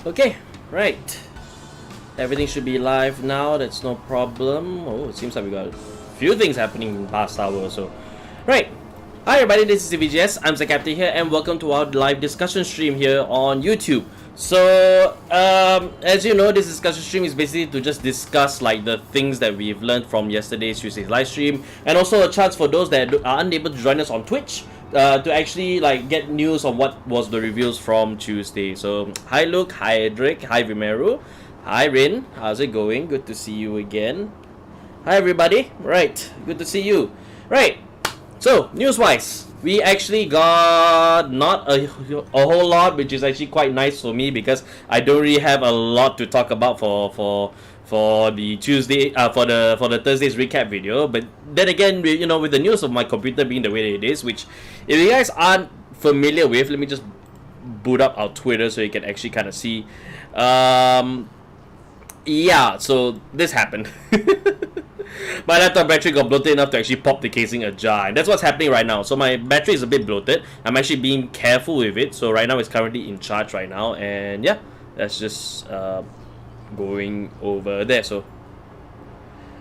Okay, right. Everything should be live now, that's no problem. Oh, it seems like we got a few things happening in the past hour or so. Right. Hi everybody, this is CVGS, I'm the Captain here, and welcome to our live discussion stream here on YouTube. So, as you know, this discussion stream is basically to just discuss like the things that we've learned from yesterday's Tuesday's live stream, and also a chance for those that are unable to join us on Twitch to actually like get news on what was the reviews from Tuesday. So, hi Luke, hi Drake, hi Vimeru, hi Rin, how's it going? Good to see you again. Hi everybody, right, good to see you. Right, so news-wise, we actually got not a whole lot, which is actually quite nice for me because I don't really have a lot to talk about for the Tuesday for the Thursday's recap video. But then again, you know, with the news of my computer being the way it is, which if you guys aren't familiar with, let me just boot up our Twitter so you can actually kind of see. Yeah, so this happened. My laptop battery got bloated enough to actually pop the casing ajar, and that's what's happening right now. So my battery is a bit bloated. I'm actually being careful with it. So right now it's currently in charge right now, and yeah, that's just going over there. So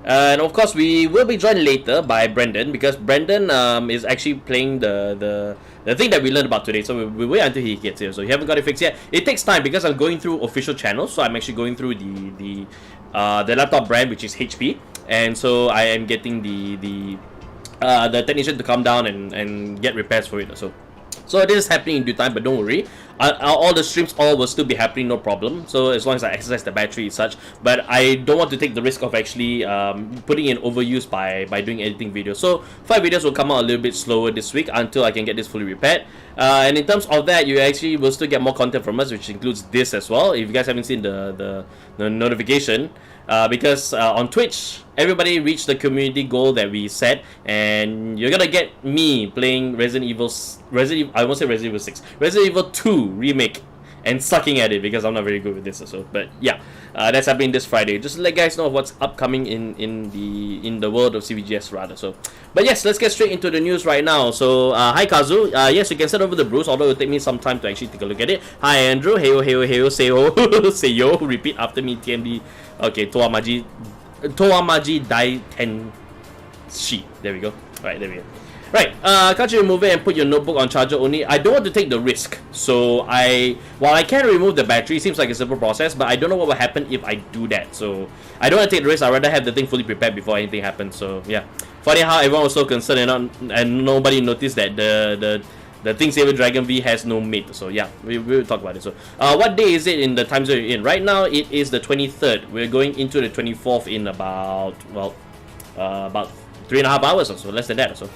and of course we will be joined later by Brendan, because Brendan is actually playing the thing that we learned about today. So we wait until he gets here. So you haven't got it fixed yet. It takes time because I'm going through official channels. So I'm actually going through the laptop brand, which is HP, and so I am getting the technician to come down and get repairs for it. So this is happening in due time, but don't worry. All the streams will still be happening, no problem. So as long as I exercise the battery and such, but I don't want to take the risk of actually putting in overuse by doing editing videos. So 5 videos will come out a little bit slower this week until I can get this fully repaired. And in terms of that, you actually will still get more content from us, which includes this as well. If you guys haven't seen the notification, because on Twitch, everybody reached the community goal that we set, and you're gonna get me playing Resident Evil 6, Resident Evil 2 remake, and sucking at it because I'm not very good with this also. But yeah, that's happening this Friday. Just to let guys know what's upcoming in the world of CVGS rather. So, but yes, let's get straight into the news right now. So hi Kazu, yes, you can send over the brews, although it'll take me some time to actually take a look at it. Hi Andrew, heyo heyo heyo, say ho, say yo, repeat after me, TMD. Okay, Toamaji Dai Tenshi. There we go. Right, there we go. Right, can't you remove it and put your notebook on charger only? I don't want to take the risk. So while I can remove the battery, seems like a simple process, but I don't know what will happen if I do that. So I don't want to take the risk. I'd rather have the thing fully prepared before anything happens. So yeah, funny how everyone was so concerned and nobody noticed that the Thing Saver Dragon V has no mate. So yeah, we will talk about it. So what day is it in the time zone you're in? Right now it is the 23rd. We're going into the 24th in about 3.5 hours or so, less than that or so.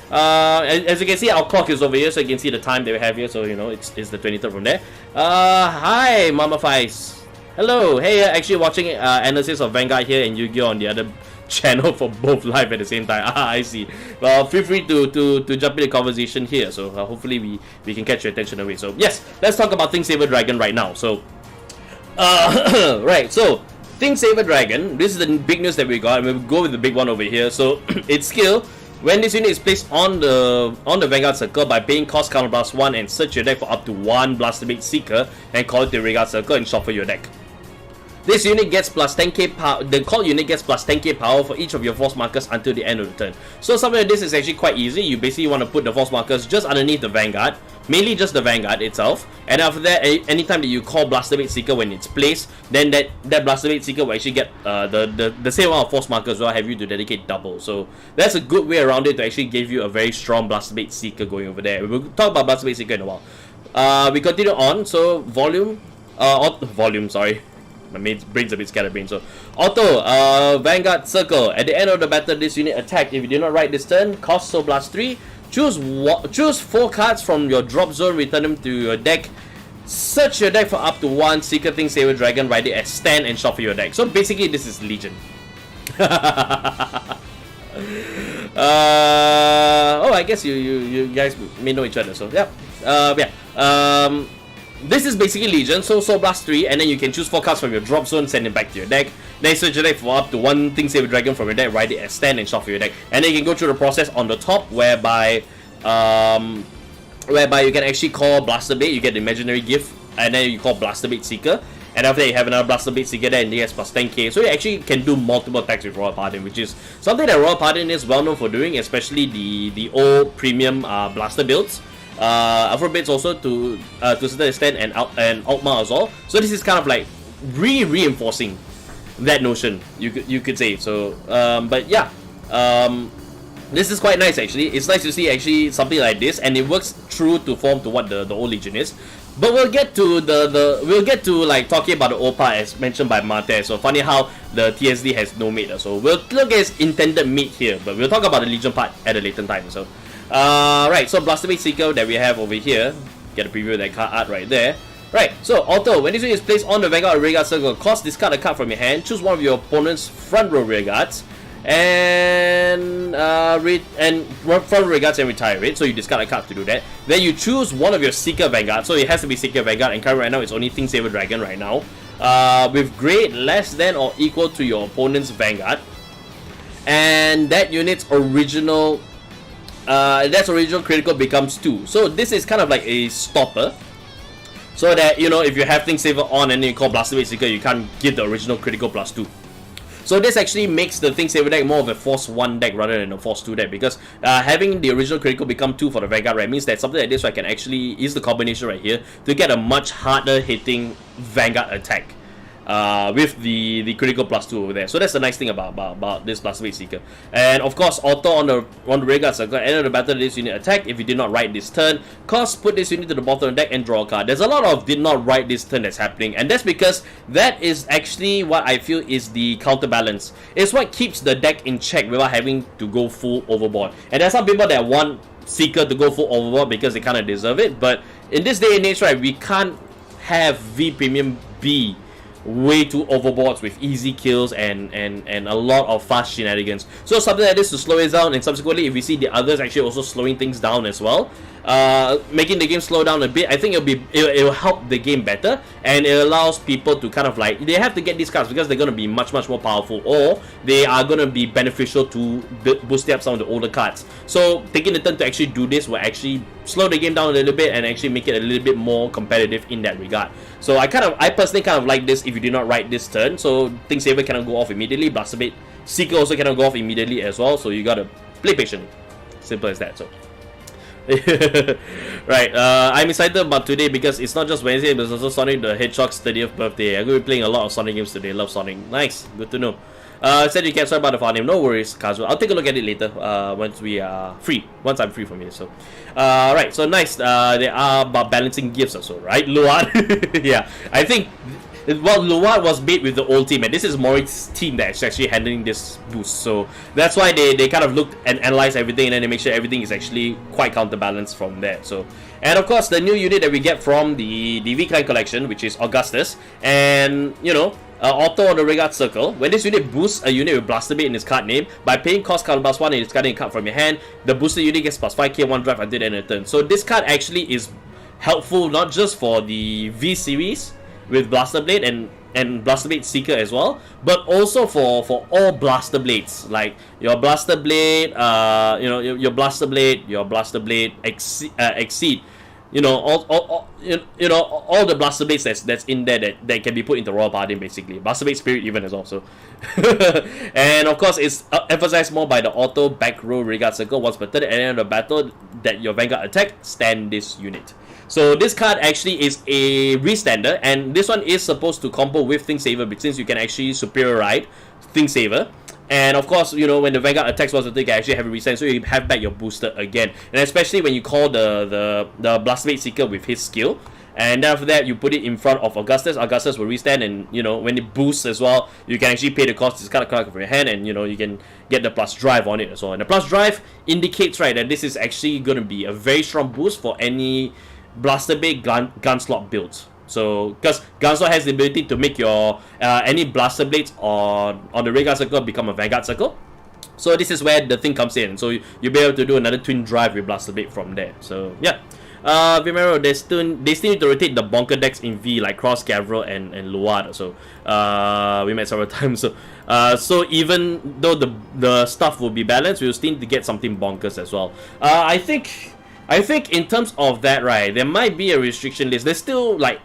As you can see, our clock is over here, so you can see the time that we have here. So you know it's the 23rd from there. Hi Mama Fice. Hello. Hey, actually watching analysis of Vanguard here and Yu-Gi-Oh on the other channel for both live at the same time. I see. Well, feel free to jump in the conversation here. So hopefully we can catch your attention away. So yes, let's talk about Thing Saver Dragon right now. So right, so Thing Saver Dragon, this is the big news that we got, and we'll go with the big one over here. So its skill: when this unit is placed on the Vanguard circle, by paying cost counter +1 and search your deck for up to 1 Blaster Bait Seeker and call it the Vanguard circle and shuffle your deck. This unit gets plus 10k power. The call unit gets plus 10k power for each of your force markers until the end of the turn. So something like this is actually quite easy. You basically want to put the force markers just underneath the Vanguard, mainly just the Vanguard itself. And after that, anytime that you call Blaster Blade Seeker when it's placed, then that Blaster Blade Seeker will actually get the same amount of force markers will have you to dedicate double. So that's a good way around it to actually give you a very strong Blaster Blade Seeker going over there. We'll talk about Blaster Blade Seeker in a while. We continue on. So volume, sorry. My brain's a bit scatterbrained. So auto, Vanguard Circle. At the end of the battle, this unit attack. If you do not write this turn, cost Soul Blast 3. Choose 4 cards from your drop zone, return them to your deck. Search your deck for up to 1 Seeker Thing Saber Dragon, write it as stand and shuffle your deck. So basically this is Legion. I guess you guys may know each other, so yeah. This is basically Legion, so Soul Blast 3, and then you can choose 4 cards from your drop zone, send it back to your deck. Then search your deck for up to 1 Thing Saber Dragon from your deck, write it as stand and shuffle your deck. And then you can go through the process on the top whereby you can actually call Blaster Blade, you get the imaginary gift, and then you call Blaster Blade Seeker. And after that you have another Blaster Blade Seeker there, and he has plus 10k. So you actually can do multiple attacks with Royal Paladin, which is something that Royal Paladin is well known for doing, especially the old premium Blaster builds. Alpha Blades also to a certain extent, and Altma as well. So this is kind of like reinforcing that notion, you could say. So but yeah, this is quite nice actually. It's nice to see actually something like this, and it works true to form to what the old Legion is. But we'll get to we'll get to like talking about the old part as mentioned by Mate. So funny how the TSD has no mate. So we'll look at its intended mate here, but we'll talk about the Legion part at a later time. So right, so Blaster Blade Seeker that we have over here. Get a preview of that card art right there. Right, so auto, when this unit is placed on the Vanguard or Rearguard circle, discard a card from your hand, choose one of your opponent's front row rearguards, and front row rearguards and retire it. So you discard a card to do that. Then you choose one of your Seeker Vanguard, so it has to be Seeker Vanguard, and currently right now it's only Thing Saber Dragon right now. With grade less than or equal to your opponent's Vanguard, and that unit's original critical becomes 2. So this is kind of like a stopper, so that, you know, if you have Thing Saver on and then you call Blaster Blade Seeker, you can't give the original critical plus 2. So this actually makes the Thing Saver deck more of a Force 1 deck rather than a Force 2 deck, because having the original critical become 2 for the Vanguard, right, means that something like this, right, can actually use the combination right here to get a much harder hitting Vanguard attack. With the critical plus 2 over there. So that's the nice thing about this Blaster Blade Seeker. And of course, auto on the Rearguard circle. At the end of the battle, this unit attack. If you did not write this turn, put this unit to the bottom of the deck and draw a card. There's a lot of did not write this turn that's happening, and that's because that is actually what I feel is the counterbalance. It's what keeps the deck in check without having to go full overboard. And there's some people that want Seeker to go full overboard because they kind of deserve it, but in this day and age, right, we can't have V Premium be way too overboard with easy kills and a lot of fast shenanigans. So something like this to slow it down, and subsequently if we see the others actually also slowing things down as well, making the game slow down a bit, I think it'll help the game better, and it allows people to kind of like, they have to get these cards because they're going to be much more powerful, or they are going to be beneficial to boost up some of the older cards. So taking the turn to actually do this will actually slow the game down a little bit and actually make it a little bit more competitive in that regard. So I personally kind of like this if you do not write this turn. So Thing Saver cannot go off immediately, Blaster Blade Seeker also cannot go off immediately as well, so you gotta play patiently. Simple as that. So right, I'm excited about today because it's not just Wednesday, but it's also Sonic the Hedgehog's 30th birthday. I'm going to be playing a lot of Sonic games today. Love Sonic. Nice, good to know. Said you can't sorry about the file name. No worries, Kazu. I'll take a look at it later once we are free. Once I'm free from here. So, right. So nice. They are about balancing gifts also, right, Luan? Yeah, I think. Well, Luan was made with the old team, and this is Morik's team that's actually handling this boost. So that's why they kind of looked and analyzed everything, and then they make sure everything is actually quite counterbalanced from there. So, and of course, the new unit that we get from the V-Clan collection, which is Augustus, and you know, auto on the Rearguard circle. When this unit boosts a unit with Blaster Blade in its card name, by paying cost card plus 1 and discarding a card from your hand, the boosted unit gets plus 5k 1 drive until the end of the turn. So this card actually is helpful not just for the V series with Blaster Blade and Blaster Blade Seeker as well, but also for all Blaster Blades, like your Blaster Blade, you know, your Blaster Blade Exceed. you know, all the Blaster Blades that's in there that can be put into Royal Paladin, basically. Blaster Blade Spirit even as also. And of course, it's emphasized more by the auto back row Rearguard Circle. Once per turn at the end of the battle that your Vanguard attack, stand this unit. So this card actually is a restander, and this one is supposed to combo with Think Saver, since you can actually superior ride Think Saver. And of course, you know, when the Vanguard attacks once a turn, you can actually have a restand, so you have back your booster again. And especially when you call the Blastblade Seeker with his skill, and then after that you put it in front of Augustus. Augustus will restand, and you know, when it boosts as well, you can actually pay the cost. It's kind of card from your hand, and you know, you can get the plus drive on it as well. And the plus drive indicates, right, that this is actually going to be a very strong boost for any Blaster Blade Gunslot builds. So, because Gunslot has the ability to make your any Blaster Blades on the Rearguard Circle become a Vanguard Circle. So this is where the thing comes in. So you'll be able to do another twin drive with Blaster Blade from there. So yeah. Vimero, they still need to rotate the bonker decks in V, like Cross, Gavril, and Luad. So we met several times. So even though the stuff will be balanced, we'll still need to get something bonkers as well. I think in terms of that, right, there might be a restriction list. There's still like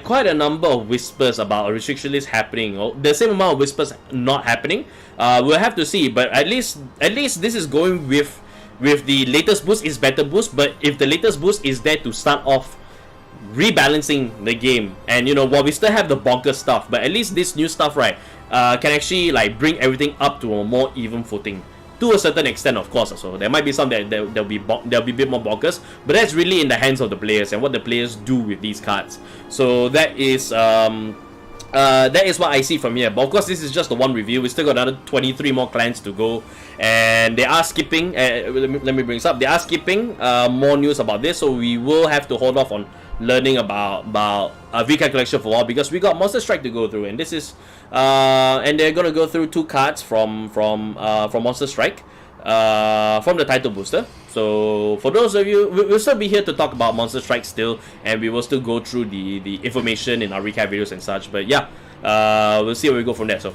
quite a number of whispers about a restriction list happening. The same amount of whispers not happening. We'll have to see, but at least this is going with the latest boost is better boost. But if the latest boost is there to start off rebalancing the game, and you know, while we still have the bonker stuff, but at least this new stuff, right, can actually like bring everything up to a more even footing. To a certain extent, of course. So there might be some there'll be a bit more bonkers, but that's really in the hands of the players and what the players do with these cards. So that is what I see from here. But of course, this is just the one review. We still got another 23 more clans to go, and they are skipping. Let me bring this up. They are skipping more news about this, so we will have to hold off on learning about VCAD collection for a while, because we got Monster Strike to go through, and this is and they're gonna go through 2 cards from Monster Strike from the title booster. So for those of you, we'll still be here to talk about Monster Strike still, and we will still go through the information in our recap videos and such. But yeah, we'll see where we go from there. So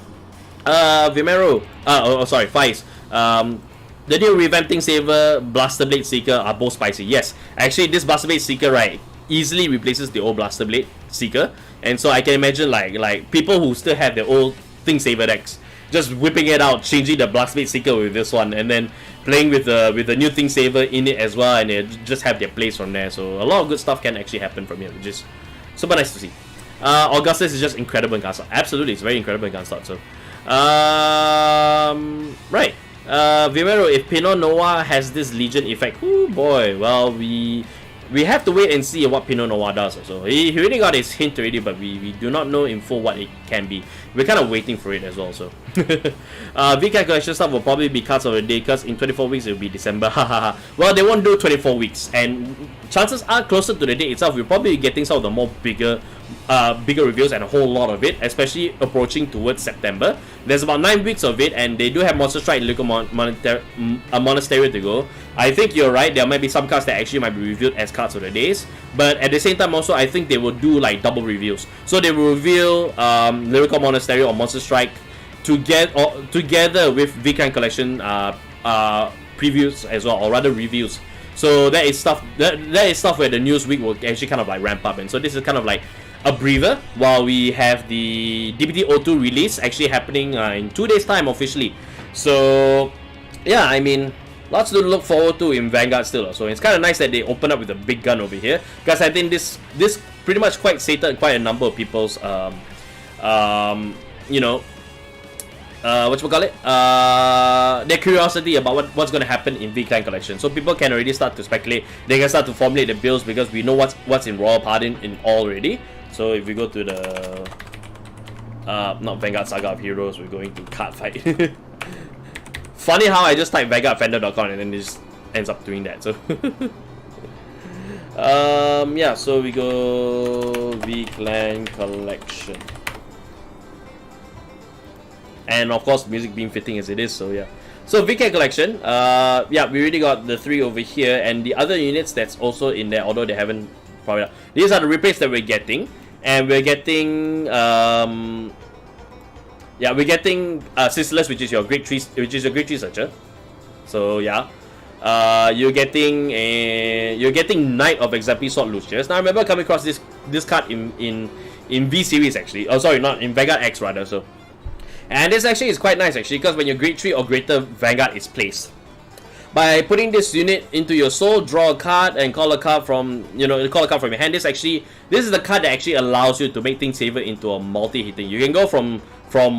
Vimero, Faiz, the new revamping Saver, Blaster Blade Seeker are both spicy. Yes, actually this Blaster Blade Seeker, right, easily replaces the old Blaster Blade Seeker, and so I can imagine like people who still have their old Think Saver decks just whipping it out, changing the Blaster Blade Seeker with this one, and then playing with the new Think Saver in it as well, and they just have their place from there. So a lot of good stuff can actually happen from here, which is super nice to see. Augustus is just incredible in Gunslot. Absolutely, it's very incredible in Gunslot. So right, Vimero, if Pinot Noir has this Legion effect, oh boy, well, we have to wait and see what Pinot Noir does. So he already got his hint already, but we do not know in full what it can be. We're kind of waiting for it as well. So VCAD collection stuff will probably be cards of the day, because in 24 weeks it will be December. Well, they won't do 24 weeks, and chances are closer to the date itself we'll probably be getting some of the more bigger reveals, and a whole lot of it, especially approaching towards September. There's about 9 weeks of it, and they do have Monster Strike and Liquor Monastery to go. I think you're right, there might be some cards that actually might be revealed as cards of the days, but at the same time also I think they will do like double reveals. So they will reveal Lyrical Monastery or Monster Strike together with VCAD collection previews as well, or rather reviews. So that is stuff where the news week will actually kind of like ramp up, and so this is kind of like a breather while we have the DBT02 release actually happening in 2 days time officially. So yeah, I mean, lots to look forward to in Vanguard still. So it's kind of nice that they open up with a big gun over here, because I think this pretty much quite sated quite a number of people's you know, their curiosity about what's going to happen in V-Clan collection. So people can already start to speculate. They can start to formulate the builds, because we know what's in Royal Paladin in already. So if we go to the not Vanguard Saga of Heroes, we're going to Cardfight. Funny how I just type VanguardFender.com and then it just ends up doing that. So yeah, so we go V-Clan collection. And of course, music being fitting as it is, so yeah. So VCAD collection, yeah, we already got the 3 over here, and the other units that's also in there, although they haven't probably. These are the replays that we're getting, and we're getting, yeah, we're getting Sisless, which is your Great Tree Searcher. So yeah, you're getting Knight of Exemplary Sword Lucius. Now I remember coming across this card in V series actually. Oh sorry, not in Vanguard X rather. So, and this actually is quite nice actually, because when your grade 3 or greater Vanguard is placed, by putting this unit into your soul, draw a card and call a card from your hand. This is the card that actually allows you to make Think Saver into a multi-hitting. You can go from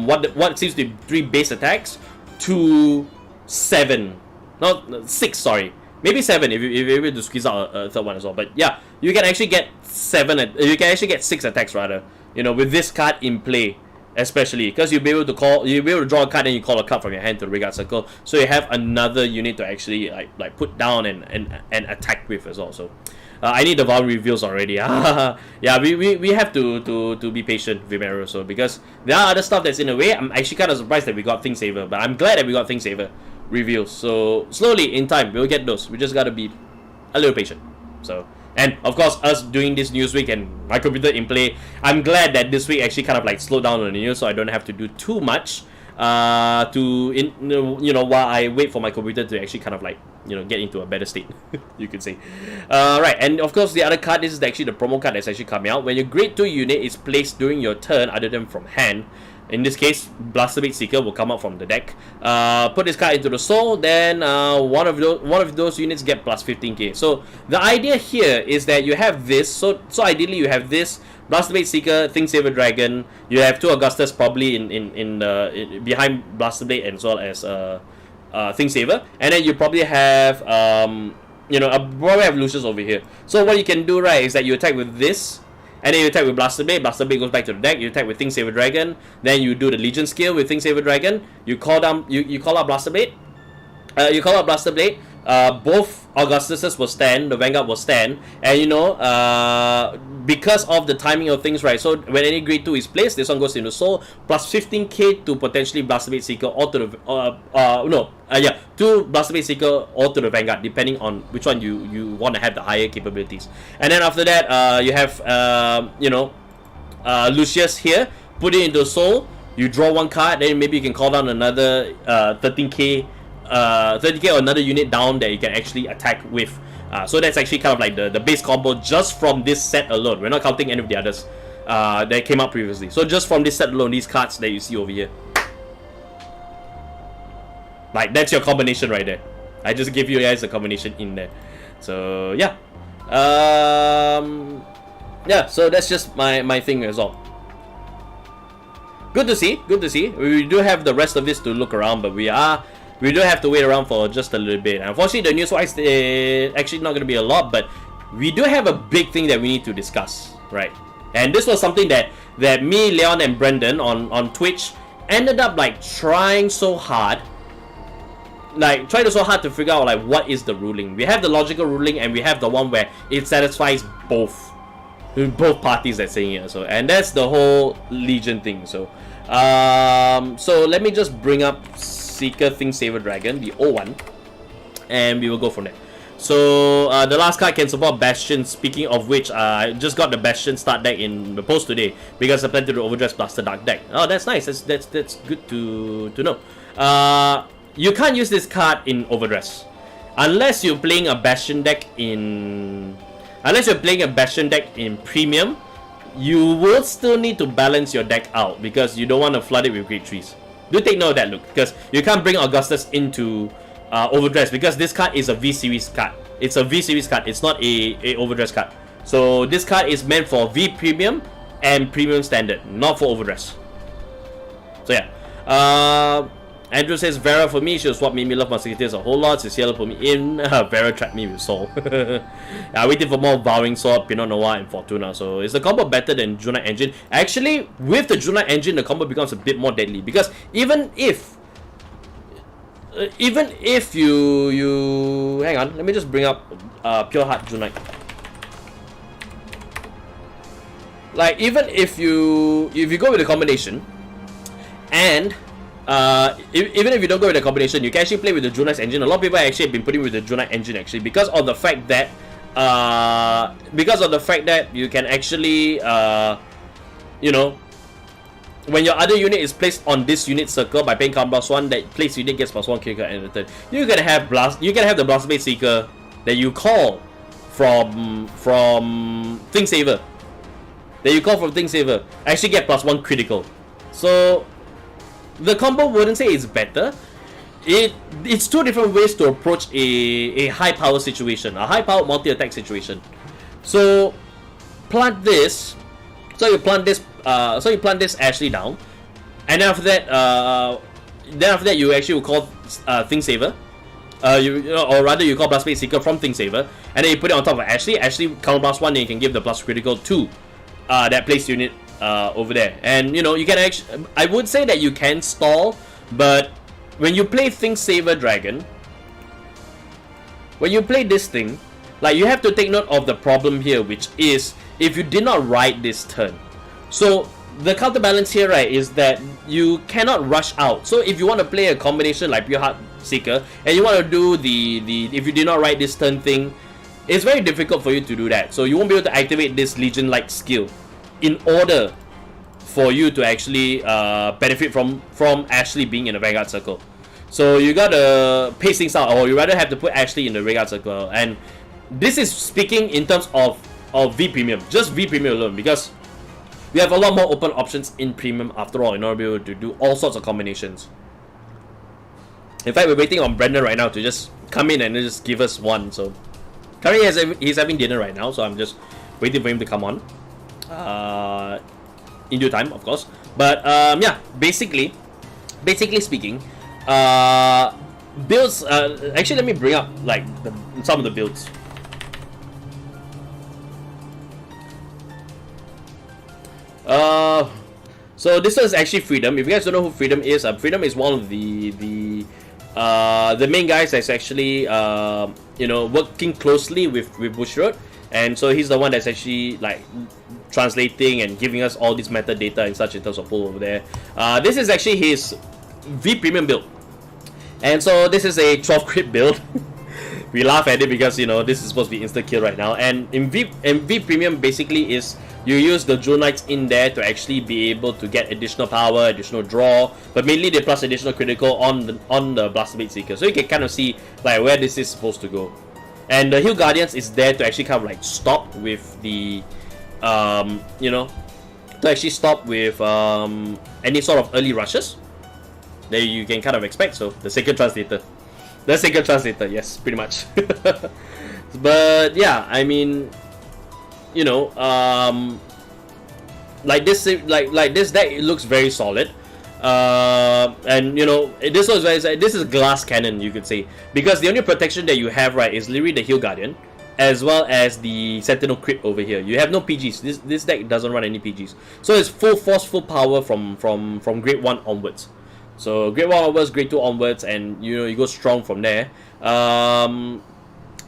what seems to be 3 base attacks to 7. Not 6, sorry. Maybe 7 if you're able to squeeze out a third one as well. But yeah, you can actually get 6 attacks rather, with this card in play, especially because you'll be able to draw a card and you call a card from your hand to the Vanguard circle. So you have another unit to actually like put down and attack with as well. So I need the Val reveals already. Yeah, we have to be patient, Vimero, so because there are other stuff that's in the way. I'm actually kind of surprised that we got Think Saver, but I'm glad that we got Think Saver reveals. So slowly in time we'll get those. We just gotta be a little patient. So, and of course us doing this news week and my computer in play, I'm glad that this week actually kind of like slowed down on the news, so I don't have to do too much while I wait for my computer to actually kind of like get into a better state, you could say. Right, and of course the other card, this is actually the promo card that's actually coming out. When your grade 2 unit is placed during your turn other than from hand, in this case, Blasterbait Seeker will come out from the deck. Put this card into the soul, then one of those units get plus 15k. So the idea here is that you have this. So ideally you have this Blasterbait Seeker, Think Saver Dragon. You have 2 Augustus probably in behind Blasterbait as well as Think Saver, and then you probably have probably have Lucius over here. So what you can do, right, is that you attack with this. And then you attack with Blasterbait. Blasterbait goes back to the deck. You attack with Think Saver Dragon. Then you do the Legion skill with Think Saver Dragon. You call down. You call out Blasterbait. Both Augustuses will stand. The Vanguard will stand. And because of the timing of things, right? So when any grade 2 is placed, this one goes into soul plus 15k to potentially Blasterbait Seeker or to the to Blasterbait Seeker or to the Vanguard, depending on which one you want to have the higher capabilities. And then after that, you have Lucius here. Put it into soul. You draw 1 card. Then maybe you can call down another 30k or another unit down that you can actually attack with. So that's actually kind of like the base combo just from this set alone. We're not counting any of the others that came out previously. So just from this set alone, these cards that you see over here, like that's your combination right there. I just give you guys a combination in there. So yeah, so that's just my thing as well. Good to see. We do have the rest of this to look around, but we do have to wait around for just a little bit. Unfortunately, the news-wise, actually not going to be a lot, but we do have a big thing that we need to discuss, right? And this was something that me, Leon, and Brendan on Twitch ended up like trying so hard to figure out like what is the ruling. We have the logical ruling, and we have the one where it satisfies both parties that's saying it. So, and that's the whole Legion thing. So, so let me just bring up Seeker Think Saver Dragon, the old one, and we will go from there. So the last card can support Bastion. Speaking of which, I just got the Bastion start deck in the post today because I plan to do Overdress Blaster Dark deck. Oh, that's nice. That's good to know. You can't use this card in Overdress unless you're playing a Bastion deck in Premium. You will still need to balance your deck out because you don't want to flood it with grade 3s. Do take note of that, Luke, because you can't bring Augustus into Overdress because this card is a V series card. It's a V series card. It's not a Overdress card. So this card is meant for V Premium and Premium Standard, not for Overdress. So yeah. Andrew says Vera for me. She was what made me love Musketeers a whole lot. Cecilia put me in. Vera trapped me with Soul. I waited for more Vowing Sword, Pinot Noir, and Fortuna. So is the combo better than Junite Engine? Actually, with the Junite Engine, the combo becomes a bit more deadly because even if you hang on, let me just bring up Pure Heart Junite. Like even if you go with the combination and even if you don't go with the combination, you can actually play with the Junite engine. A lot of people actually have been putting with the Junite engine actually because of the fact that you can actually when your other unit is placed on this unit circle by paying counter +1, that place unit gets +1 critical at the turn. You can have the Blast Blade Seeker that you call from Thing Saver. Actually get +1 critical. So the combo wouldn't say it's better. It's two different ways to approach a high power situation, a high power multi attack situation. So plant this. So you plant this Ashley down, and then after that, you actually will call Thing Saver, or rather you call Blast Blade Seeker from Thing Saver, and then you put it on top of Ashley. Ashley counter +1, and you can give the plus critical to that place unit over there. And you can actually, I would say that you can stall, but when you play Thing Saver Dragon, when you play this thing, like, you have to take note of the problem here, which is if you did not ride this turn. So the counterbalance here, right, is that you cannot rush out. So if you want to play a combination like Pure Heart Seeker, and you want to do the if you did not ride this turn thing, it's very difficult for you to do that. So you won't be able to activate this Legion-like skill in order for you to actually benefit from Ashley being in the Vanguard circle. So you gotta pace things out, or you rather have to put Ashley in the Vanguard circle. And this is speaking in terms of V Premium, just V Premium alone, because we have a lot more open options in Premium after all, in order to be able to do all sorts of combinations. In fact, we're waiting on Brendan right now to just come in and just give us one. So currently he's having dinner right now, so I'm just waiting for him to come on in due time, of course. But yeah, basically speaking, builds. Actually, let me bring up like some of the builds. So this one is actually Freedom. If you guys don't know who Freedom is one of the main guys that's actually working closely with Bushroad, and so he's the one that's actually like translating and giving us all this metadata and such in terms of pull over there. This is actually his V Premium build, and so this is a 12 crit build. We laugh at it because this is supposed to be insta kill right now, and in V Premium basically is you use the Jewel Knights in there to actually be able to get additional power, additional draw, but mainly they plus additional critical on the Blast Blade Seeker, so you can kind of see like where this is supposed to go. And the Hill Guardians is there to actually kind of like stop with the to actually stop with any sort of early rushes that you can kind of expect. So the Sacred Translator. Yes, pretty much. But yeah, I mean, like this deck, it looks very solid. And this is glass cannon, you could say, because the only protection that you have, right, is literally the Hill Guardian, as well as the Sentinel Crypt over here. You have no PGs. This deck doesn't run any PGs, so it's full force, full power from grade 1 onwards. So grade 1 onwards, grade 2 onwards, and you go strong from there. I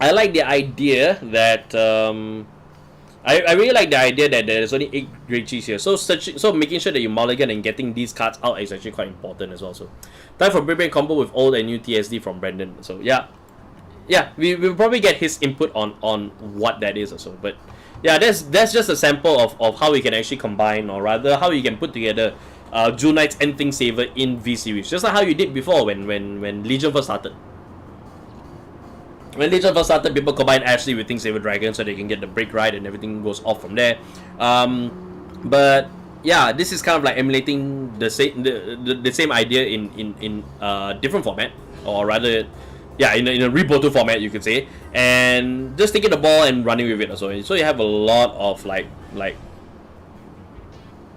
like the idea that I really like the idea that there's only 8 grade 3s here. So making sure that you mulligan and getting these cards out is actually quite important as well. So time for Brain combo with old and new TSD from Brendan. So yeah, we'll probably get his input on what that is also. But yeah, that's just a sample of how we can actually combine, or rather how you can put together Jewel Knights and Thing Saver in V series, just like how you did before when Legion first started. When Legion first started, people combined Ashley with Thing Saver Dragon so they can get the break ride and everything goes off from there. But yeah, this is kind of like emulating the same idea in different format, or rather, yeah, in a Reboto format, you could say, and just taking the ball and running with it also. So you have a lot of like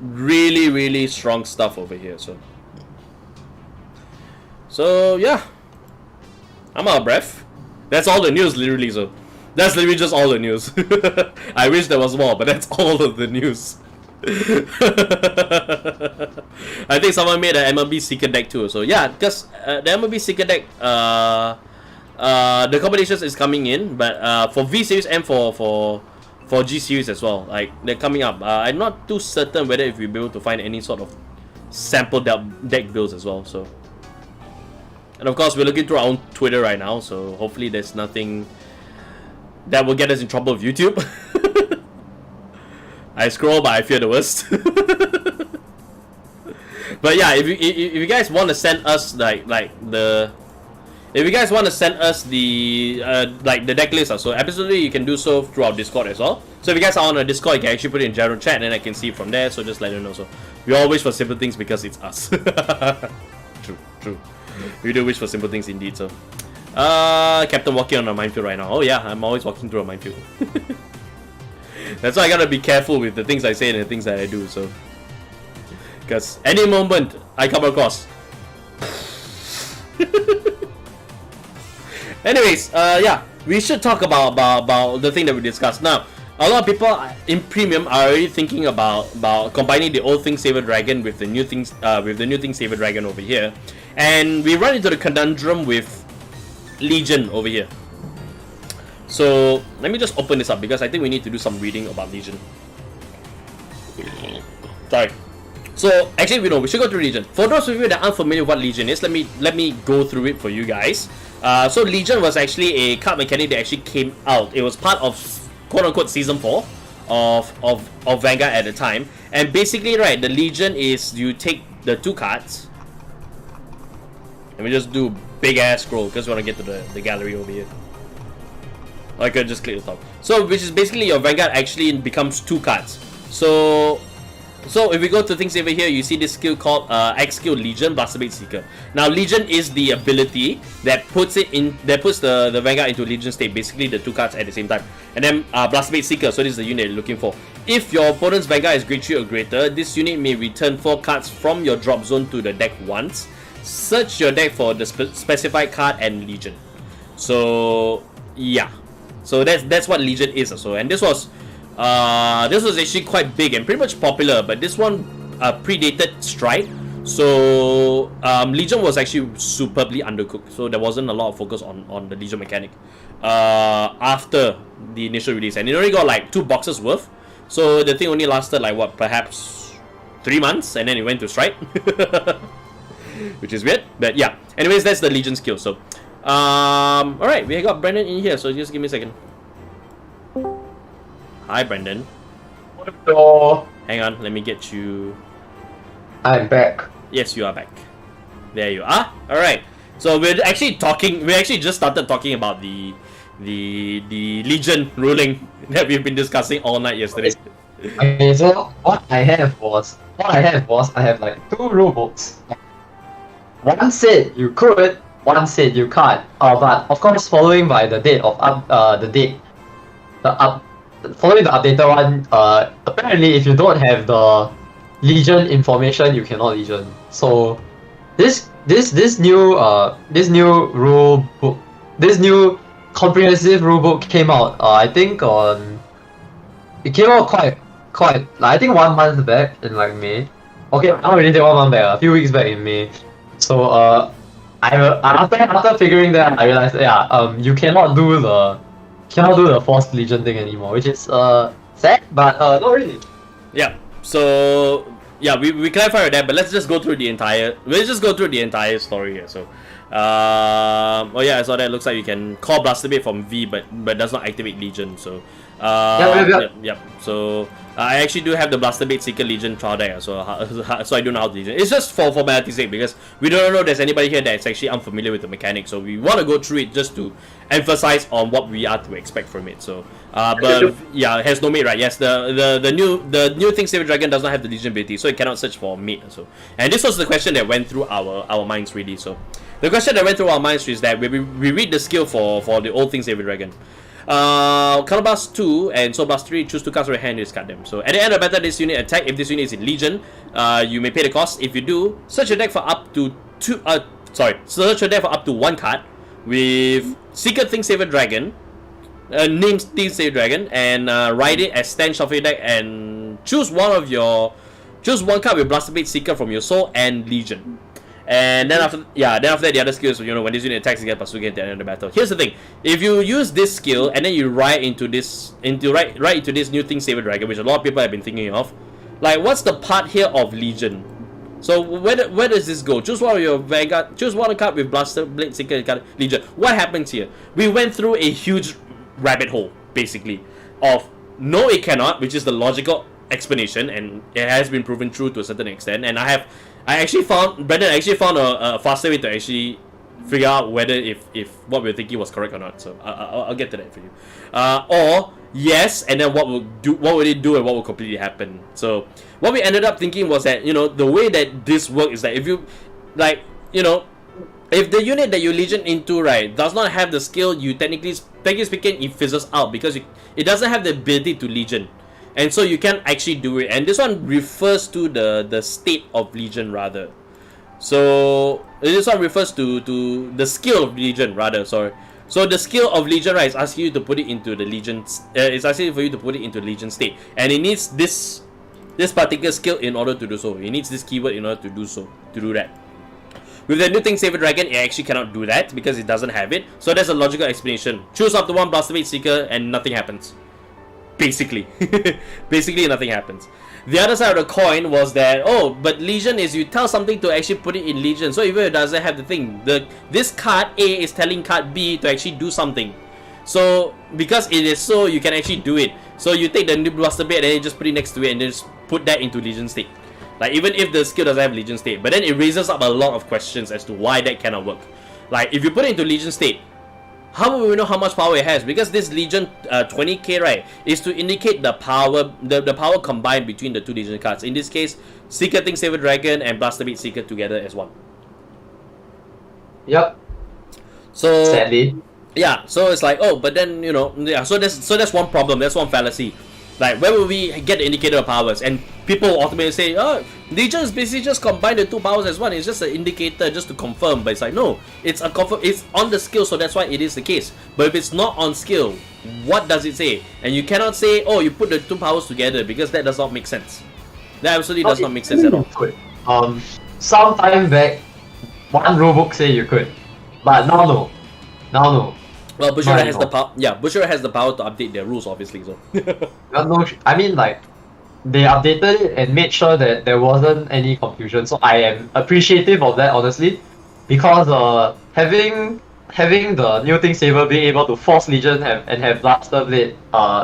really strong stuff over here. So yeah, I'm out of breath. That's all the news, literally. So that's literally just all the news. I wish there was more, but that's all of the news. I think someone made an MLB Seeker deck too. So yeah, because the MLB Seeker deck, the combinations is coming in, but for V series and for G series as well, like they're coming up. I'm not too certain whether if we'll be able to find any sort of sample deck builds as well. So, and of course we're looking through our own Twitter right now, so hopefully there's nothing that will get us in trouble with YouTube. I scroll, but I fear the worst. But yeah, if you guys want to send us if you guys want to send us the the deck list, so absolutely you can do so through our Discord as well. So if you guys are on our Discord, you can actually put it in general chat and I can see it from there. So just let them know. So we all wish for simple things because it's us. True. We do wish for simple things indeed. So Captain walking on a minefield right now. Oh yeah, I'm always walking through a minefield. That's why I gotta be careful with the things I say and the things that I do. So because any moment I come across. Anyways, yeah, we should talk about the thing that we discussed. Now, a lot of people in Premium are already thinking about combining the old Thing Saver Dragon with the new Thing Saver Dragon over here, and we run into the conundrum with Legion over here. So let me just open this up because I think we need to do some reading about Legion. Sorry. So actually, we should go through Legion. For those of you that aren't familiar with what Legion is, let me go through it for you guys. So Legion was actually a card mechanic that actually came out. It was part of quote-unquote Season 4 of Vanguard at the time. And basically, right, the Legion is you take the 2 cards. Let me just do big-ass scroll because we want to get to the gallery over here. Or I could just click the top. So, which is basically your Vanguard actually becomes 2 cards. So if we go to things over here, you see this skill called X skill Legion, Blaster Blade Seeker. Now Legion is the ability that puts the Vanguard into Legion state, basically the 2 cards at the same time. And then Blaster Blade Seeker, so this is the unit you're looking for. If your opponent's Vanguard is grade 3 or greater, this unit may return 4 cards from your drop zone to the deck once. Search your deck for the specified card and Legion. So yeah, so that's what Legion is also. And this was actually quite big and pretty much popular, but this one predated Strike. So Legion was actually superbly undercooked, so there wasn't a lot of focus on the Legion mechanic after the initial release, and it only got like 2 boxes worth. So the thing only lasted like what, perhaps 3 months, and then it went to Strike. Which is weird, but yeah. Anyways, that's the Legion skill. So alright, we got Brandon in here, so just give me a second. Hi, Brendan. Hello. Hang on, let me get you. I'm back. Yes, you are back. There you are. All right. So we're actually talking. We actually just started talking about the Legion ruling that we've been discussing all night yesterday. Okay, so what I have was I have like 2 rule books. One said you could, one said you can't. But of course, following by the date of following the updated one, apparently if you don't have the Legion information, you cannot Legion. So this new rule book, this new comprehensive rule book came out. I think it came out quite like, I think 1 month back in like May. Okay, not really 1 month back, a few weeks back in May. So after figuring that, I realized you cannot do the Forced Legion thing anymore, which is sad, but not really. Yeah. So yeah, we clarified that, but let's just go through the entire story here. So oh yeah, I saw that. It looks like you can call Blaster Blade from V, but does not activate Legion. So yep. So I actually do have the Blaster Blade Seeker Legion trial deck, so I do know how to Legion. It's just for formality's sake, because we don't know if there's anybody here that's actually unfamiliar with the mechanic, so we want to go through it just to emphasize on what we are to expect from it. So but yeah, it has no mate, right? Yes, the new Thing Saver Dragon does not have the Legion ability, so it cannot search for mate. So, and this was the question that went through our minds really. So the question that went through our minds is that we read the skill for the old Thing Saver Dragon. Color Blast 2 and Soul Blast 3, choose 2 cards from your hand and discard them. So at the end of the battle, this unit attack. If this unit is in Legion, you may pay the cost. If you do, search your deck for up to search your deck for up to 1 card with Secret Thing Saver Dragon, named Thing Saver Dragon, and write it as stand shuffle your deck and choose one card with Blaster Blade Seeker from your Soul and Legion. And then after that, the other skills, when this unit attacks, you get +2 at the end of the battle. Here's the thing: if you use this skill and then you write into this new Thing Saver Dragon, which a lot of people have been thinking of, like, what's the part here of Legion? So where does this go? Choose one of your Vanguard. Choose one card with Blaster Blade Seeker card Legion. What happens here? We went through a huge rabbit hole, basically, of no, it cannot, which is the logical explanation, and it has been proven true to a certain extent. And I have Brandon actually found a faster way to actually figure out whether if what we were thinking was correct or not. So I'll get to that for you. Or yes, and then what would it do and what will completely happen. So what we ended up thinking was that, the way that this works is that if you, like, if the unit that you legion into, right, does not have the skill, you technically speaking, it fizzles out because it doesn't have the ability to legion. And so you can't actually do it. And this one refers to the state of legion, rather. So this one refers to the skill of legion, rather. Sorry. So the skill of legion, right, is asking you to put it into the legion. It's asking for you to put it into legion state, and it needs this particular skill in order to do so. It needs this keyword in order to do so. To do that. With the new thing, Saber Dragon, it actually cannot do that because it doesn't have it. So there's a logical explanation. Choose up to one Blasterbait Seeker, and nothing happens. Basically. Basically, nothing happens. The other side of the coin was that, but Legion is you tell something to actually put it in Legion. So even if it doesn't have the thing, this card A is telling card B to actually do something. So because it is so, you can actually do it. So you take the new Blasterbait and then you just put it next to it and then just put that into Legion state. Like, even if the skill doesn't have Legion state. But then it raises up a lot of questions as to why that cannot work. Like, if you put it into Legion state, how will we know how much power it has? Because this Legion 20k, right, is to indicate the power, the power combined between the two Legion cards. In this case, Seeker Thing Saber Dragon and Blasterbait Seeker together as one. Yep. So sadly. Yeah, so it's like, but then, so that's one problem, that's one fallacy. Like, where will we get the indicator of powers? And people ultimately say, Legion is basically just combine the two powers as one. It's just an indicator just to confirm. But it's like, no, it's on the skill, so that's why it is the case. But if it's not on skill, what does it say? And you cannot say, you put the two powers together, because that does not make sense. That absolutely does not make sense at all. Some time back, one rulebook say you could, but now no. Now no. Well, Bushra has the power. Yeah, Bushra has the power to update their rules, obviously. So. No, I mean, like, they updated it and made sure that there wasn't any confusion. So I am appreciative of that, honestly, because having the new thing Saber being able to force Legion and have Blaster Blade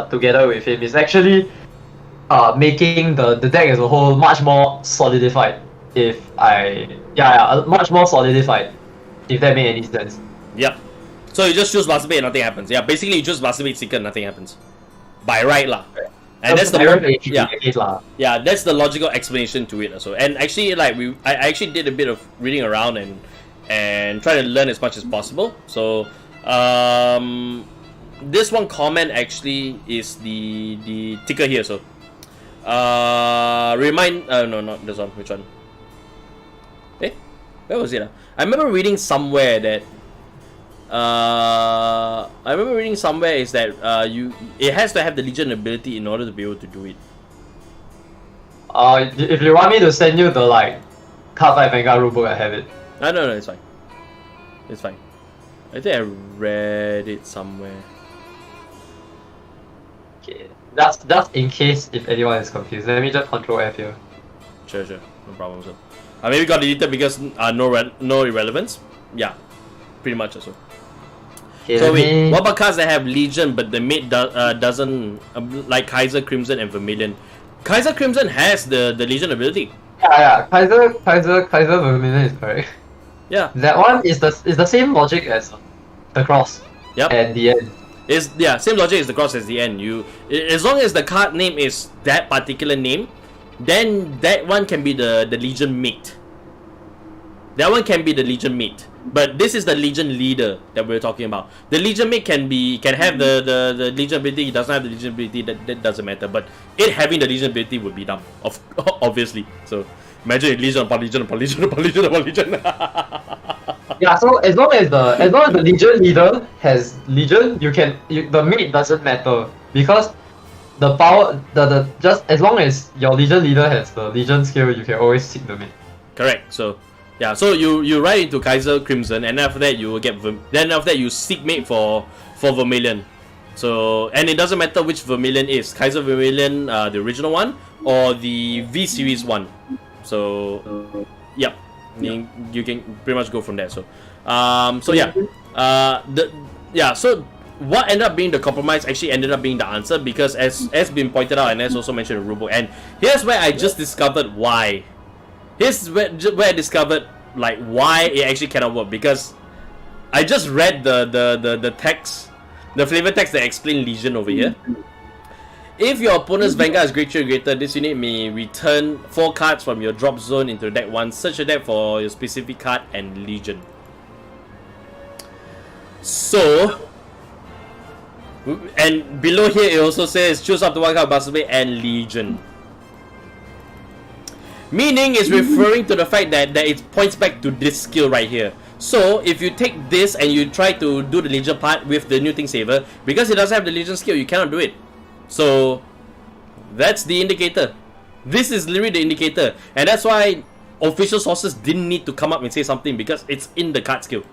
together with him is actually making the deck as a whole much more solidified. Much more solidified. If that made any sense. Yep. So you just choose Blasterbait and nothing happens. Yeah, basically you choose Blasterbait Seeker and nothing happens. By right lah. And that's the that's the logical explanation to it also. And actually, like, I actually did a bit of reading around and try to learn as much as possible. So this one comment actually is the ticker here. So no, not this one. Which one? Where was it? I remember reading somewhere that is that it has to have the Legion ability in order to be able to do it. If you want me to send you the Cardfight Vanguard rulebook, I have it. No, it's fine. It's fine. I think I read it somewhere. Okay, that's in case if anyone is confused. Let me just Control F here. Sure, no problem. So, maybe got deleted because no irrelevance. Yeah, pretty much also. So wait, what about cards that have Legion but the mate doesn't, like Kaiser, Crimson, and Vermilion? Kaiser Crimson has the Legion ability. Yeah. Kaiser Vermilion is correct. Yeah. That one is the same logic as the cross. Yep. At the end. Same logic as the cross as the end. As long as the card name is that particular name, then that one can be the Legion mate. That one can be the Legion mate. But this is the Legion leader that we're talking about. The Legion mate can have the Legion ability. It doesn't have the Legion ability. That doesn't matter. But it having the Legion ability would be dumb, obviously. So imagine Legion upon Legion upon Legion upon Legion upon Legion. Yeah. So as long as the Legion leader has Legion, the mate doesn't matter, because the power just as long as your Legion leader has the Legion skill, you can always seek the mate. Correct. So. Yeah, so you ride into Kaiser Crimson, and after that you will get you seek mate for Vermilion. So, and it doesn't matter which Vermilion is, Kaiser Vermilion, the original one, or the V series one. So, yep, you can pretty much go from there. So, so what ended up being the compromise actually ended up being the answer, because as been pointed out and as also mentioned in the rulebook, and here's where I just discovered why. Here's where I discovered like why it actually cannot work, because I just read the text, the flavor text that explain Legion over here. If your opponent's Vanguard is greater or greater, this unit may return 4 cards from your drop zone into the deck once. Search a deck for your specific card and Legion. So, and below here it also says choose up to 1 card possibly and Legion. Meaning it's referring to the fact that it points back to this skill right here. So if you take this and you try to do the Legion part with the new Thing Saver, because it doesn't have the Legion skill, you cannot do it. So that's the indicator. This is literally the indicator, and that's why official sources didn't need to come up and say something, because it's in the card skill.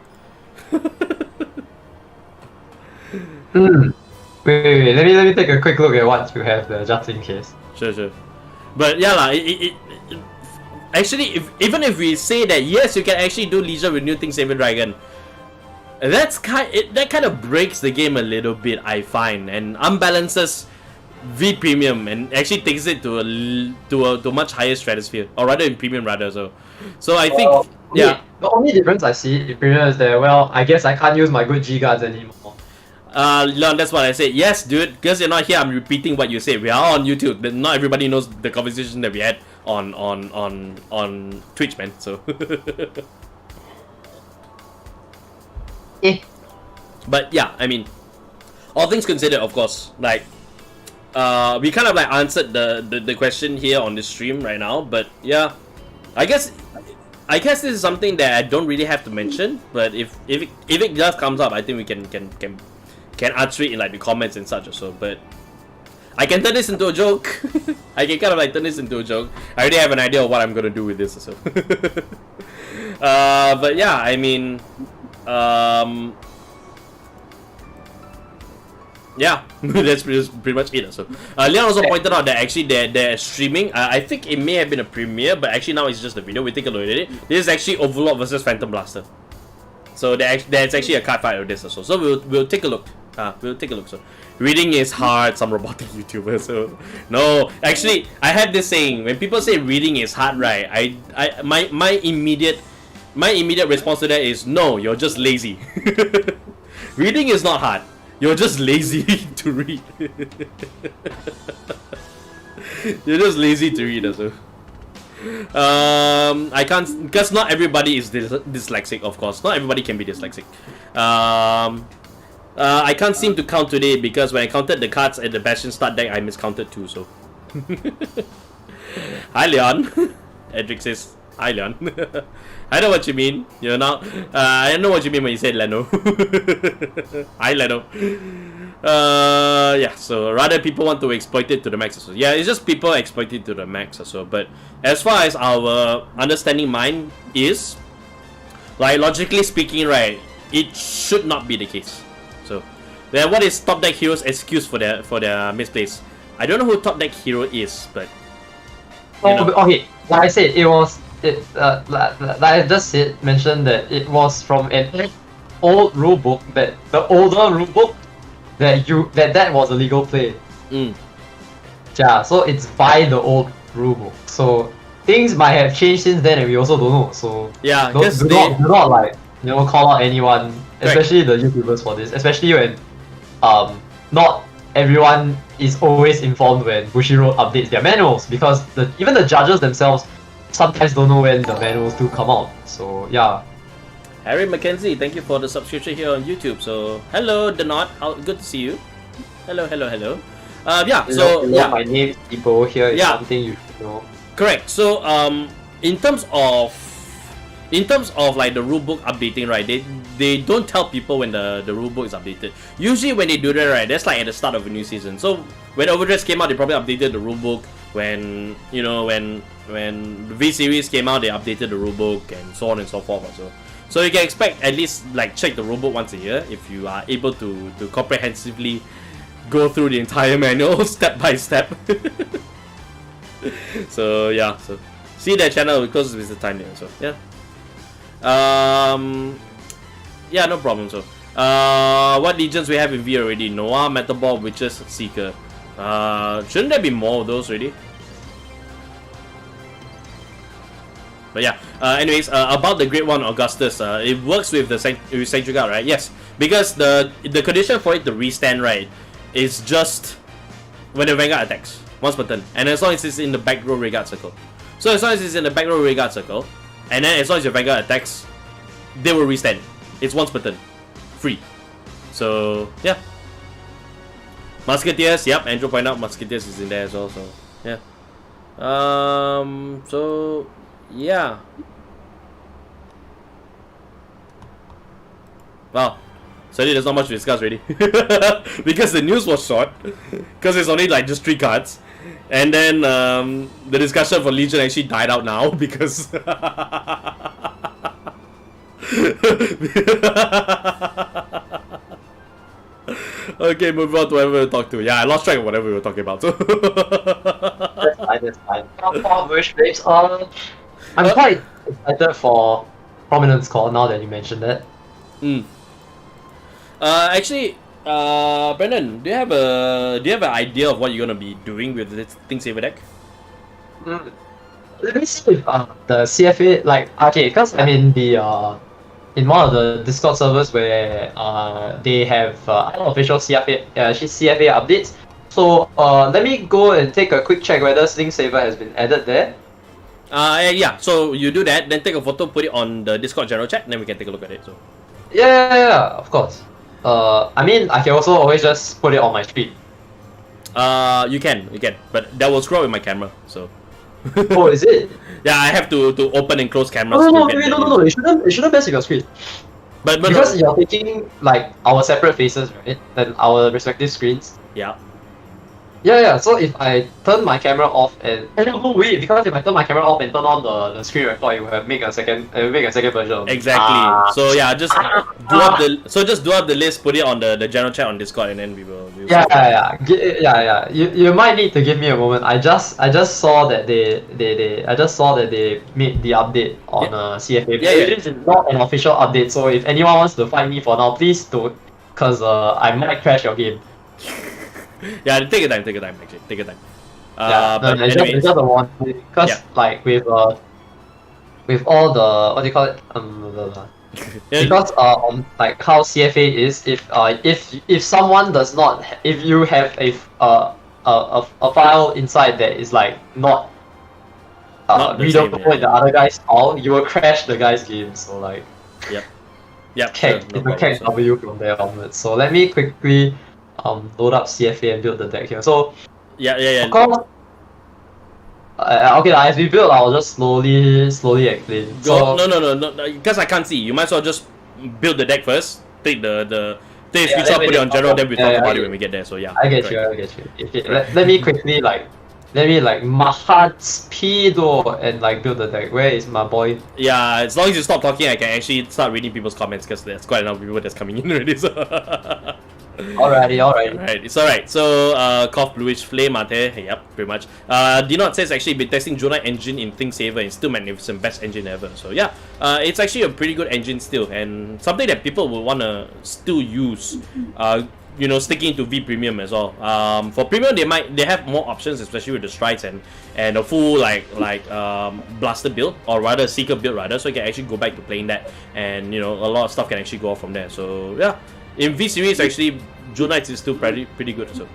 Wait. Let me take a quick look at what you have there, just in case. Sure. But yeah, actually, even if we say that yes, you can actually do Legion with new Thing Saver Dragon, that kind of breaks the game a little bit, I find, and unbalances V Premium and actually takes it to a much higher stratosphere, or rather in Premium rather. So I think yeah. The only difference I see in Premium is that, well, I guess I can't use my good G guards anymore. Leon, that's what I said. Yes, dude, because you're not here, I'm repeating what you said. We are on YouTube, but not everybody knows the conversation that we had on Twitch, man. So But yeah, I mean, all things considered, of course, like we kind of like answered the question here on the stream right now. But yeah, I guess this is something that I don't really have to mention. But if it just comes up, I think we can answer it in like the comments and such also. But I can turn this into a joke. I can kind of like turn this into a joke. I already have an idea of what I'm gonna do with this also. But yeah, I mean, yeah, that's pretty much it also. Leon also pointed out that actually they're streaming. I think it may have been a premiere, but actually now it's just a video. We take a look at it. This is actually Overlord versus Phantom Blaster. So there's actually a card fight of this also. So we'll take a look. We'll take a look. So reading is hard. Some robotic YouTubers. So no, actually I had this saying, when people say reading is hard, right? My immediate response to that is no. You're just lazy. Reading is not hard. You're just lazy to read. You're just lazy to read also. I can't, because not everybody is dyslexic, of course. Not everybody can be dyslexic. I can't seem to count today because when I counted the cards at the Bastion start deck, I miscounted too, so. Hi, Leon. Edric says, hi, Leon. I know what you mean. You're not. I know what you mean when you say Leno. Hi, Leno. Yeah. So rather, people want to exploit it to the max. Also. Yeah, it's just people exploit it to the max. Also. But as far as our understanding mind is, like logically speaking, right, it should not be the case. So, then what is top deck hero's excuse for their misplays? I don't know who top deck hero is, but. Okay, like I said, it was. Like I just mentioned that it was from an old rulebook, that the older rulebook that was a legal play. Yeah, so it's by the old rulebook. So things might have changed since then, and we also don't know. So yeah, do not like call out anyone, especially the YouTubers for this. Especially when not everyone is always informed when Bushiroad updates their manuals, because even the judges themselves sometimes don't know when the manuals do come out. So yeah. Harry McKenzie, thank you for the subscription here on YouTube. So hello, the Knot. Good to see you. Hello. Yeah. So yeah. My name is Ibo here. Is something you should know. Correct. So in terms of like the rulebook updating, right? They don't tell people when the rulebook is updated. Usually when they do that, right, that's like at the start of a new season. So when Overdress came out, they probably updated the rulebook. When V series came out, they updated the rulebook and so on and so forth also. So you can expect at least like check the rulebook once a year if you are able to comprehensively go through the entire manual step by step. So yeah, so see their channel because it's the time there. So yeah. Yeah, no problem. So what legions we have in V already? Noah, Metaball, Witches, Seeker. Shouldn't there be more of those already? But yeah, anyways, about the Great One Augustus, it works with the Sentry Guard, right? Yes, because the condition for it to restand, right, is just when the Vanguard attacks once per turn, and as long as it's in the back row rearguard circle. So as long as it's in the back row rearguard circle, and then as long as your Vanguard attacks, they will restand. It's once per turn, free. So yeah. Musketeers, yep. Andrew pointed out Musketeers is in there as well. So yeah. So yeah. Wow. So there's not much to discuss already. Because the news was short. Because it's only like just 3 cards. And then the discussion for Legion actually died out now because okay, move on to whatever we talk to. Yeah, I lost track of whatever we were talking about. So that's fine. I'm quite excited for Prominence Call now that you mentioned that. Actually, Brendan, do you have an idea of what you're gonna be doing with this Think Saver deck? Let me see if the CFA, like, okay, because I'm in the in one of the Discord servers where they have unofficial CFA updates. So let me go and take a quick check whether Think Saver has been added there. Yeah. So you do that, then take a photo, put it on the Discord general chat, and then we can take a look at it. So. Yeah, of course. I mean, I can also always just put it on my screen. You can, but that will scroll with my camera. So. Oh, is it? Yeah, I have to open and close cameras. No. It shouldn't mess with your screen. But because you're taking like our separate faces, right? And our respective screens. Yeah. Yeah. So if I turn my camera off and wait, because if I turn my camera off and turn on the screen record, it will make a second version of it. Exactly. So yeah, just do up the list, put it on the general chat on Discord, and then we will Yeah. You might need to give me a moment. I just saw that they made the update on CFA. Yeah. It is not an official update, so if anyone wants to find me for now, please don't, cause I might crash your game. Yeah, take your time. Actually, take your time. But anyways, just a warning, because like with all the what do you call it because like how CFA is, if someone does not, if you have a file inside that is like not readable in the other guy's file, you will crash the guy's game. So like Yep. W from there onwards. So let me quickly load up CFA and build the deck here. So yeah. Of course, okay, as we build, I'll just slowly explain. No, because I can't see. You might as well just build the deck first. Take the screenshot, put it on general, then we talk about it when we get there. So yeah. I get you. Okay, let me quickly Mahat Speedo and like build the deck. Where is my boy? Yeah, as long as you stop talking, I can actually start reading people's comments because there's quite enough people that's coming in already. So. Alrighty. Alright, it's alright. So, Cough Bluish Flame Mate, yep, pretty much. Dinot says actually been testing Jonite engine in Think Saver and still magnificent, best engine ever. So yeah, it's actually a pretty good engine still, and something that people will wanna still use. Sticking to V Premium as well. For Premium, they have more options, especially with the strides and a full blaster build, or rather Seeker build rather. So you can actually go back to playing that, and a lot of stuff can actually go off from there. So yeah. In V series, actually, Junites is still pretty good. So,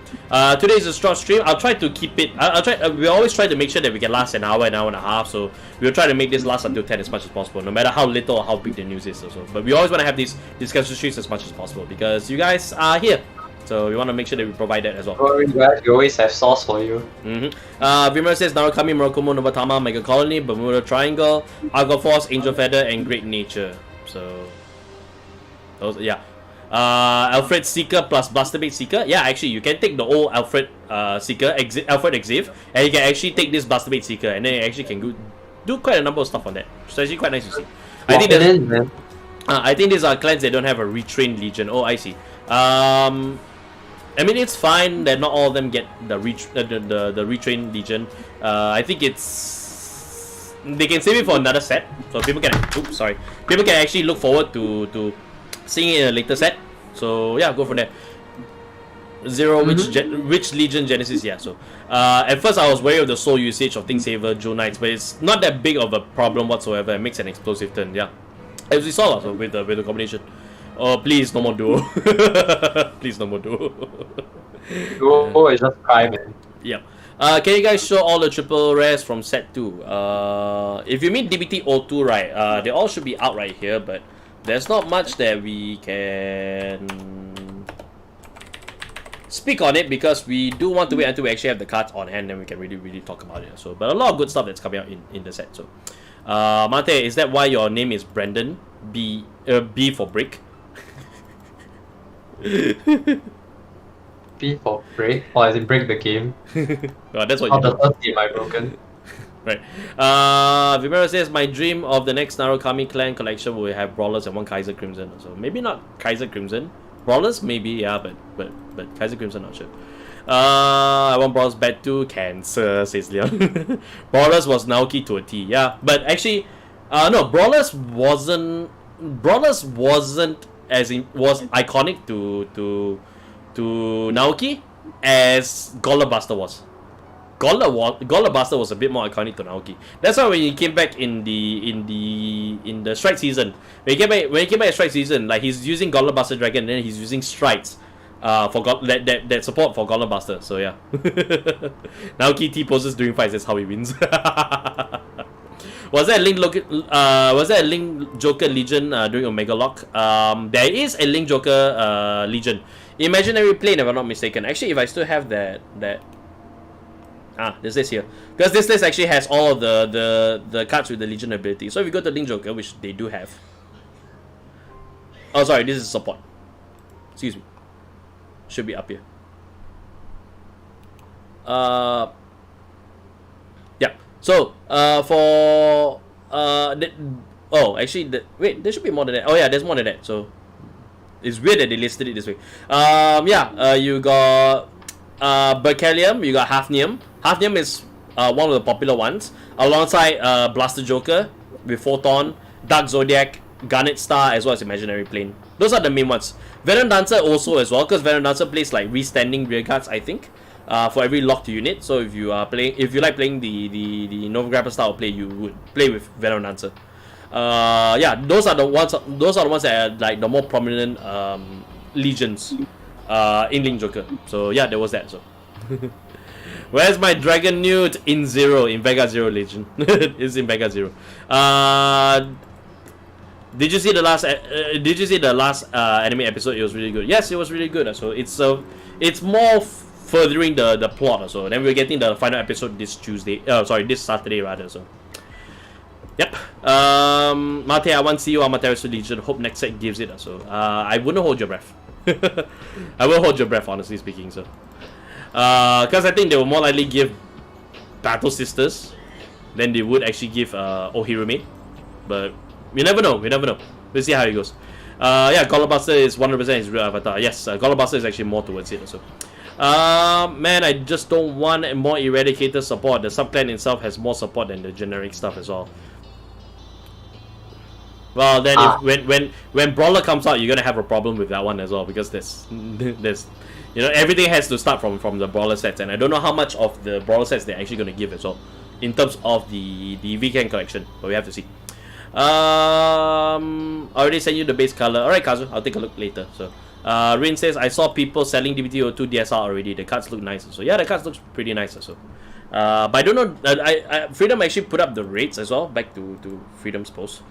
today is a short stream. I'll try to keep it. I'll try. We always try to make sure that we can last an hour and a half. So we'll try to make this last until 10 as much as possible, no matter how little or how big the news is. Also, but we always want to have these discussion streams as much as possible because you guys are here. So we want to make sure that we provide that as well. Sorry guys, we always have sauce for you. Vimmer says Narukami, Murakumo, Nobatama, Mega Colony, Bermuda Triangle, Argo Force, Angel Feather, and Great Nature. So those, yeah. Alfred Seeker plus Blasterbait Seeker. Yeah, actually, you can take the old Alfred Seeker, Alfred Exif, and you can actually take this Blasterbait Seeker, and then you actually can do quite a number of stuff on that. It's actually quite nice to see. I think these are clans that don't have a retrained Legion. Oh, I see. I mean, it's fine that not all of them get the retrained Legion. I think they can save it for another set, so people can actually look forward to seeing it in a later set. So yeah, go from there. Zero, which Legion Genesis? Yeah, so at first I was wary of the soul usage of Thing Saver, Joe Knights, but it's not that big of a problem whatsoever. It makes an explosive turn, yeah. As we saw also with the combination. Oh, please, no more duo. Please, no more duo. Duo is just cry, man. Yeah. Can you guys show all the triple rares from set 2? If you mean DBT02, right, they all should be out right here, but there's not much that we can speak on it because we do want to wait until we actually have the cards on hand, then we can really talk about it. So, but a lot of good stuff that's coming out in the set. So, Mate, is that why your name is Brandon? B for brick. B for break, or as in break the game. Oh, that's what Or you the do. first game I broken. Right. Vimera says, my dream of the next Narukami clan collection will have Brawlers and one Kaiser Crimson. So maybe not Kaiser Crimson. Brawlers maybe, yeah, but Kaiser Crimson not sure. I want Brawlers bad too. Cancer, says Leon. Brawlers was Naoki to a T, yeah. But actually, no, Brawlers wasn't as in was iconic to Naoki as Golem Buster was. Golem Buster was a bit more iconic to Naoki. That's why when he came back in the Strike season, when he came back in Strike season, like he's using Golem Buster Dragon, and then he's using Strides for that support for Golem Buster. So yeah, Naoki T poses during fights. That's how he wins. Was there a Link Joker Legion during Omega Lock? There is a Link Joker Legion. Imaginary Plane, if I'm not mistaken. Actually, if I still have that this list here, because this list actually has all of the cards with the Legion ability. So if you go to Link Joker, which they do have. Oh, sorry, this is support. Excuse me. Should be up here. Yeah. So wait, there should be more than that. Oh yeah, there's more than that. So it's weird that they listed it this way. You got Berkelium, you got Hafnium. Hafnium is one of the popular ones, alongside Blaster Joker with Photon, Dark Zodiac, Garnet Star, as well as Imaginary Plane. Those are the main ones. Venom Dancer also as well, because Venom Dancer plays like restanding rear cards, I think, for every locked unit. So if you like playing the Nova Grapple style play, you would play with Venom Dancer. Those are the ones that are like the more prominent legions in Link Joker. So yeah, there was that. So where's my Dragon Newt? In Vanguard 0 Legion. It's in Vanguard 0. Did you see the last anime episode? It was really good. Yes, it was really good. So it's more furthering the plot. So then we're getting the final episode this Saturday rather. So yep. Mate, I want to see you Amaterasu Legion. Hope next set gives it. So I wouldn't hold your breath. I will hold your breath, honestly speaking. So because I think they will more likely give Battle Sisters than they would actually give Ohirume. But we never know. We'll see how it goes. Golem Buster is 100% his real avatar. Yes, Golem Buster is actually more towards it also. Man, I just don't want more Eradicator support. The subclan itself has more support than the generic stuff as well. Well, then when Brawler comes out, you're gonna have a problem with that one as well, because there's everything has to start from the Brawler sets, and I don't know how much of the Brawler sets they're actually gonna give as well in terms of the weekend collection, but we have to see. I already sent you the base color. Alright, Kazu, I'll take a look later. So Rin says, I saw people selling DBT02 DSR already. The cards look nice. So yeah, the cards looks pretty nice also. But I don't know. Freedom actually put up the rates as well. Back to Freedom's post.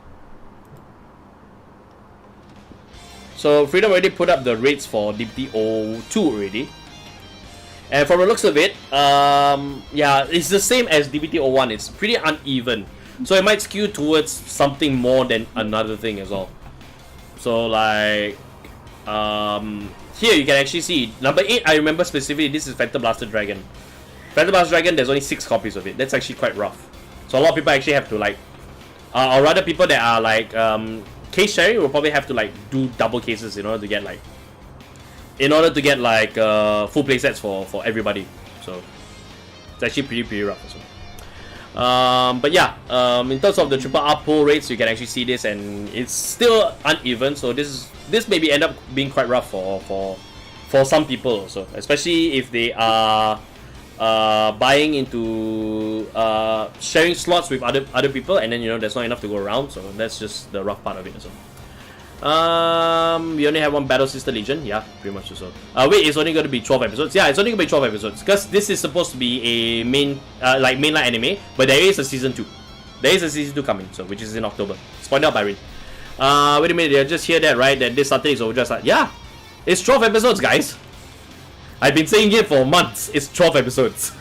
So Freedom already put up the rates for DBT02 already. And from the looks of it, it's the same as DBT01. It's pretty uneven. So it might skew towards something more than another thing as well. So like, here you can actually see number 8. I remember specifically this is Phantom Blaster Dragon. Phantom Blaster Dragon, there's only 6 copies of it. That's actually quite rough. So a lot of people actually have to like, or rather people that are like case sharing will probably have to like do double cases in order to get like full play sets for everybody. So it's actually pretty rough as well. But yeah, in terms of the triple R pull rates, you can actually see this, and it's still uneven. So this maybe end up being quite rough for for some people also, especially if they are buying into sharing slots with other people, and then there's not enough to go around. So that's just the rough part of it also. We only have one Battle Sister Legion. Yeah, pretty much so. Wait, it's only going to be 12 episodes. Yeah, it's only going to be 12 episodes because this is supposed to be a mainline anime, but there is a season 2. There is a season 2 coming, so which is in October. It's pointed out by Rin. Wait a minute, I just hear that, right? That this Saturday is Overdress. Yeah, it's 12 episodes, guys. I've been saying it for months. It's 12 episodes.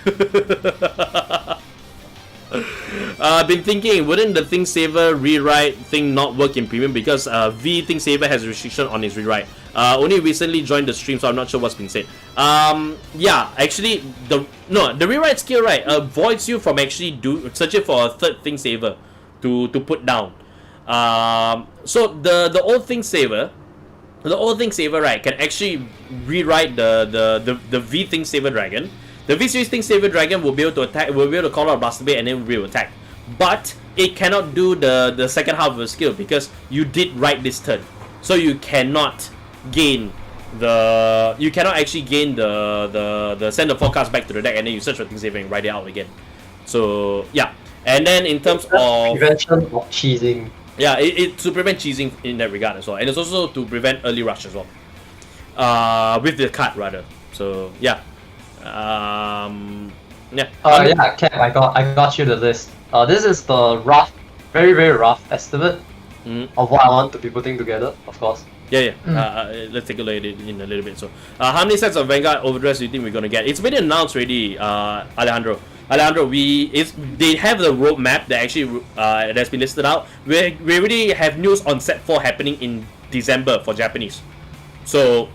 I've been thinking, wouldn't the Think Saver rewrite thing not work in premium because V Think Saver has restriction on his rewrite. Only recently joined the stream, so I'm not sure what's been said. Yeah, actually, the rewrite skill, right, avoids you from actually searching for a third Think Saver to put down. So the old Think Saver, right, can actually rewrite the V Think Saver Dragon. The V Series Think Saver Dragon will be able to attack, will be able to call out Blaster Blade and then will be able to attack. But it cannot do the second half of the skill because you did write this turn. So you cannot gain the send the forecast back to the deck and then you search for Think Saver and write it out again. So yeah. And then in terms of prevention of cheesing. Yeah, it's to prevent cheesing in that regard as well. And it's also to prevent early rush as well. With the card rather. So yeah. Yeah. Yeah, Cap, I got you the list. This is the rough, very very rough estimate of what I want to be putting together, of course. Yeah. Let's take a look at it in a little bit. So, how many sets of Vanguard Overdress do you think we're gonna get? It's been announced already, Alejandro, they have the roadmap that actually that's been listed out. We already have news on set 4 happening in December for Japanese. So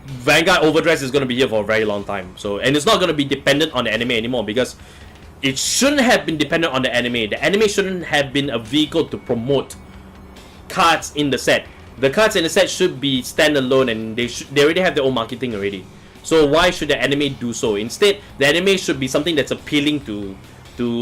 Vanguard Overdress is going to be here for a very long time. So, and it's not going to be dependent on the anime anymore because it shouldn't have been dependent on the anime. The anime shouldn't have been a vehicle to promote cards in the set. The cards in the set should be standalone and they already have their own marketing already. So why should the anime do so? Instead, the anime should be something that's appealing to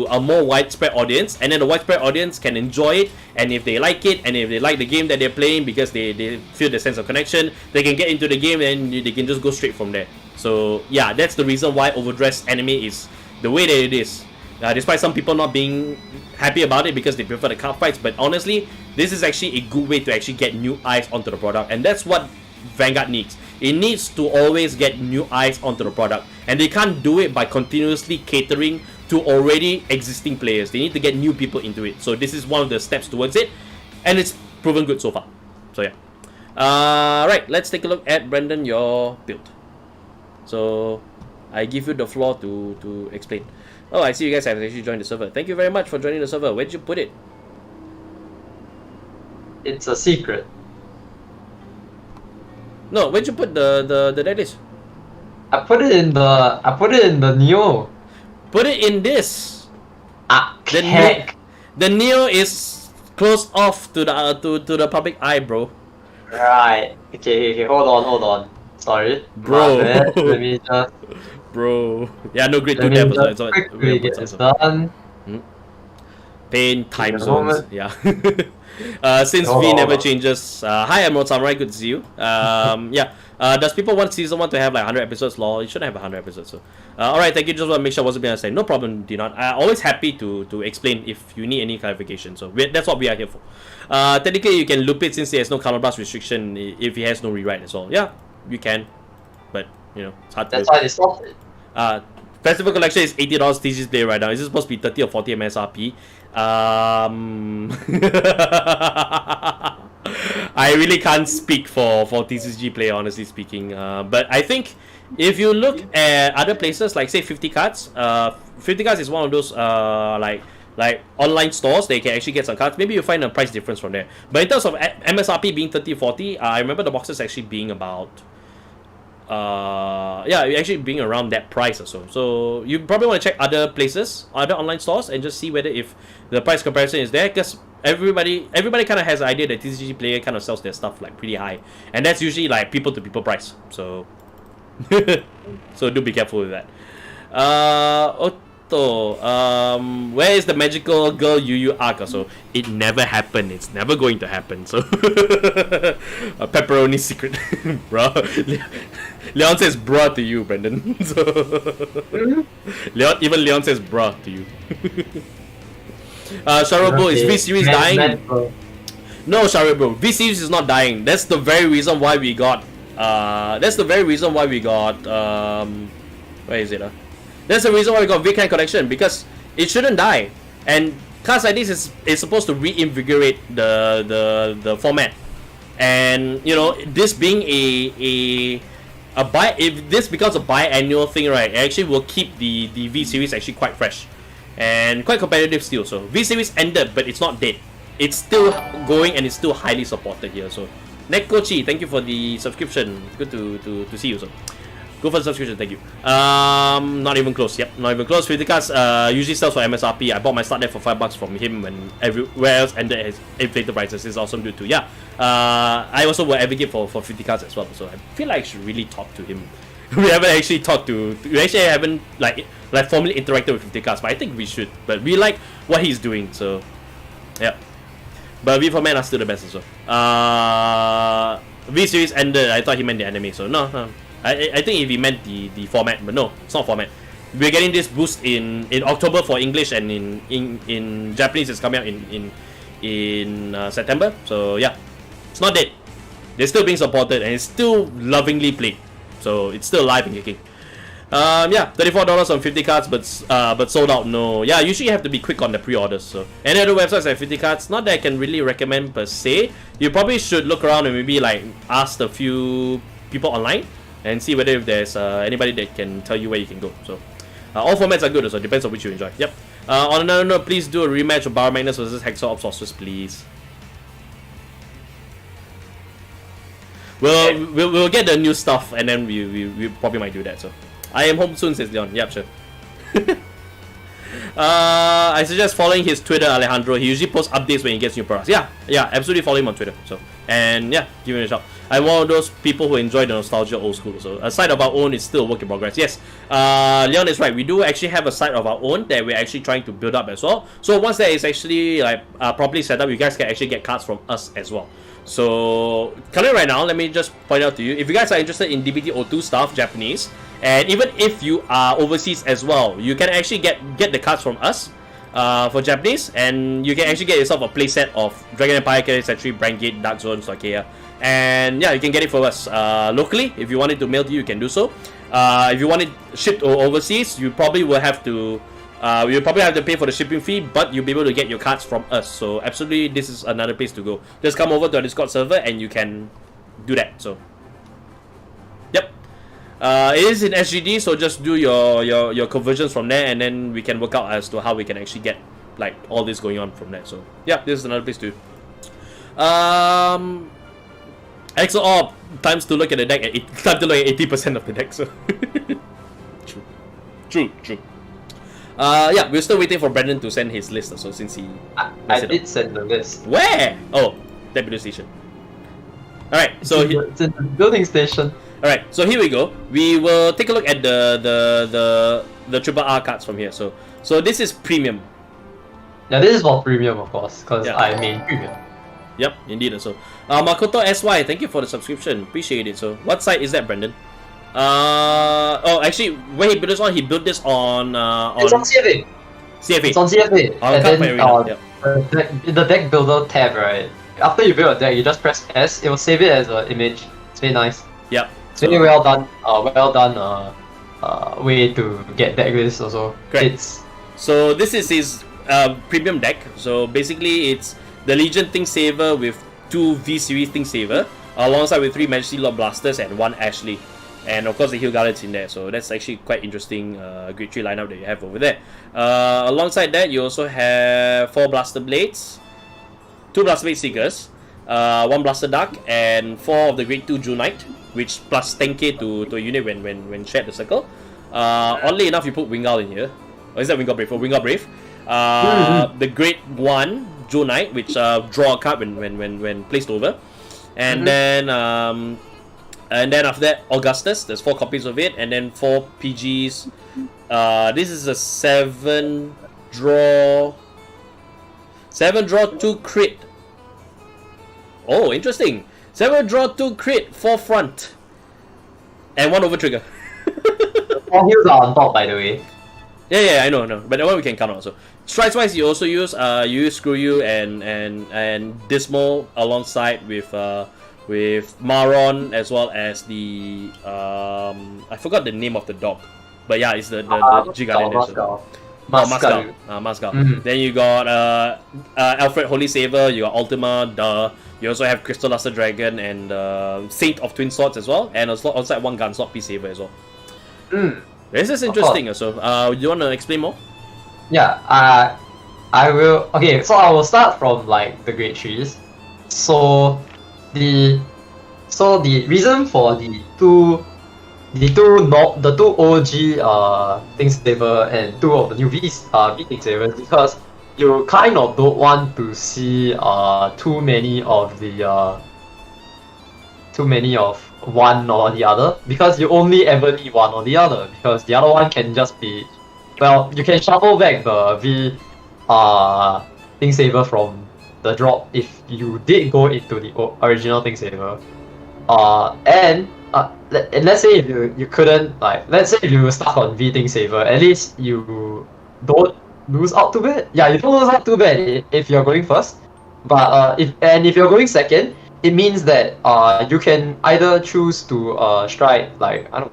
a more widespread audience, and then the widespread audience can enjoy it, and if they like it, and if they like the game that they're playing because they feel the sense of connection, they can get into the game and they can just go straight from there. So yeah, that's the reason why Overdress anime is the way that it is. Despite some people not being happy about it because they prefer the card fights, but honestly, this is actually a good way to actually get new eyes onto the product, and that's what Vanguard needs. It needs to always get new eyes onto the product, and they can't do it by continuously catering to already existing players. They need to get new people into it. So this is one of the steps towards it, and it's proven good so far. So yeah. Right, let's take a look at Brendan, your build. So I give you the floor to explain. Oh, I see you guys have actually joined the server. Thank you very much for joining the server. Where'd you put it? It's a secret. No, where'd you put the deck list? I put it in the Neo. Put it in this. The Neo is closed off to the public eye, bro. Right. Okay. Hold on. Sorry, bro. Let me just. Bro. Yeah, no grade 2 dev. So quickly get this done. Pain time zones. Yeah. Since V never changes. Hi, Emerald Samurai. Good to see you. Yeah. Does people want season 1 to have like 100 episodes? Lol, you shouldn't have 100 episodes. So, alright, thank you. Just want to make sure I wasn't being understand. No problem, Dinon. I'm always happy to explain if you need any clarification. So that's what we are here for. Technically, you can loop it since there's no counterblast restriction if it has no rewrite as well. Yeah, you can, but it's hard to. That's why they stopped it. Festival Collection is $80 TCG Play right now. Is this supposed to be 30 or 40 MSRP? I really can't speak for TCG Play, honestly speaking. But I think if you look at other places, like say 50 cards, 50 cards is one of those like online stores. They can actually get some cards. Maybe you'll find a price difference from there. But in terms of MSRP being 30, 40, I remember the boxes actually being about actually being around that price or so. So you probably want to check other places, other online stores, and just see whether if the price comparison is there, because everybody kind of has an idea that TCG Player kind of sells their stuff like pretty high, and that's usually like people to people price. So so do be careful with that. Makoto, where is the magical girl Yu arc? So it never happened. It's never going to happen. So a pepperoni secret, bro. Leon says "bruh" to you, Brendan. So Leon says "bruh" to you. Sharobo, is V series dying? No, Sharobo, V series is not dying. That's the very reason why we got. That's the very reason why we got. Where is it? That's the reason why we got VCAN connection, because it shouldn't die, and cards like this is supposed to reinvigorate the format, and you know, this being if this becomes a biannual thing, right, it actually will keep the V series actually quite fresh and quite competitive still. So V series ended, but it's not dead. It's still going and it's still highly supported here. So Nekochi, thank you for the subscription. Good to see you. So go for the subscription, thank you. Not even close. Yep, not even close. 50 cards usually sells for MSRP. I bought my start deck for $5 from him when everywhere else ended his inflated prices. It's awesome dude too. Yeah. I also will advocate for 50 cards as well. So I feel like I should really talk to him. We haven't actually talked to. We actually haven't like formally interacted with 50 cards, but I think we should. But we like what he's doing. So yeah. But V for Men are still the best as well. V series ended. I thought he meant the anime. So no. I think if he meant the format, but no, it's not format. We're getting this boost in October for English, and in Japanese it's coming out in September. So yeah, it's not dead. They're still being supported and it's still lovingly played. So it's still alive and kicking. Yeah, $34 on 50 cards, but sold out. No, yeah, usually you have to be quick on the pre-orders. So any other websites have 50 cards? Not that I can really recommend per se. You probably should look around and maybe like ask a few people online and see whether if there's anybody that can tell you where you can go. So all formats are good, so it depends on which you enjoy. Yep. On another note, please do a rematch of Bar Magnus versus Hexor of Sorceress, please. We'll get the new stuff, and then we probably might do that. So I am home soon, says Leon. Yep, sure. I suggest following his Twitter, Alejandro. He usually posts updates when he gets new products. Yeah, absolutely follow him on Twitter. So and yeah, give him a shout. I'm one of those people who enjoy the nostalgia old school. So a site of our own is still a work in progress. Yes, Leon is right. We do actually have a site of our own that we're actually trying to build up as well. So once that is actually like properly set up, you guys can actually get cards from us as well. So currently right now, let me just point out to you, if you guys are interested in DBT02 stuff, Japanese, and even if you are overseas as well, you can actually get the cards from us for Japanese, and you can actually get yourself a playset of Dragon Empire, Chaos Century, Brandgate, Dark Zone, Sarkea, and yeah, you can get it for us locally. If you want it to mail to you, you can do so. If you want it shipped overseas, you probably will have to you'll probably have to pay for the shipping fee, but you'll be able to get your cards from us. So absolutely, this is another place to go. Just come over to our Discord server and you can do that. So yep, it is in SGD, so just do your conversions from there, and then we can work out as to how we can actually get like all this going on from there. So yeah, this is another place to XO times to look at the deck at time to look at 80% of the deck. So true. Yeah, we're still waiting for Brandon to send his list. So since he I did send the list. Where? Oh, deputy station. All right, so it's in the building station. All right, so here we go. We will take a look at the triple R cards from here. So this is premium. Yeah, this is for premium, of course, because Yeah. I main premium. Yep, indeed. So Makoto SY, thank you for the subscription. Appreciate it. So what site is that, Brandon? Oh, actually, where he built this on, it's on CFA. CFA. It's on CFA. On And Cardfight then Arena, the deck builder tab, right? After you build a deck, you just press S. It will save it as an image. It's very nice. Yep. It's very well done. Way to get deck lists also. Correct. So this is his premium deck. So basically, it's the Legion Thing Saver with 2 V Series Thing Saver, alongside with 3 Majesty Lord Blasters and 1 Ashley. And of course the Hill Gallants in there, so that's actually quite interesting grade 3 lineup that you have over there. Alongside that, you also have 4 Blaster Blades, 2 Blaster Blade Seekers, 1 Blaster Dark, and 4 of the grade 2 Jewel Knight, which plus 10k to a unit when shared the circle. Oddly enough, you put Wingal in here. Or is that Wingal Brave? Wingal Brave. The grade 1 Jewel Knight, which draw a card when placed over. And then after that, Augustus, there's 4 copies of it, and then 4 PGs, This is a 7-draw 2 crit. Oh, interesting. 7-draw 2 crit, 4 front. And 1 over trigger. All heals are on top, by the way. Yeah, I know. But that one we can count also. Strikes wise, you also use Screw You and Dismal alongside with Maron, as well as the I forgot the name of the dog, but yeah, it's the Giga. Moscow. Then you got Alfred Holy Saver, you got Ultima, you also have Crystal Luster Dragon and Saint of Twin Swords as well, and also outside 1 Gunslot Peace Saver as well. This is interesting also. Do you want to explain more? Yeah, I will. Okay, so I will start from like the great trees. So the reason for the two OG Thing Saver and 2 of the new V Thing Savers, because you kind of don't want to see too many of one or the other, because you only ever need one or the other, because the other one can just be, well, you can shuffle back the V Thing Saver from the drop if you did go into the original Thing Saver. And let's say if you couldn't, like, let's say if you were stuck on V Thing Saver, at least you don't lose out too bad. Yeah, you don't lose out too bad if you're going first. But if you're going second, it means that you can either choose to strike, like, I don't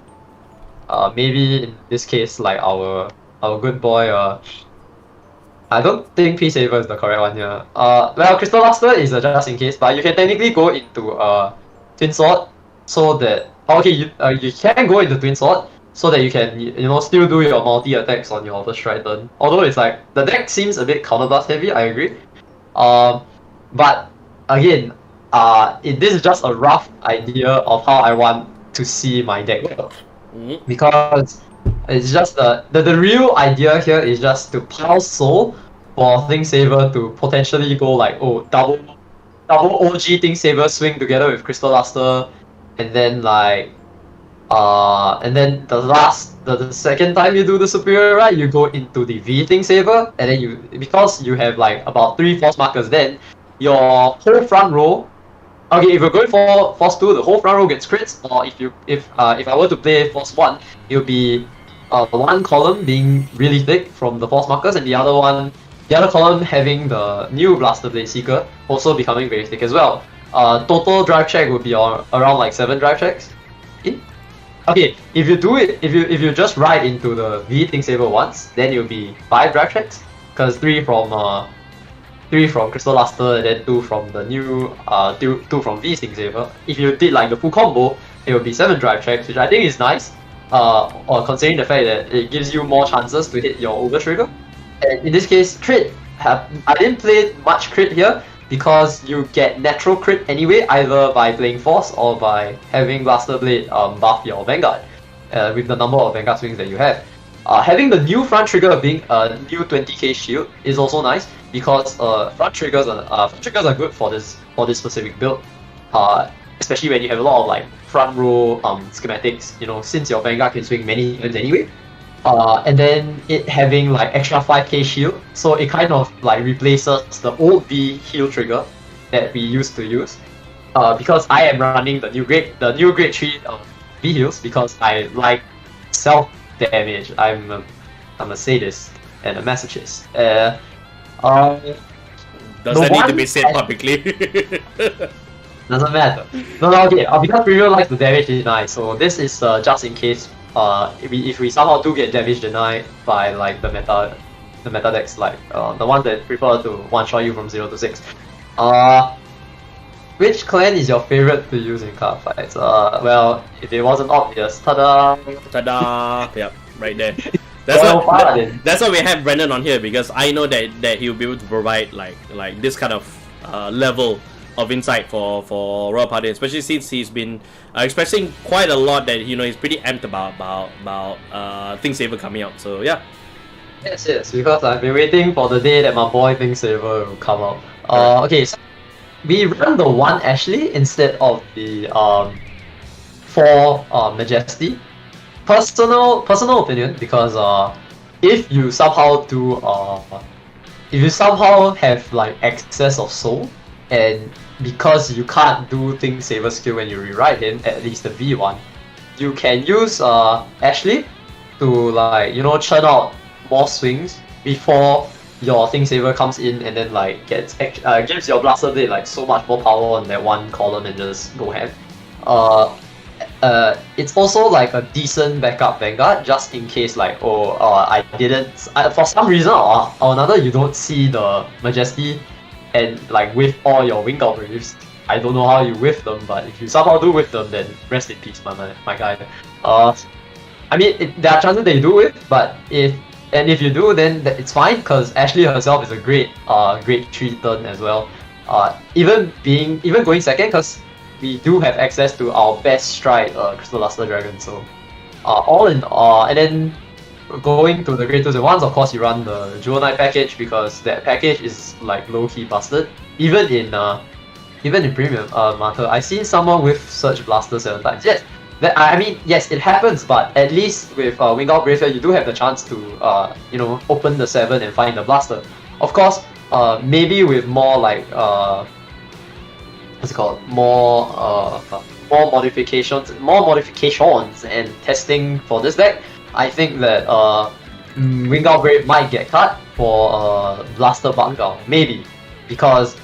maybe in this case, like our good boy, I don't think Peace Saver is the correct one here. Well, Crystal Luster is just in case, but you can technically go into Twin Sword, so that you can go into Twin Sword so that you can still do your multi attacks on your first strike turn. Although it's like the deck seems a bit counterblast heavy, I agree. But again, this is just a rough idea of how I want to see my deck work. Because it's just the real idea here is just to pile soul for Thing Saver to potentially go like, double OG Thing Saver swing together with Crystal Luster, and then like and then the second time you do the superior right, you go into the V Thing Saver, and then because you have like about 3 force markers, then your whole front row. Okay, if you're going for Force 2, the whole front row gets crits, or if I were to play Force 1, it'll be one column being really thick from the force markers, and the other column having the new Blaster Blade Seeker also becoming very thick as well. Total drive check would be around like 7 drive checks. Okay, if you just ride into the V Thing Saver once, then it'll be 5 drive checks, because 3 from Crystal Luster and then 2 from the new 2 from V Thing Saver. If you did like the full combo, it would be 7 drive checks, which I think is nice. Or considering the fact that it gives you more chances to hit your over trigger. And in this case, crit. I didn't play much crit here because you get natural crit anyway, either by playing Force or by having Blaster Blade buff your Vanguard with the number of Vanguard swings that you have. Having the new front trigger being a new 20k shield is also nice, because front triggers are good for this specific build, especially when you have a lot of like front row schematics. Since your Vanguard can swing many turns anyway, and then it having like extra 5k shield, so it kind of like replaces the old V heal trigger that we used to use. Because I am running the new grade 3 V heals because I like self damage. I'm a sadist and a masochist. Does that need to be said publicly? Doesn't matter. No, okay. Because Premier likes the damage deny, so this is just in case. If we somehow do get damage denied by like the meta decks, like the ones that prefer to one shot you from 0 to 6. Which clan is your favorite to use in Cardfights? Well, if it wasn't obvious, tada! Tada! Yep, right there. That's why we have Brandon on here, because I know that he'll be able to provide like this kind of level of insight for Royal Party, especially since he's been expressing quite a lot that he's pretty amped about Thing Saver coming out. So yeah. Yes, because I've been waiting for the day that my boy Thing Saver will come out. Okay, so we run the 1 Ashley instead of the 4 Majesty. personal opinion, because if you somehow do if you somehow have like excess of soul, and because you can't do Thing Saver skill when you rewrite him, at least the V1, you can use Ashley to like, you know, churn out more swings before your Thing Saver comes in, and then like gives your Blaster Blade like so much more power on that one column and just go ham. It's also like a decent backup Vanguard, just in case like, for some reason or another you don't see the Majesty, and like with all your Wingull Braves, I don't know how you whiff them, but if you somehow do whiff them, then rest in peace, my guy. I mean, there are chances that you do whiff, but if you do, then it's fine, because Ashley herself is a great 3-turn as well. Even going second, because we do have access to our best stride, Crystal Luster Dragon. So all in all, and then going to the Great 2s and 1s, of course you run the Jewel Knight package, because that package is like low-key busted. Even in Premium, Martha, I've seen someone with Surge Blaster 7 times. Yes, I mean, yes, it happens, but at least with Wingull Bracer, you do have the chance to you know, open the 7 and find the Blaster. Of course, maybe with more like what's it called? More modifications and testing for this deck. I think that Wingull Brave might get cut for Blaster Vanguard, maybe, because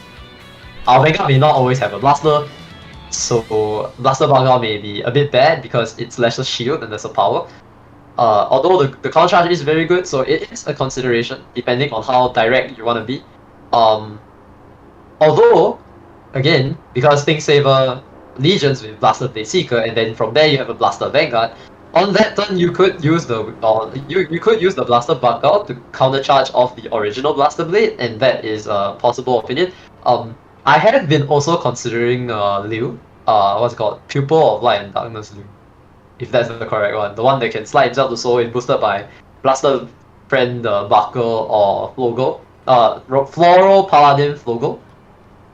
our Vanguard may not always have a Blaster, so Blaster Vanguard may be a bit bad because it's lesser shield and lesser power. Although the counter charge is very good, so it is a consideration depending on how direct you want to be. Although, again, because Thing Saver Legions with Blaster Blade Seeker, and then from there you have a Blaster Vanguard. On that turn, you could use the Blaster Vanguard to countercharge off the original Blaster Blade, and that is a possible opinion. I have been also considering Liu, what's it called? Pupil of Light and Darkness Liu, if that's the correct one. The one that can slide himself to soul and boosted by Blaster Friend Buckle or Flogo. Floral Paladin Flogo.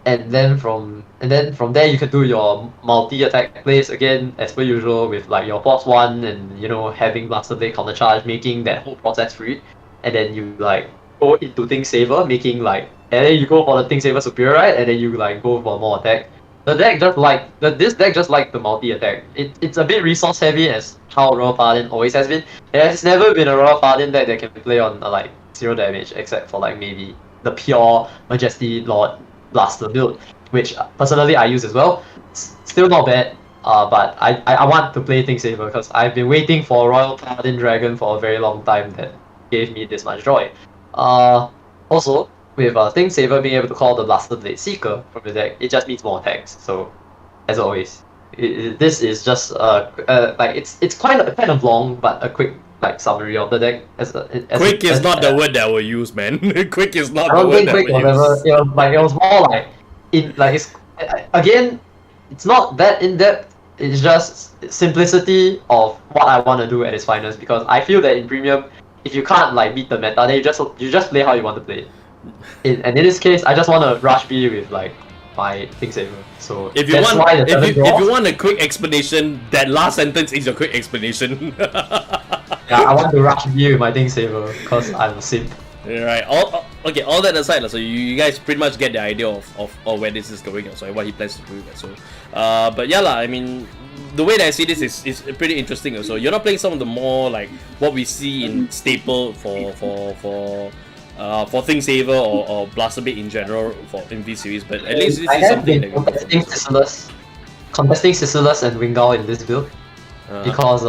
And then from there you can do your multi-attack plays again, as per usual, with like your Force 1 and, you know, having Blaster Blade countercharge, making that whole process free. And then you like go into Thing Saver, making like, and then you go for the Thing Saver Superior, right? And then you like go for more attack. This deck just like the multi-attack. It's a bit resource heavy, as how Royal Paladin always has been. There has never been a Royal Paladin deck that can play on like 0 damage, except for like maybe the pure Majesty Lord Blaster build, which personally I use as well. Still not bad, but I want to play Thing Saver because I've been waiting for Royal Paladin Dragon for a very long time that gave me this much joy. Also, with Thing Saver being able to call the Blaster Blade Seeker from the deck, it just means more attacks. So, as always, this is just like it's kind of long, but a quick like summary of the deck. Quick is not the word that we use, man. Quick is not the word that we use. It was more like it's not that in depth. It's just simplicity of what I want to do at its finest. Because I feel that in Premium, if you can't like beat the meta, then you just play how you want to play it. And in this case, I just want to rush B with like my Thing Saver. So if you want a quick explanation, that last sentence is your quick explanation. Yeah, I want to rush B with my Thing Saver because I'm a simp. Right. All that aside, so you guys pretty much get the idea of where this is going. So what he plans to do. So, but yeah, I mean, the way that I see this is pretty interesting. So you're not playing some of the more like what we see in staple for Thing Saver or Blaster Blade in general in V series, but at least this is something that contesting Sisyllus and Wingull in this build, because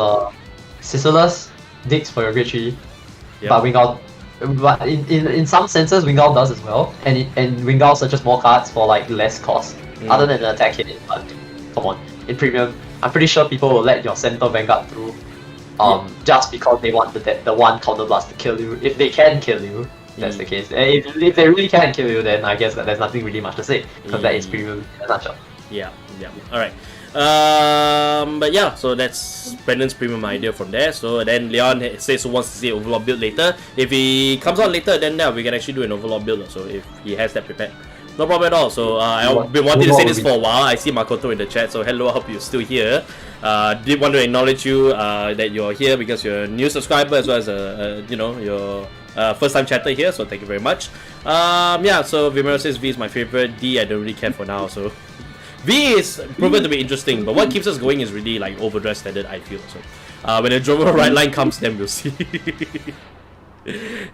Sisyllus digs for your Great 3, but Wingull, but in some senses Wingull does as well, and Wingull searches more cards for like less cost, other than an attack hit. But come on, in Premium, I'm pretty sure people will let your center Vanguard through, just because they want the one counter blast to kill you. If they can kill you, that's the case. If they really can't kill you, then I guess that there's nothing really much to say, because that is Premium in a nutshell. Yeah. Alright. But yeah, so that's Brandon's Premium idea from there. So then Leon says he wants to see Overlord build later. If he comes out later, then we can actually do an Overlord build. So if he has that prepared. No problem at all. So I've been wanting to say this for a while. I see Makoto in the chat, so hello, I hope you're still here. Did want to acknowledge you that you're here because you're a new subscriber as well as your first time chatter here. So thank you very much. Yeah. So Vimero says V is my favorite. D I don't really care for now. So V is proven to be interesting, but what keeps us going is really like Overdress standard, I feel. So when the Drover right line comes, then we'll see.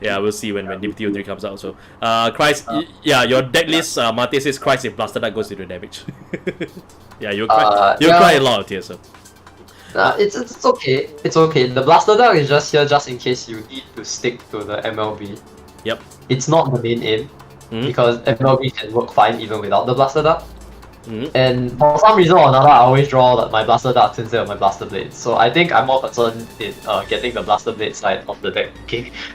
Yeah, we'll see when DPTO3 comes out. So, Christ, yeah, your deck list, Mate says, Christ, if Blaster Dart goes into damage. Yeah, you'll cry a lot of tears. So. It's okay. It's okay. The Blaster Dart is just here just in case you need to stick to the MLB. Yep. It's not the main aim, because MLB can work fine even without the Blaster Dart. And for some reason or another, I always draw my Blaster Darts instead of my Blaster Blades. So I think I'm more concerned in getting the Blaster Blade side of the deck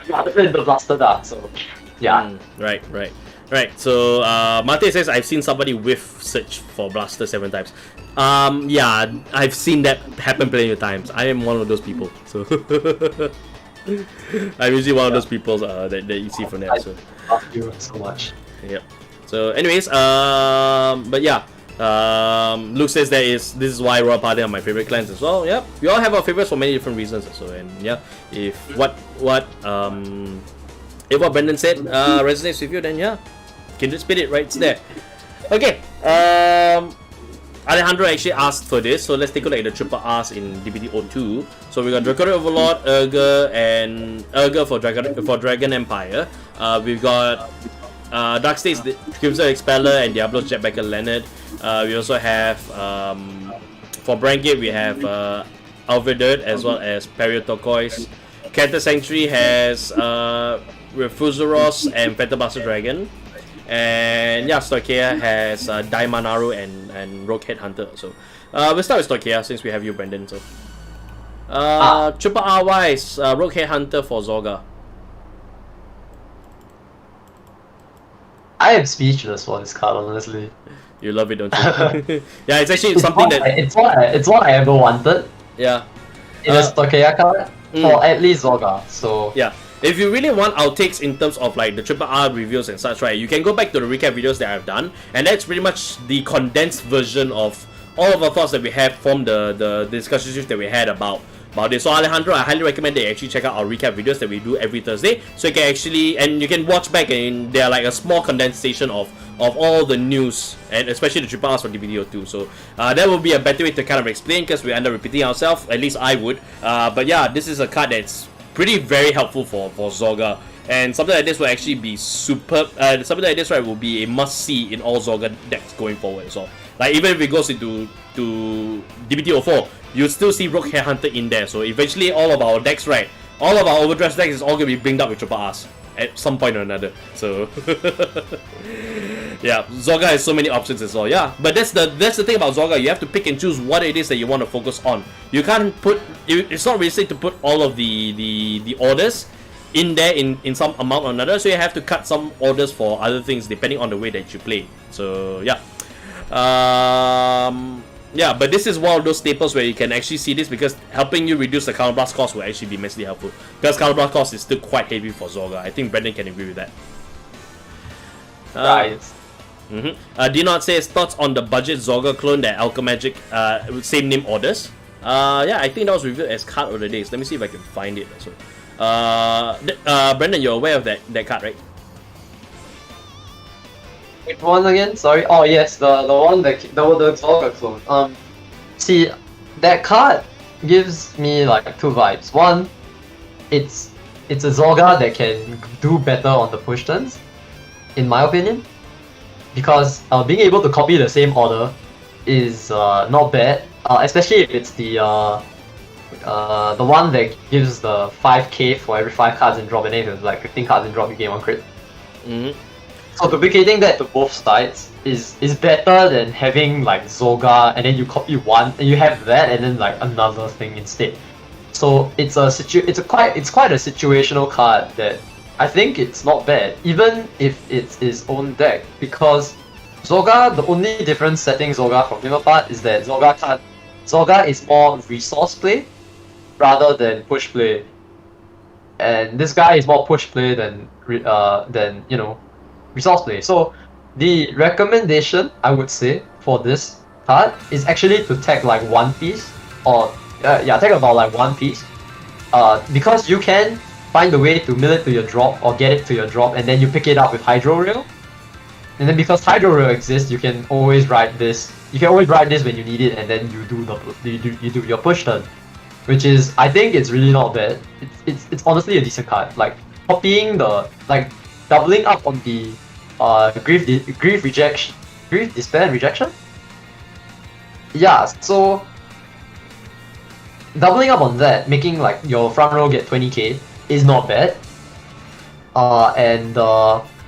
rather than the Blaster Dart. So yeah. Right. So Mate says I've seen somebody whiff search for Blaster 7 times. Yeah, I've seen that happen plenty of times. I am one of those people. So I'm usually one of those people that you see from there. So I love you so much. Yep. So anyways, but yeah. Luke says this is why Royal Party are my favorite clans as well. Yep, we all have our favorites for many different reasons. So and yeah, if what Brendan said resonates with you, then yeah, Kindred Spirit, right? It's there. Okay. Alejandro actually asked for this, so let's take a look at the triple R's in DPTO2. So we got Draconic Overlord, Urger for Dragon Empire. We've got Dark States, Crimson Expeller, and Diablo's Jetbacker Leonard. We also have, for Brangate, we have Overdress as well as Perio Turquoise. Cactus Sanctuary has Refuseros and Phantom Blaster Dragon. And yeah, Stoicheia has Daimanaru and Rogue Headhunter. So we'll start with Stoicheia since we have you, Brendan. So triple R wise, Rogue Headhunter for Zorga. I am speechless for this card, honestly. You love it, don't you? Yeah, it's actually something that it's what I ever wanted. Yeah. In a Stoicheia card for at least Zorga. So yeah. If you really want outtakes in terms of like the triple R reviews and such, right, you can go back to the recap videos that I've done, and that's pretty much the condensed version of all of our thoughts that we have from the discussions that we had about this. So Alejandro, I highly recommend that you actually check out our recap videos that we do every Thursday, so you can actually, and you can watch back and they're like a small condensation of all the news, and especially the triple R's for DPTO2. So that will be a better way to kind of explain, because we end up repeating ourselves, at least I would. But yeah, this is a card that's very helpful for Zorga, and something like this will actually be superb. Something like this, right, will be a must-see in all Zorga decks going forward as well. Like even if it goes into DPTO4, you'll still see Rogue Headhunter in there. So eventually, all of our decks, right, all of our Overdress decks is all gonna be blinged up with triple R's at some point or another. So yeah, Zorga has so many options as well. Yeah, but that's the thing about Zorga. You have to pick and choose what it is that you want to focus on. You can't put. It's not realistic to put all of the orders in there in some amount or another. So you have to cut some orders for other things depending on the way that you play. So yeah. Yeah, but this is one of those staples where you can actually see this, because helping you reduce the counterblast cost will actually be immensely helpful, because counterblast cost is still quite heavy for Zorga. I think Brendan can agree with that. Nice. Dinot says thoughts on the budget Zorga clone that Alchemagic same name orders. Yeah, I think that was revealed as card of the days. Let me see if I can find it. So, Brendan, you're aware of that card, right? Which one again? Sorry. Oh yes, the one the Zorga clone. See, that card gives me like two vibes. One, it's a Zorga that can do better on the push turns, in my opinion, because being able to copy the same order is not bad. Especially if it's the one that gives the 5k for every 5 cards in drop, and then if it's like 15 cards in drop, you gain 1 crit. So duplicating that to both sides is better than having like Zorga and then you copy one and you have that and then like another thing instead. So it's quite a situational card that I think it's not bad, even if it's his own deck, because Zorga, the only difference setting Zorga from him apart is that Zorga is more resource play rather than push play, and this guy is more push play than resource play. So The recommendation I would say for this card is actually to tag like one piece, or tag about like one piece. Because you can find a way to mill it to your drop or get it to your drop, and then you pick it up with Hydro Rail. And then because Hydro Rail exists, you can always ride this. You can always ride this when you need it, and then you do your push turn, which is, I think it's really not bad. It's honestly a decent card. Like copying doubling up on the grief rejection, grief despair and rejection. Yeah, so doubling up on that, making like your front row get 20k is not bad.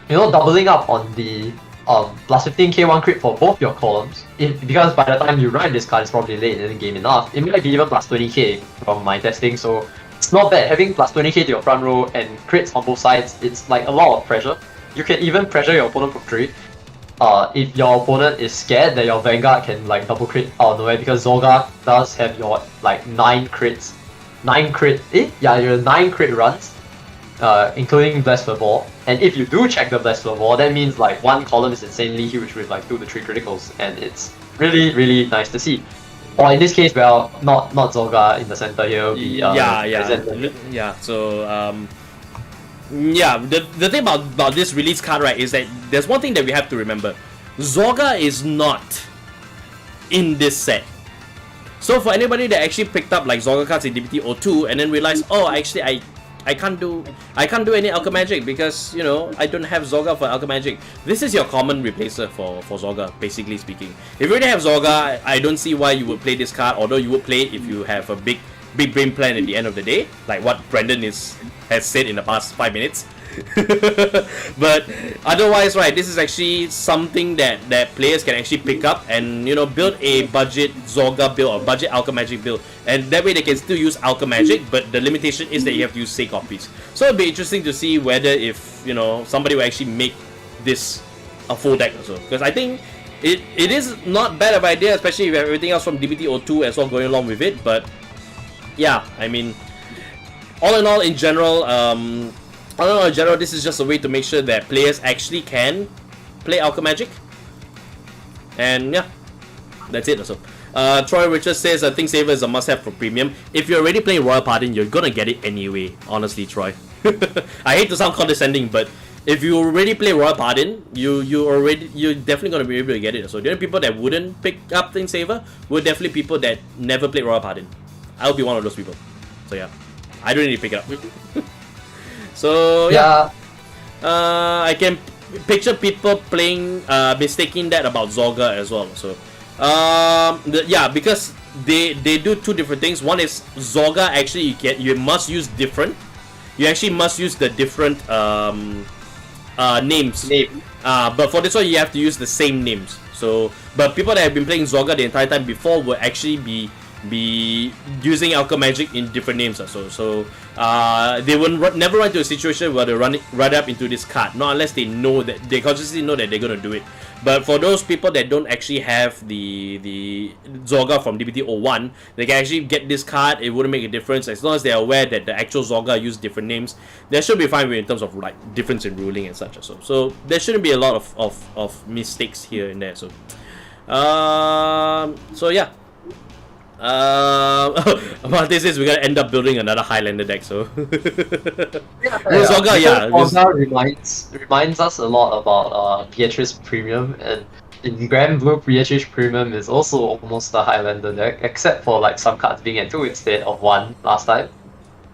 Doubling up on the plus 15k one crit for both your columns, because by the time you ride this card, it's probably late in the game enough. It might be even plus 20k from my testing, so it's not bad. Having plus 20k to your front row and crits on both sides, it's like a lot of pressure. You can even pressure your opponent for crit. If your opponent is scared that your Vanguard can like double crit out of nowhere, because Zorga does have your like 9 crit your 9 crit runs, including Blessed Fervor. And if you do check the Blessed Fervor, that means like one column is insanely huge with like 2 to 3 criticals, and it's really, really nice to see. Or in this case, well, not Zorga in the center here. The thing about this release card, right, is that there's one thing that we have to remember. Zorga is not in this set. So for anybody that actually picked up like Zorga cards in DBT02 and then realized, oh, actually I can't do any Alchemy Magic because, you know, I don't have Zorga for Alchemy Magic. This is your common replacer for Zorga, basically speaking. If you already have Zorga, I don't see why you would play this card, although you would play it if you have a big brain plan at the end of the day, like what Brandon has said in the past 5 minutes. But otherwise, right, this is actually something that players can actually pick up and, you know, build a budget Zorga build or budget Alchemy Magic build, and that way they can still use Alchemy Magic, but the limitation is that you have to use 6 copies. So it'll be interesting to see whether if, you know, somebody will actually make this a full deck or so, because I think it is not bad of an idea, especially if you have everything else from DBT02 as well going along with it. But yeah, I mean, all in all, in general, this is just a way to make sure that players actually can play Alchemy Magic. And yeah, that's it also. Troy Richard says, I think Saver is a must-have for premium. If you're already playing Royal Pardon, you're gonna get it anyway, honestly, Troy. I hate to sound condescending, but if you already play Royal Pardon, you're definitely gonna be able to get it. So the only people that wouldn't pick up Think Saver were definitely people that never played Royal Pardon. I'll be one of those people. So yeah, I don't need to pick it up. So yeah, I can picture people playing, mistaking that about Zorga as well. So because they do 2 different things. One is Zorga, actually you must use different. You actually must use the different names. But for this one, you have to use the same names. So, but people that have been playing Zorga the entire time before will actually be using Alchemy Magic in different names. So they will never run into a situation where they run up into this card, not unless they know that they consciously know that they're gonna do it. But for those people that don't actually have the Zorga from DBT01, they can actually get this card. It wouldn't make a difference as long as they're aware that the actual Zorga use different names. They should be fine with in terms of like difference in ruling and such. So there shouldn't be a lot of mistakes here and there. So yeah. This is we're gonna end up building another Highlander deck. So Zorga reminds us a lot about Beatrice Premium, and in Grand Blue, Beatrice Premium is also almost a Highlander deck, except for like some cards being at 2 instead of 1 last time,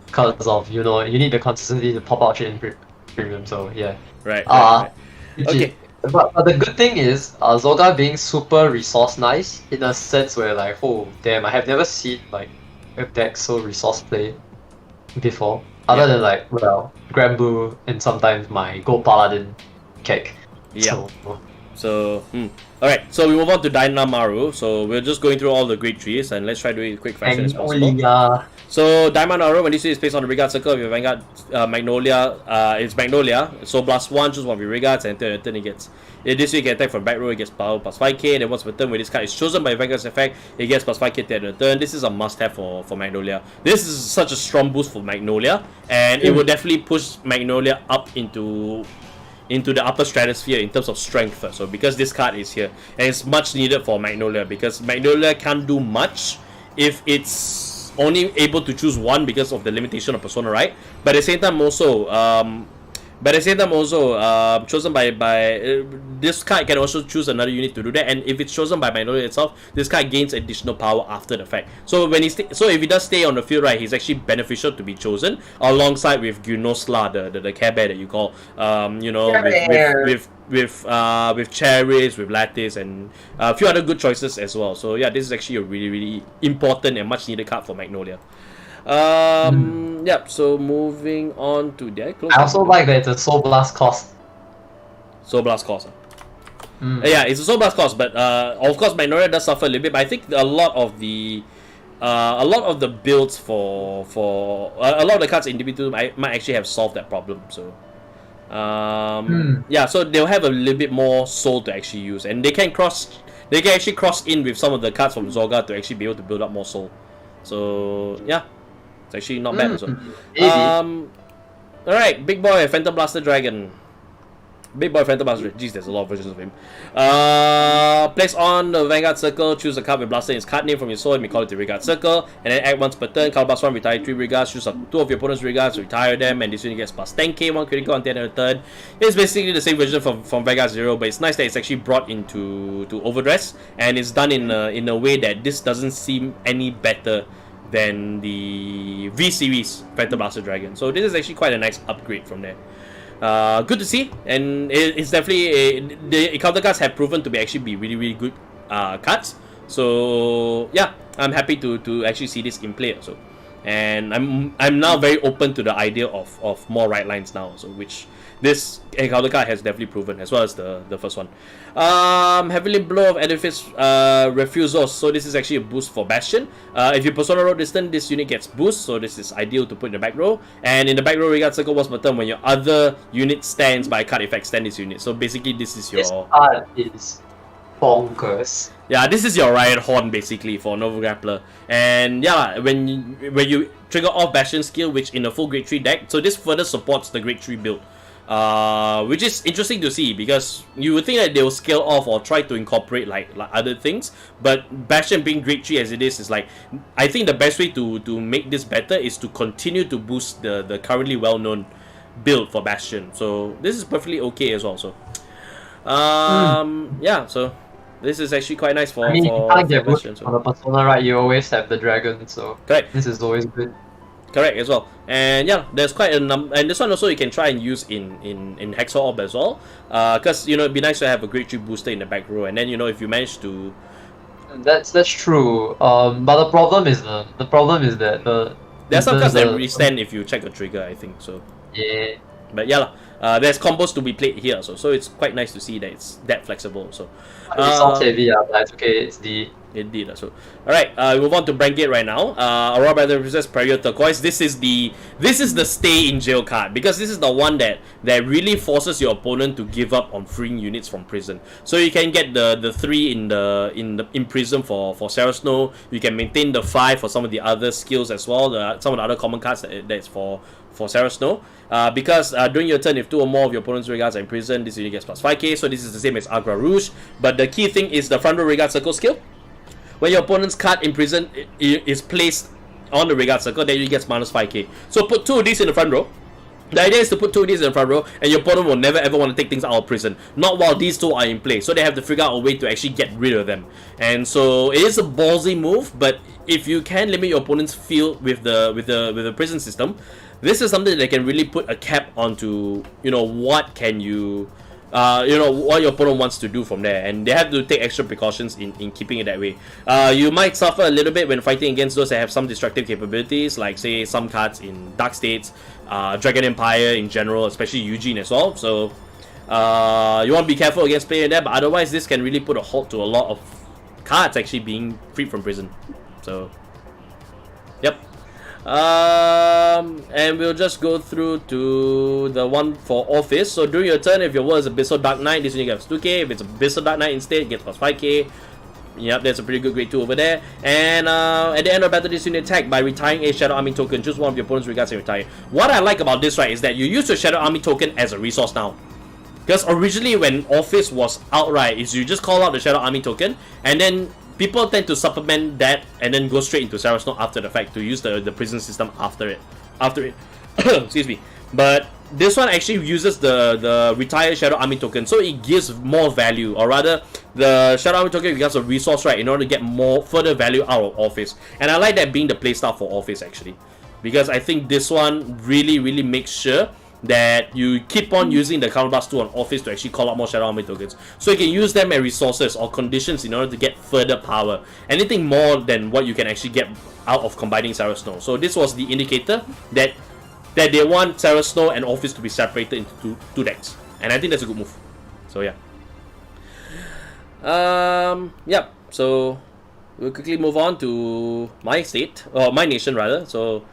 because of, you know, you need the consistency to pop out shit in Premium. So yeah, right. Okay. But the good thing is, Zorga being super resource nice, in a sense where like, oh damn, I have never seen like a deck so resource play before, other than like, well, Grand Blue and sometimes my Gold Paladin Kek. Yeah. So alright, so we move on to Dynamaru. So we're just going through all the great trees, and let's try to do it quick fashion as possible. So Dynamaru, when you see it's placed on the Brigade circle, if you Vanguard Magnolia, it's Magnolia. So +1, choose one of your Brigades, and turn it gets. This way you can attack from back row, it gets power +5k, then once per turn when this card is chosen by Vanguard's effect, it gets +5k at the end of the turn. This is a must-have for Magnolia. This is such a strong boost for Magnolia, and it will definitely push Magnolia up into into the upper stratosphere in terms of strength. So because this card is here, and it's much needed for Magnolia, because Magnolia can't do much if it's only able to choose one because of the limitation of Persona, right? But at the same time also, chosen by this card can also choose another unit to do that, and if it's chosen by Magnolia itself, this card gains additional power after the fact. So when if he does stay on the field, right, he's actually beneficial to be chosen alongside with Gunosla, the Care Bear that you call, with Cherish, with Lattice, and a few other good choices as well. So yeah, this is actually a really, really important and much needed card for Magnolia. Yep, so moving on to the I also like that it's a Soul Blast cost. Soul Blast cost. Yeah, it's a Soul Blast cost, but of course Magnolia does suffer a little bit, but I think a lot of the builds for a lot of the cards individually might actually have solved that problem. So yeah, so they'll have a little bit more soul to actually use, and they can actually cross in with some of the cards from Zorga to actually be able to build up more soul. So yeah, it's actually not bad as well. Alright, Big Boy Phantom Blaster Dragon. Big Boy Phantom Blaster Dragon. Jeez, there's a lot of versions of him. Place on the Vanguard Circle, choose a card with Blaster in its card name from your sword, and we call it the Regard Circle. And then act once per turn, card plus 1, retire 3 Regards, choose 2 of your opponent's Regards, retire them, and this unit gets plus 10k, 1 critical on the end of the turn. It's basically the same version from Vanguard 0, but it's nice that it's actually brought into Overdress, and it's done in a way that this doesn't seem any better than the V-Series Phantom Blaster Dragon. So this is actually quite a nice upgrade from there. Good to see, and it's definitely the counter cards have proven to be actually really, really good cards. So yeah, I'm happy to actually see this in play also. And I'm now very open to the idea of more right lines now, so which this encounter card has definitely proven, as well as the first one. Heavily Blow of Edifice Refusals. So this is actually a boost for Bastion. If you Persona row distant, this unit gets boost, so this is ideal to put in the back row. And in the back row, Regard Circle once per turn, when your other unit stands by card effect, stand this unit. So basically, this is your... This card is bonkers. Yeah, this is your Riot Horn basically for Nova Grappler. And yeah, when you trigger off Bastion skill, which in a full Grade 3 deck, so this further supports the Grade 3 build. Which is interesting to see, because you would think that they will scale off or try to incorporate like other things, but Bastion being Grade 3 as it is like, I think the best way to make this better is to continue to boost the currently well-known build for Bastion. So this is perfectly okay as well. So yeah, so this is actually quite nice for. I mean, if you can't get boost on the Persona, right, you always have the dragon, so correct. This is always good. Correct as well. And yeah, there's quite a number, and this one also you can try and use in Hexor Orb as well, because you know, it'd be nice to have a Grade 3 booster in the back row, and then you know, if you manage to... That's true. But the problem is that there are some cards that restand if you check a trigger, I think so. Yeah. But yeah, there's combos to be played here, so it's quite nice to see that it's that flexible. So it sounds heavy, but it's okay. It's the... Indeed. So, alright, we move on to Brangate right now. Aurora Battle Princess Perio Turquoise. This is the stay in jail card, because this is the one that really forces your opponent to give up on freeing units from prison. So you can get the 3 in prison for Sarah Snow. You can maintain the 5 for some of the other skills as well. Some of the other common cards that's for Sarah Snow. Because during your turn, if 2 or more of your opponent's regards are in prison, this unit gets plus 5k. So this is the same as Agra Rouge. But the key thing is the front row regard circle skill. When your opponent's card in prison is placed on the regard circle, then you get minus 5k. So put 2 of these in the front row. The idea is to put 2 of these in the front row, and your opponent will never ever want to take things out of prison. Not while these 2 are in play. So they have to figure out a way to actually get rid of them. And so it is a ballsy move, but if you can limit your opponent's field with the prison system, this is something that can really put a cap onto, you know, what can you... what your opponent wants to do from there, and they have to take extra precautions in keeping it that way. You might suffer a little bit when fighting against those that have some destructive capabilities, like say some cards in Dark States, Dragon Empire in general, especially Eugene as well. So you want to be careful against playing that, but otherwise this can really put a halt to a lot of cards actually being freed from prison. So yep. And we'll just go through to the one for Office. So during your turn, if your word is Abyssal Dark Knight, this unit gets 2k. If it's Abyssal Dark Knight instead, it gets plus 5k. Yep, that's a pretty good grade 2 over there. And at the end of battle, this unit attack by retiring a Shadow Army token. Choose one of your opponent's regards and retire. What I like about this, right, is that you use your Shadow Army token as a resource now. Because originally when Office was outright, is you just call out the Shadow Army token, and then people tend to supplement that and then go straight into Sarah Snow after the fact to use the prison system after it. Excuse me. But this one actually uses the retired Shadow Army token, so it gives more value, or rather, the Shadow Army token becomes a resource, right, in order to get more further value out of Office. And I like that being the playstyle for Office actually, because I think this one really makes sure that you keep on using the Counterblast 2 on Office to actually call out more Shadow Army tokens. So you can use them as resources or conditions in order to get further power. Anything more than what you can actually get out of combining Sarah Snow. So this was the indicator that they want Sarah Snow and Office to be separated into two decks. And I think that's a good move. So yeah. Yep. So we'll quickly move on to my state, or my nation rather. So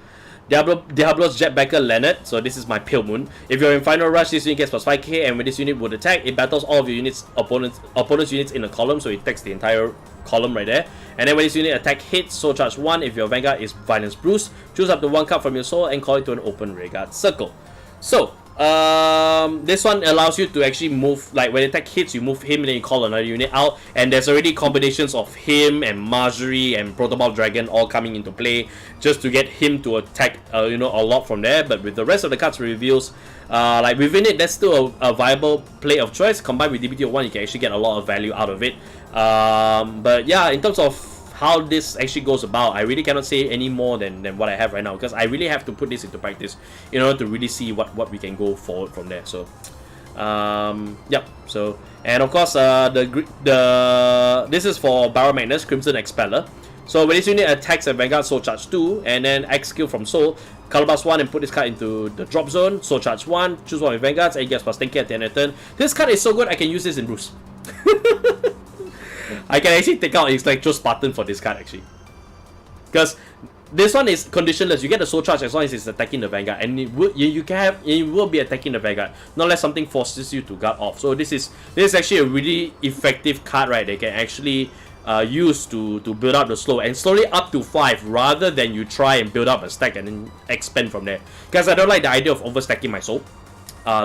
Diablo's Jetbacker Leonard. So this is my Pale Moon. If you're in Final Rush, this unit gets plus 5k, and when this unit would attack, it battles all of your opponent's units in a column, so it attacks the entire column right there. And then when this unit attack hits, Soul Charge 1. If your Vanguard is Violence Bruce, choose up to 1 card from your soul and call it to an open rearguard circle. So this one allows you to actually move, like when the attack hits, you move him and then you call another unit out, and there's already combinations of him and Marjorie and Protoball Dragon all coming into play just to get him to attack a lot from there. But with the rest of the cards reveals, like within it, that's still a viable play of choice. Combined with DBT-01, you can actually get a lot of value out of it. But yeah, in terms of how this actually goes about, I really cannot say any more than what I have right now, because I really have to put this into practice in order to really see what we can go forward from there. So yep. So, and of course this is for Barrow Magnus, Crimson Expeller. So when this unit attacks a Vanguard, Soul Charge 2, and then X skill from Soul, Colorblast 1 and put this card into the drop zone, Soul Charge 1, choose one of Vanguards, and it gets plus 10k at the end of the turn. This card is so good, I can use this in Bruce. I can actually take out Electro Spartan for this card actually, because this one is conditionless. You get the Soul Charge as long as it's attacking the Vanguard, and it will be attacking the Vanguard, not unless something forces you to guard off. So this is actually a really effective card, right? They can actually use to build up the slow, and slowly up to 5, rather than you try and build up a stack and then expand from there. Because I don't like the idea of overstacking my soul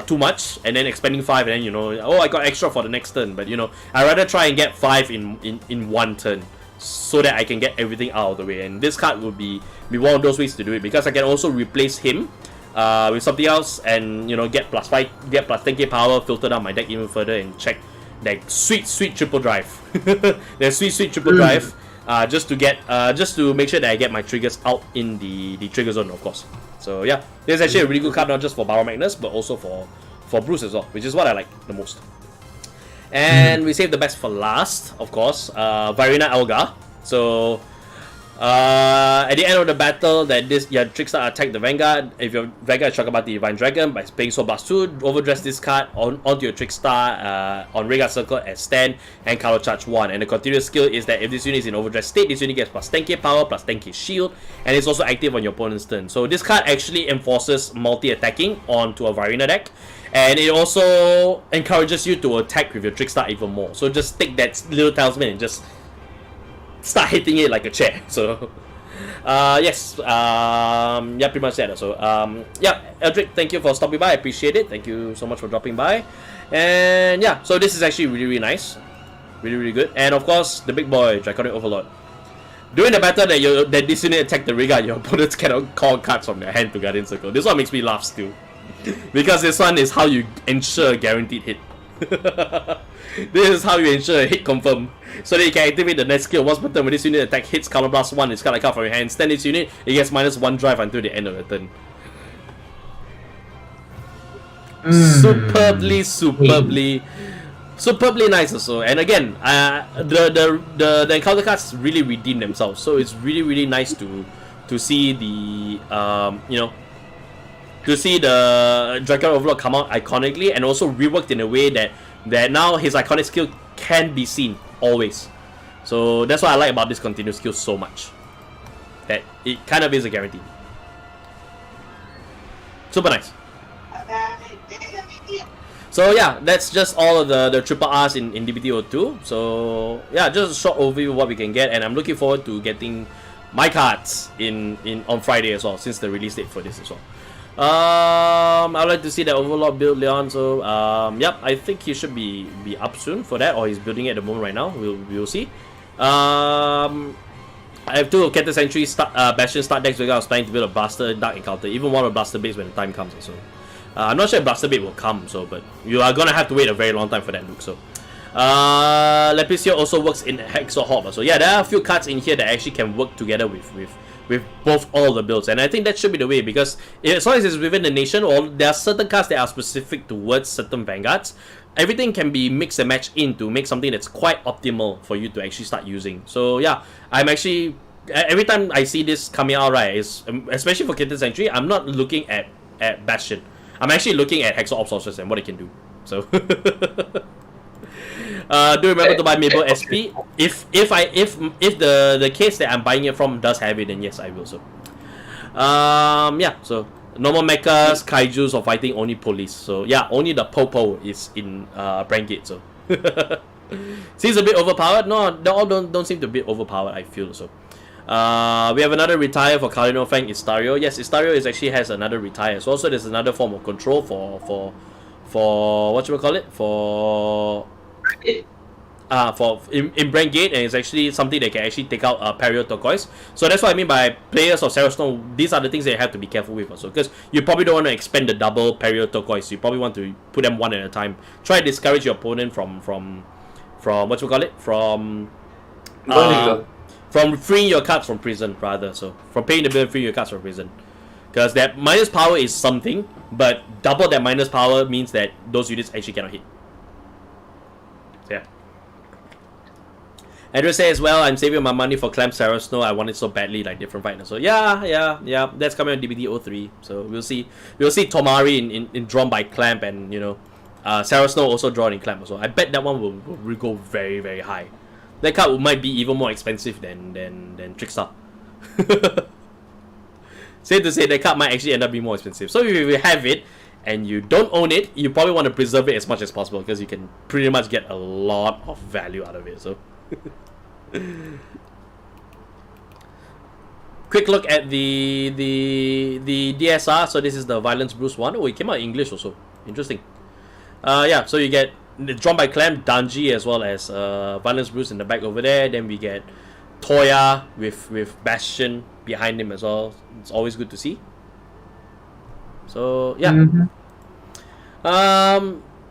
too much and then expending 5 and then oh, I got extra for the next turn. But I rather try and get 5 in one turn, so that I can get everything out of the way. And this card would be one of those ways to do it, because I can also replace him with something else and get plus 10k power, filter down my deck even further, and check that sweet triple drive. That sweet triple drive, just to make sure that I get my triggers out in the trigger zone, of course. So yeah, this is actually a really good card, not just for Barrow Magnus, but also for Bruce as well, which is what I like the most. And we save the best for last, of course, Varina Elgar. So at the end of the battle, Trickstar attack the Vanguard. If your Vanguard is struck by the Divine Dragon, by paying Soul Blast 2, overdress this card onto your Trickstar on Rearguard Circle as stand, and Color Charge 1. And the continuous skill is that if this unit is in overdress state, this unit gets plus 10k power, plus 10k shield, and it's also active on your opponent's turn. So this card actually enforces multi-attacking onto a Varina deck, and it also encourages you to attack with your Trickstar even more. So just take that little talisman and just start hitting it like a chair. So yes, yeah, pretty much that. So yeah, Eldrick, thank you for stopping by, I appreciate it. Thank you so much for dropping by. And yeah, so this is actually really nice, really good. And of course, the big boy, Draconic Overlord. During the battle that this unit attack the Rearguard, your opponents cannot call cards from their hand to Guardian Circle. This one makes me laugh still, because this one is how you ensure a guaranteed hit. This is how you ensure a hit confirm, so that you can activate the next skill. Once per turn, when this unit attack hits, Color Blast 1, it's card from your hand. Stand this unit, it gets -1 drive until the end of the turn. Superbly nice also. And again, the encounter cards really redeem themselves. So it's really nice to see the to see the Dragon Overlord come out iconically, and also reworked in a way that now his iconic skill can be seen always. So that's what I like about this continuous skill so much, that it kind of is a guarantee. Super nice. So yeah, that's just all of the triple R's in DBT-02. So yeah, just a short overview of what we can get, and I'm looking forward to getting my cards on Friday as well, since the release date for this as well. I'd like to see that Overlord build, Leon. So yep, I think he should be up soon for that, or he's building it at the moment right now. We'll see. I have two of Captain Sentry Bastion start decks because I was planning to build a Blaster Dark Encounter, even one of Blaster Baits when the time comes. So I'm not sure if Blaster Bait will come, so but you are gonna have to wait a very long time for that look. So Lepicio also works in Hex or Hop. So yeah, there are a few cards in here that actually can work together with both all the builds, and I think that should be the way, because as long as it's within the nation, or there are certain cards that are specific towards certain vanguards, everything can be mixed and matched in to make something that's quite optimal for you to actually start using. So yeah, I'm actually, every time I see this coming out, right, is especially for Captain Sentry, I'm not looking at Bastion. I'm actually looking at Hexor Ops Sorceress and what it can do. So do remember to buy Mabel SP. If the case that I'm buying it from does have it, then yes, I will. So yeah, so normal mechas, kaijus, or fighting only police. So yeah, only the Popo is in Brangate. So seems a bit overpowered. No, they all don't seem to be overpowered, I feel. So we have another retire for Cardinal Fang, Istario. Yes, Istario actually has another retire as well. So there's another form of control for what you call it, for in Brangate, and it's actually something that can actually take out Perio Turquoise. So that's what I mean by players of Sarah Snow. These are the things that you have to be careful with also, because you probably don't want to expend the double Perio Turquoise. You probably want to put them one at a time. Try to discourage your opponent from what you call it, from freeing your cards from prison, rather. So from paying the bill and freeing your cards from prison, because that minus power is something, but double that minus power means that those units actually cannot hit. So yeah. Andrew says, well, I'm saving my money for Clamp Sarah Snow. I want it so badly, like different fighters. So yeah, that's coming on DBD 03. So we'll see Tomari in drawn by Clamp, and you know, Sarah Snow also drawn in Clamp. So I bet that one will go very, very high. That card might be even more expensive than Trickstar. Safe to say that card might actually end up being more expensive. So if you have it and you don't own it, you probably want to preserve it as much as possible, because you can pretty much get a lot of value out of it. So quick look at the DSR. So this is the Violence Bruce one. Oh, it came out in English also. Interesting. Yeah, so you get drawn by Clam, Danji, as well as Violence Bruce in the back over there. Then we get Toya with Bastion behind him as well. It's always good to see. So yeah.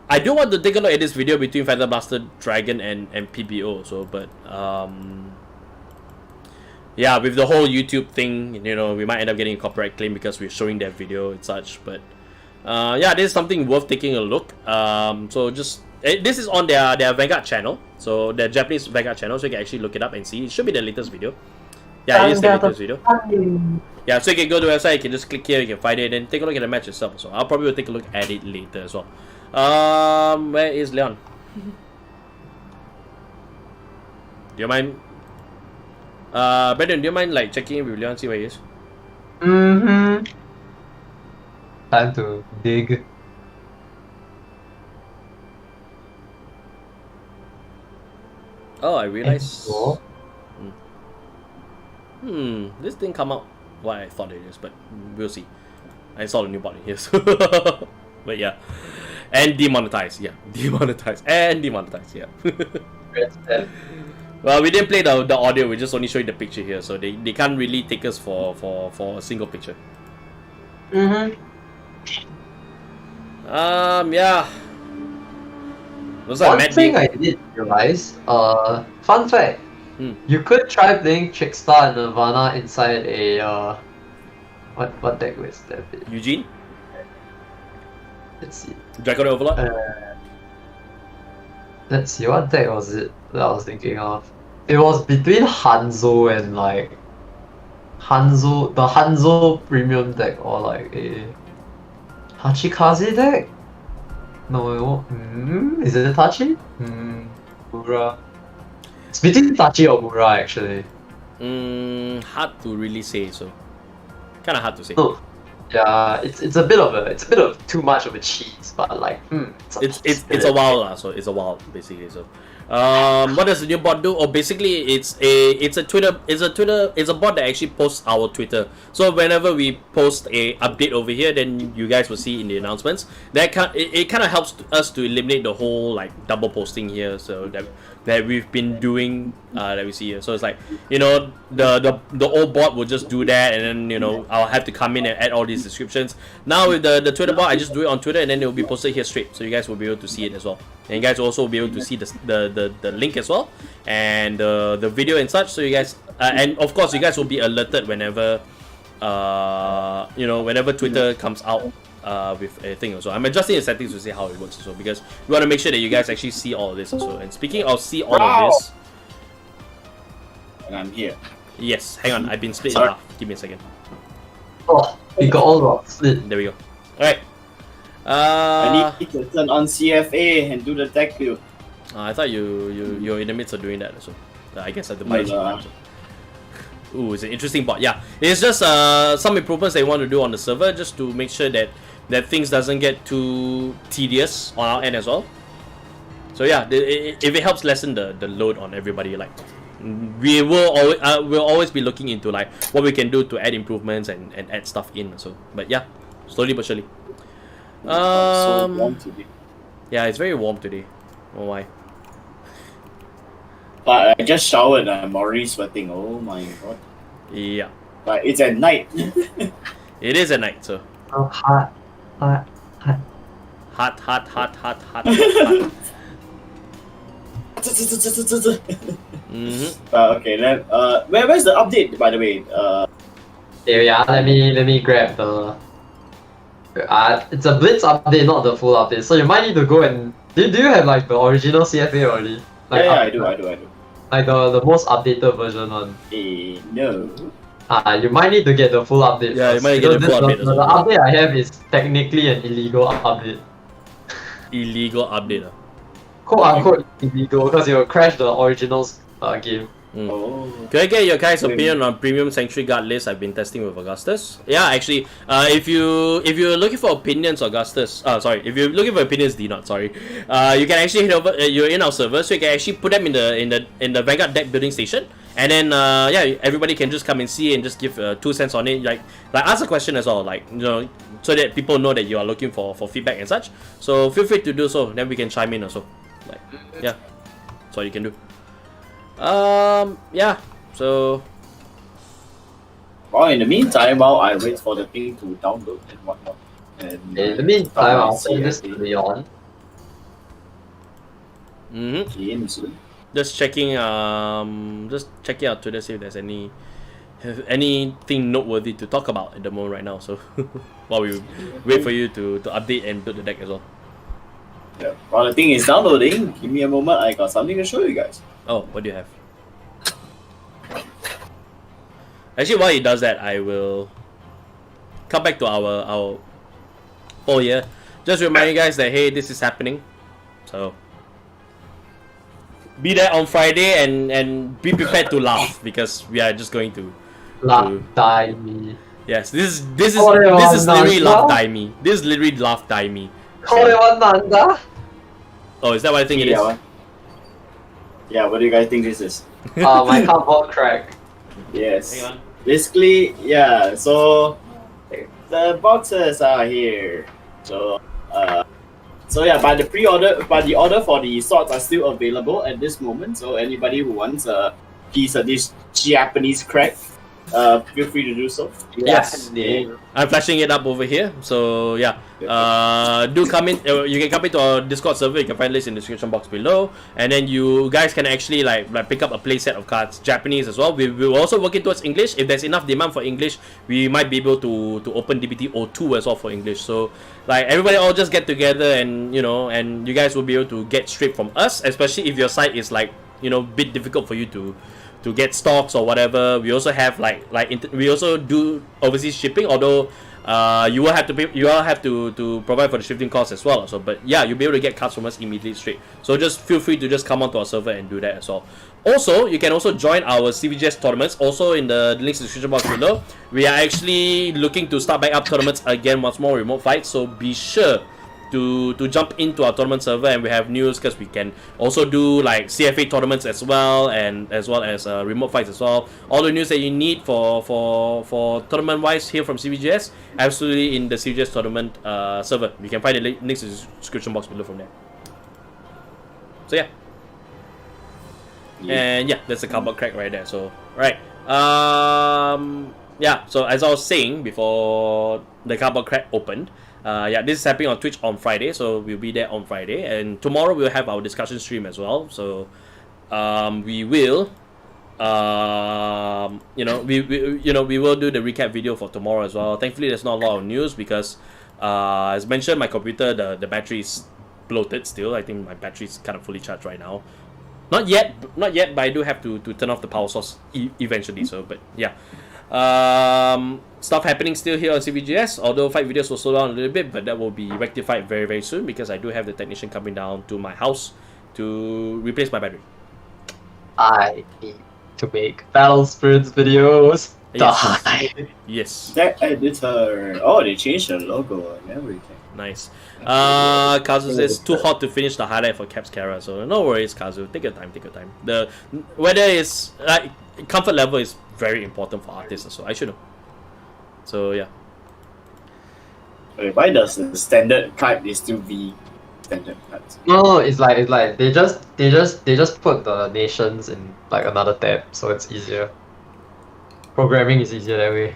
I do want to take a look at this video between Phantom Blaster Dragon and PBO. So, but yeah, with the whole YouTube thing, you know, we might end up getting a copyright claim because we're showing that video and such. But yeah, this is something worth taking a look. So just this is on their Vanguard channel, so their Japanese Vanguard channel, so you can actually look it up and see. It should be the latest video. Yeah, it is the latest video. Yeah, so you can go to the website, you can just click here, you can find it, and take a look at the match yourself. So I'll probably take a look at it later as well. Where is Leon? Do you mind? Brandon, do you mind like checking in with Leon, see where he is? Time to dig. Oh, I realized. This didn't come out what I thought it is, but we'll see. I saw the new bot in here, so but yeah. And demonetized, yeah. Demonetized and demonetized, yeah. Well, we didn't play the audio, we just only showing the picture here, so they can't really take us for a single picture. Yeah. One thing I did realize, fun fact, you could try playing Trickstar and Nirvana inside a what deck was that? Eugene? Let's see. Draco Overlord? Let's see, what deck was it that I was thinking of? It was between Hanzo and like the Hanzo premium deck, or like a Hachikaze deck? No, is it Tachi? Mura. It's between Tachi or Mura actually. Hard to really say, so kinda hard to say. No. Yeah, it's a bit of too much of a cheese, but like it's a wild so it's a wild basically. So What does the new bot do? Oh, basically, it's a bot that actually posts our Twitter. So whenever we post a update over here, then you guys will see in the announcements. It kind of helps us to eliminate the whole like double posting here. So that we've been doing that we see here. So it's like, you know, the old bot will just do that, and then, you know, I'll have to come in and add all these descriptions. Now with the Twitter bot, I just do it on Twitter, and then it will be posted here straight, so you guys will be able to see it as well. And you guys will also be able to see the link as well, and the video and such. So you guys and of course you guys will be alerted whenever you know, whenever Twitter comes out with a thing also. I'm adjusting the settings to see how it works also, because we want to make sure that you guys actually see all of this also. And speaking of see all of this, and I'm here. yes, hang on, I've been split in half. Give me a second. Oh, we got all of it. There we go. Alright. I need to turn on CFA and do the tech build. I thought you're in the midst of doing that also. I guess I have to buy it. Ooh, it's an interesting bot. Yeah, it's just some improvements they want to do on the server, just to make sure that things doesn't get too tedious on our end as well. So yeah, if it helps lessen the load on everybody, like we will always we'll always be looking into like what we can do to add improvements and add stuff in. So, but yeah, slowly but surely. So warm today. Yeah, it's very warm today. Oh why? But I just showered and I'm already sweating. Oh my god. Yeah. But it's at night. It is at night, so. Oh, hot. Hot. Okay, then where's the update, by the way? There we are. Let me grab the. It's a Blitz update, not the full update. So you might need to go and do you have like the original CFA already? Like, yeah, I do. Like the most updated version one. No. You might need to get the full update. Yeah, first, you might get the full update. The update I have is technically an illegal update. Illegal update. Quote unquote illegal, because it will crash the original's game. Oh. Can I get your guys' opinion on premium sanctuary guard list I've been testing with Augustus? Yeah, actually, if you're looking for opinions, Augustus, if you're looking for opinions, D-Not, sorry, you can actually head over. You're in our server, so you can actually put them in the Vanguard deck building station, and then yeah, everybody can just come and see and just give 2 cents on it. Like ask a question as well, like, you know, so that people know that you are looking for feedback and such. So feel free to do so. Then we can chime in also. Like, yeah, that's all you can do. Yeah, so. Well, in the meantime, while I wait for the thing to download and whatnot. And In the meantime, I'll send this to Leon. Games. Just checking out Twitter, see if there's anything noteworthy to talk about at the moment right now. So while we wait for you to update and build the deck as well. Yeah. While the thing is downloading, give me a moment. I got something to show you guys. Oh, what do you have? Actually, while he does that, I will come back to our poll here. Just remind you guys that hey, this is happening. So be there on Friday and be prepared to laugh, because we are just going to Die me. Yes, this is literally laugh die me. This is literally laugh die me. Nanda. Oh, is that what I think it is? Yeah, what do you guys think this is? My cardboard crack. Yes. Hang on. Basically, yeah, so the boxes are here. So yeah, the order for the swords are still available at this moment. So anybody who wants a piece of this Japanese crack, feel free to do so. Yes. I'm flashing it up over here. So yeah, do come in. You can come into our Discord server. You can find links in the description box below, and then you guys can actually like pick up a play set of cards, Japanese as well. We're also working towards English. If there's enough demand for English, we might be able to open DBT 02 as well for English. So like everybody all just get together, and you know, and you guys will be able to get straight from us, especially if your site is like, you know, bit difficult for you to get stocks or whatever. We also have we also do overseas shipping, although you will have to provide for the shipping costs as well. So, but yeah, you'll be able to get cards from us immediately straight. So just feel free to just come onto our server and do that as well. Also, you can also join our CVGS tournaments. Also in the links in the description box below, we are actually looking to start back up tournaments again once more, remote fights. So be sure to jump into our tournament server, and we have news because we can also do like CFA tournaments as well, and as well as remote fights as well. All the news that you need for tournament wise here from CVGS, absolutely in the CVGS tournament server. You can find the links in the description box below from there. So yeah. And yeah, that's a cardboard crack right there. So right. Yeah, so as I was saying before the cardboard crack opened, yeah, this is happening on Twitch on Friday, so we'll be there on Friday, and tomorrow we'll have our discussion stream as well. So we will we will do the recap video for tomorrow as well. Thankfully there's not a lot of news because as mentioned, my computer, the battery is bloated still. I think my battery is kind of fully charged right now. Not yet, but I do have to turn off the power source eventually. So, but yeah, stuff happening still here on CVGS. Although fight videos will slow down a little bit, but that will be rectified very, very soon because I do have the technician coming down to my house to replace my battery. I need to make Battle Spirits videos. Yes. Die. Yes. That editor. Oh, they changed the logo and everything. Nice. Kazu says too hot to finish the highlight for Caps Kara, so no worries, Kazu. Take your time, take your time. The weather is like comfort level is very important for artists, so I should know. So yeah. Wait, why does the standard card is still V standard cards? No, it's like they just put the nations in like another tab, so it's easier. Programming is easier that way.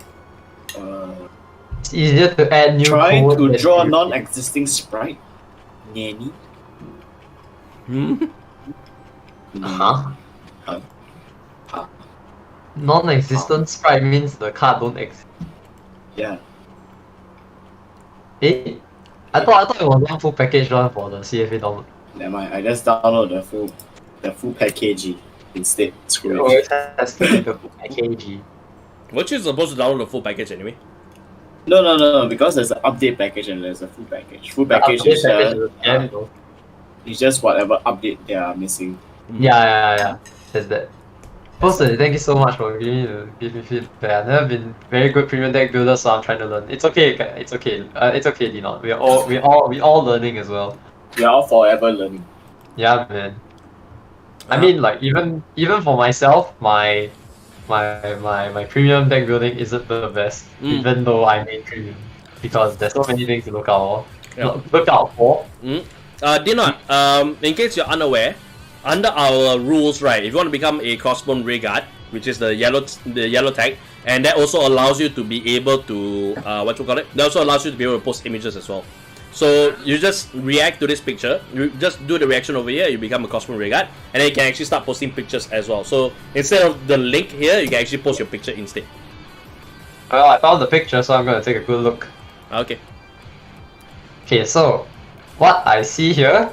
It's easier to add new Trying code to than draw new- non-existing sprite. Nanny. Huh? Huh? Non-existent sprite means the card don't exist. Yeah. Eh? I thought it was one full package one for the CFA download. Never mind. I just download the full package instead. Screw it. Always has to be the full package. Weren't you supposed to download the full package anyway? No. Because there's an update package and there's a full package. Full package is it's just whatever update they are missing. Yeah. There's that. Personally, thank you so much for give me feedback. I've never been very good premium deck builder, so I'm trying to learn. It's okay. It's okay, Dinon. We all learning as well. We are all forever learning. Yeah, man. I mean, like even for myself, my premium deck building isn't the best, even though I main premium, because there's so many things to look out for. Dinon, in case you're unaware, under our rules, right, if you want to become a crossbone rearguard, which is the yellow tag, and that also allows you to be able to that also allows you to be able to post images as well. So you just react to this picture, you just do the reaction over here, you become a crossbone rearguard, and then you can actually start posting pictures as well. So instead of the link here, you can actually post your picture instead. Well, I found the picture, so I'm gonna take a good look. Okay, so what I see here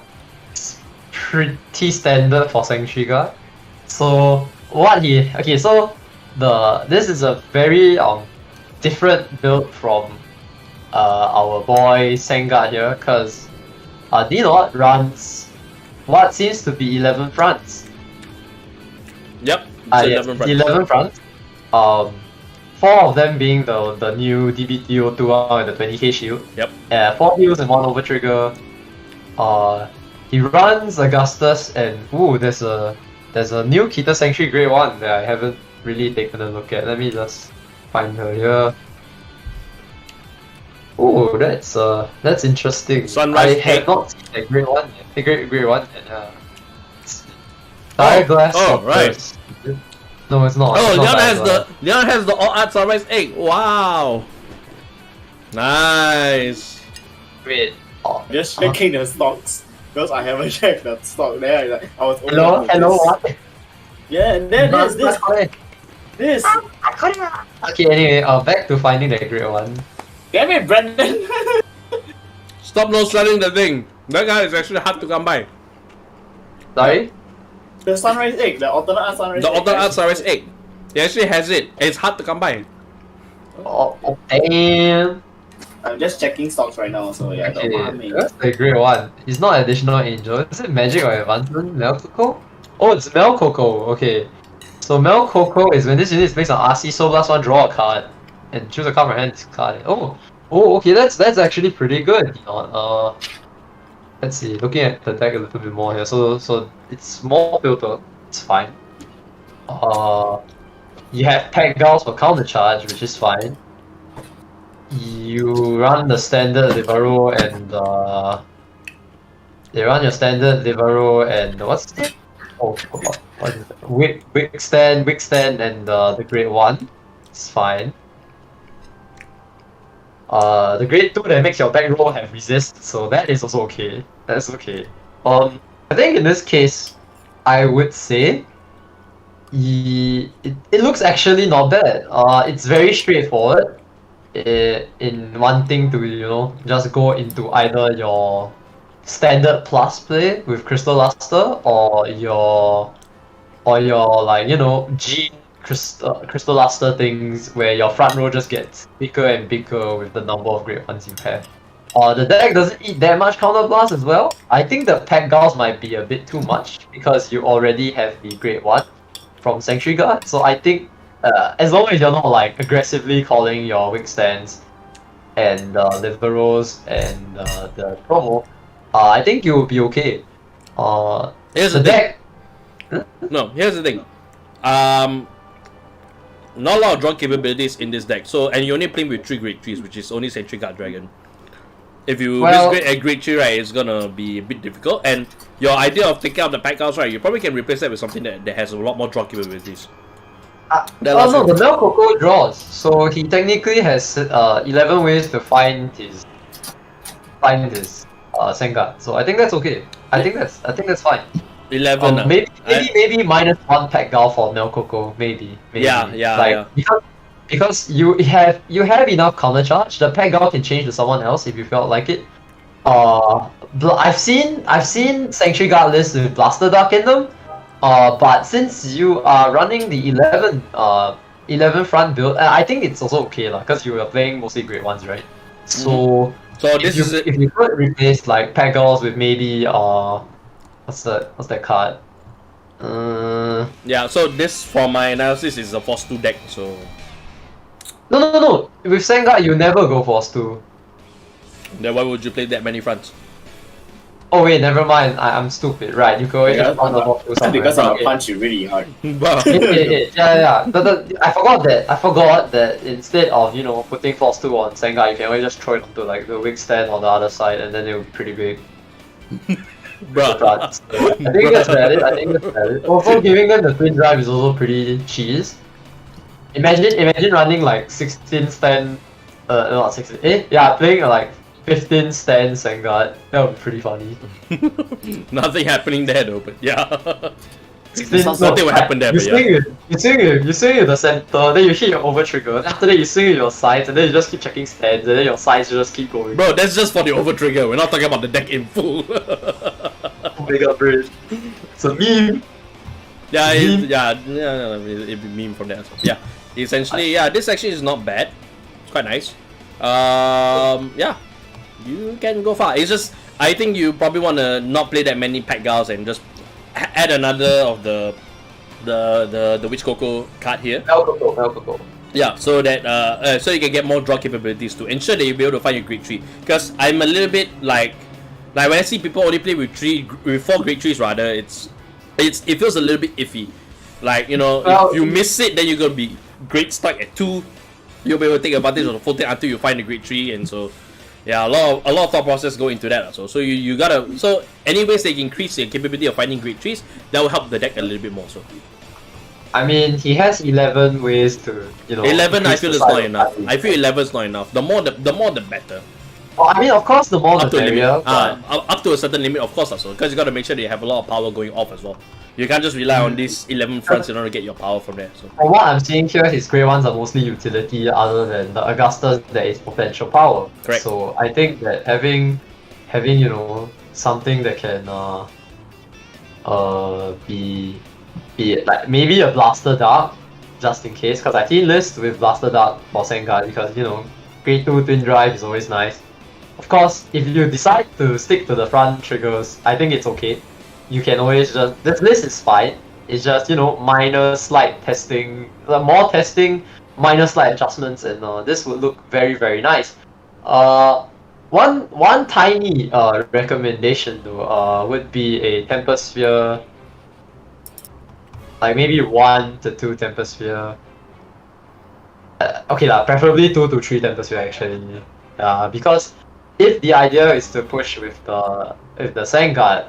is pretty standard for Sanctuary Guard. So this is a very different build from our boy Vanguard here, because Dino runs what seems to be 11 fronts. Yep, Yes, 11 fronts. 4 of them being the new DBTO2 and the 20k shield. Yep. 4 heals and 1 overtrigger. He runs Augustus, and there's a new Keter Sanctuary Grade 1 that I haven't really taken a look at. Let me just find her here. Oh, that's interesting. Sunrise I have not seen the Grade 1 yet. Grade 1 yet, yeah. Dire Glass. Right. No, it's not. Oh, it's not Leon has the all art sunrise egg. Wow. Nice. Wait. Just checking the stocks because I haven't checked the stock there. I was Hello, what? Yeah, and then this. Okay, anyway, back to finding the Grade 1. Damn it, Brendan! Stop no selling the thing. That guy is actually hard to come by. Sorry? The sunrise egg, the alternate art sunrise The egg. alternate art sunrise egg. He actually has it, and it's hard to come by. Oh, damn. I'm just checking stocks right now, so yeah, don't mind me. That's the Grade 1. It's not additional angel. Is it magic or advancement? Melcoco? Oh, it's Melcoco. Okay. So Melcoco is when this unit is based on RC, so last one draw a card and choose a card from hand, discard it. Oh, okay, that's actually pretty good. let's see. Looking at the deck a little bit more here, so it's more filtered. It's fine. You have Pack Gauss for counter charge, which is fine. You run the standard Libero and they run your standard Libero and what's it? Oh god, what is it? Wick stand, and the grade 1. It's fine. The grade 2 that makes your back row have resist, so that is also okay. That's okay. I think in this case, I would say it looks actually not bad. It's very straightforward in wanting to, just go into either your standard plus play with Crystal Luster or your like, G Crystal Luster things where your front row just gets bigger and bigger with the number of great ones you have. The deck doesn't eat that much counter blast as well. I think the Pack Gauss might be a bit too much because you already have the grade 1 from Sanctuary Guard. So I think as long as you're not like aggressively calling your Wick stands and Liberos and the promo, I think you'll be okay. Here's the deck. No, here's the thing. Not a lot of draw capabilities in this deck. So, and you're only playing with 3 grade 3s, which is only Sentry Guard Dragon. If you misgrade a grade 3, right, it's gonna be a bit difficult. And your idea of taking out the Pack House, right, you probably can replace that with something that has a lot more draw capabilities. The Melcoco draws, so he technically has 11 ways to find his Vanguard. So I think that's okay. I think that's fine. 11. Maybe minus 1 Pack Gal for Melcoco. Maybe. Yeah. Because you have enough counter charge. The Pack Gal can change to someone else if you felt like it. I've seen Sanctuary Guard lists with Blaster Dark in them. But since you are running the 11 front build, I think it's also okay lah, because you are playing mostly grade 1s, right? So if you could replace like Pack Gals with maybe what's that card? Yeah, so this, for my analysis, is a Force 2 deck, so... No. With Vanguard, you never go Force 2. Then why would you play that many fronts? Oh wait, never mind. I'm stupid. Right, you can always just run the Force 2 somewhere. Because I'll punch you really hard. Yeah. I forgot that instead of, putting Force 2 on Vanguard, you can always just throw it onto like the Wick stand on the other side, and then it will be pretty big. Bruh. I think that's valid. Also, giving them the twin drive is also pretty cheese. Imagine running like 16 stand, not 16. Playing like 15 stands Vanguard. That would be pretty funny. Nothing happening there though, but yeah. Nothing will happen there, you swing with the center, then you hit your over trigger, after that you swing with your sides, and then you just keep checking stands, and then your sides just keep going. Bro, that's just for the over trigger, we're not talking about the deck in full. Omega Bridge. It's a meme. Yeah, it'd be meme from there. So, yeah, essentially, this actually is not bad. It's quite nice. Yeah, you can go far. It's just, I think you probably want to not play that many Pack Gals and just add another of the Witch Coco card here. Melcoco. Yeah, so that so you can get more draw capabilities to ensure that you'll be able to find your grade 3. Because I'm a little bit like when I see people only play with 4 grade 3s rather, it feels a little bit iffy. Like, if you miss it, then you're gonna be grade stuck at 2. You'll be able to take advantage of the full thing until you find the grade 3, and so yeah, a lot of thought process go into that also. So you gotta, so anyways they can increase your capability of finding grade 3s, that will help the deck a little bit more. So I mean, he has 11 ways to, 11 I feel is not enough. I feel 11 is not enough. The more the better. Well, I mean, of course, the more the merrier. Up to a certain limit, of course, also, because you gotta make sure that you have a lot of power going off as well. You can't just rely on these 11 fronts in order to get your power from there. So from what I'm seeing here, his grey ones are mostly utility, other than the Augustus that is potential power. Correct. So I think that having something that can be like maybe a Blaster Dark, just in case, because I've seen lists with Blaster Dark for Vanguard, because grade 2 twin drive is always nice. Of course, if you decide to stick to the front triggers, I think it's okay. You can always just, this list is fine. It's just, minor slight testing, more testing, minor slight adjustments, and this would look very, very nice. one tiny recommendation though would be a Tempest Sphere, like maybe 1 to 2 Tempest Sphere. Okay lah, preferably 2 to 3 Tempest Sphere actually. Because if the idea is to push with the Vanguard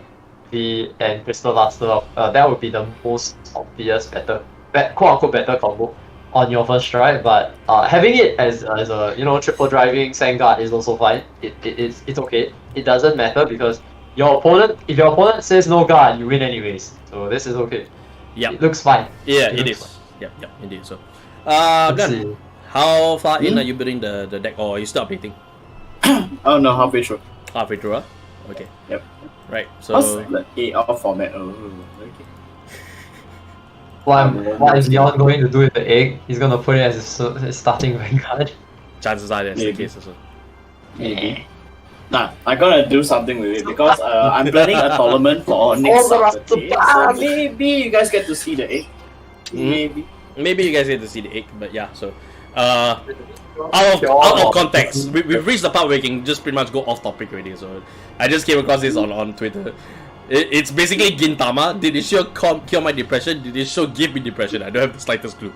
and Crystal Luster, that would be the most obvious quote unquote better combo on your first try. But having it as a triple driving Vanguard is also fine. It's okay. It doesn't matter because if your opponent says no guard, you win anyways. So this is okay. Yeah, it looks fine. Yeah, it is. Fine. Yep, indeed. So, Gun, how far in are you building the deck, or are you still updating? Oh no, halfway through. Halfway through, huh? Okay. Yep. Right. So. What's the AR format? Oh, okay. What is Leon going to do with the egg? He's gonna put it as his starting Vanguard. Chances are that's the case as well. Maybe. Nah, I'm gonna do something with it because I'm planning a tournament for next Saturday. So maybe you guys get to see the egg. Maybe you guys get to see the egg, but yeah. So, out of context, we've reached the part where we can just pretty much go off topic already. So, I just came across this on Twitter. It's basically Gintama. Did this show cure my depression? Did this show give me depression? I don't have the slightest clue.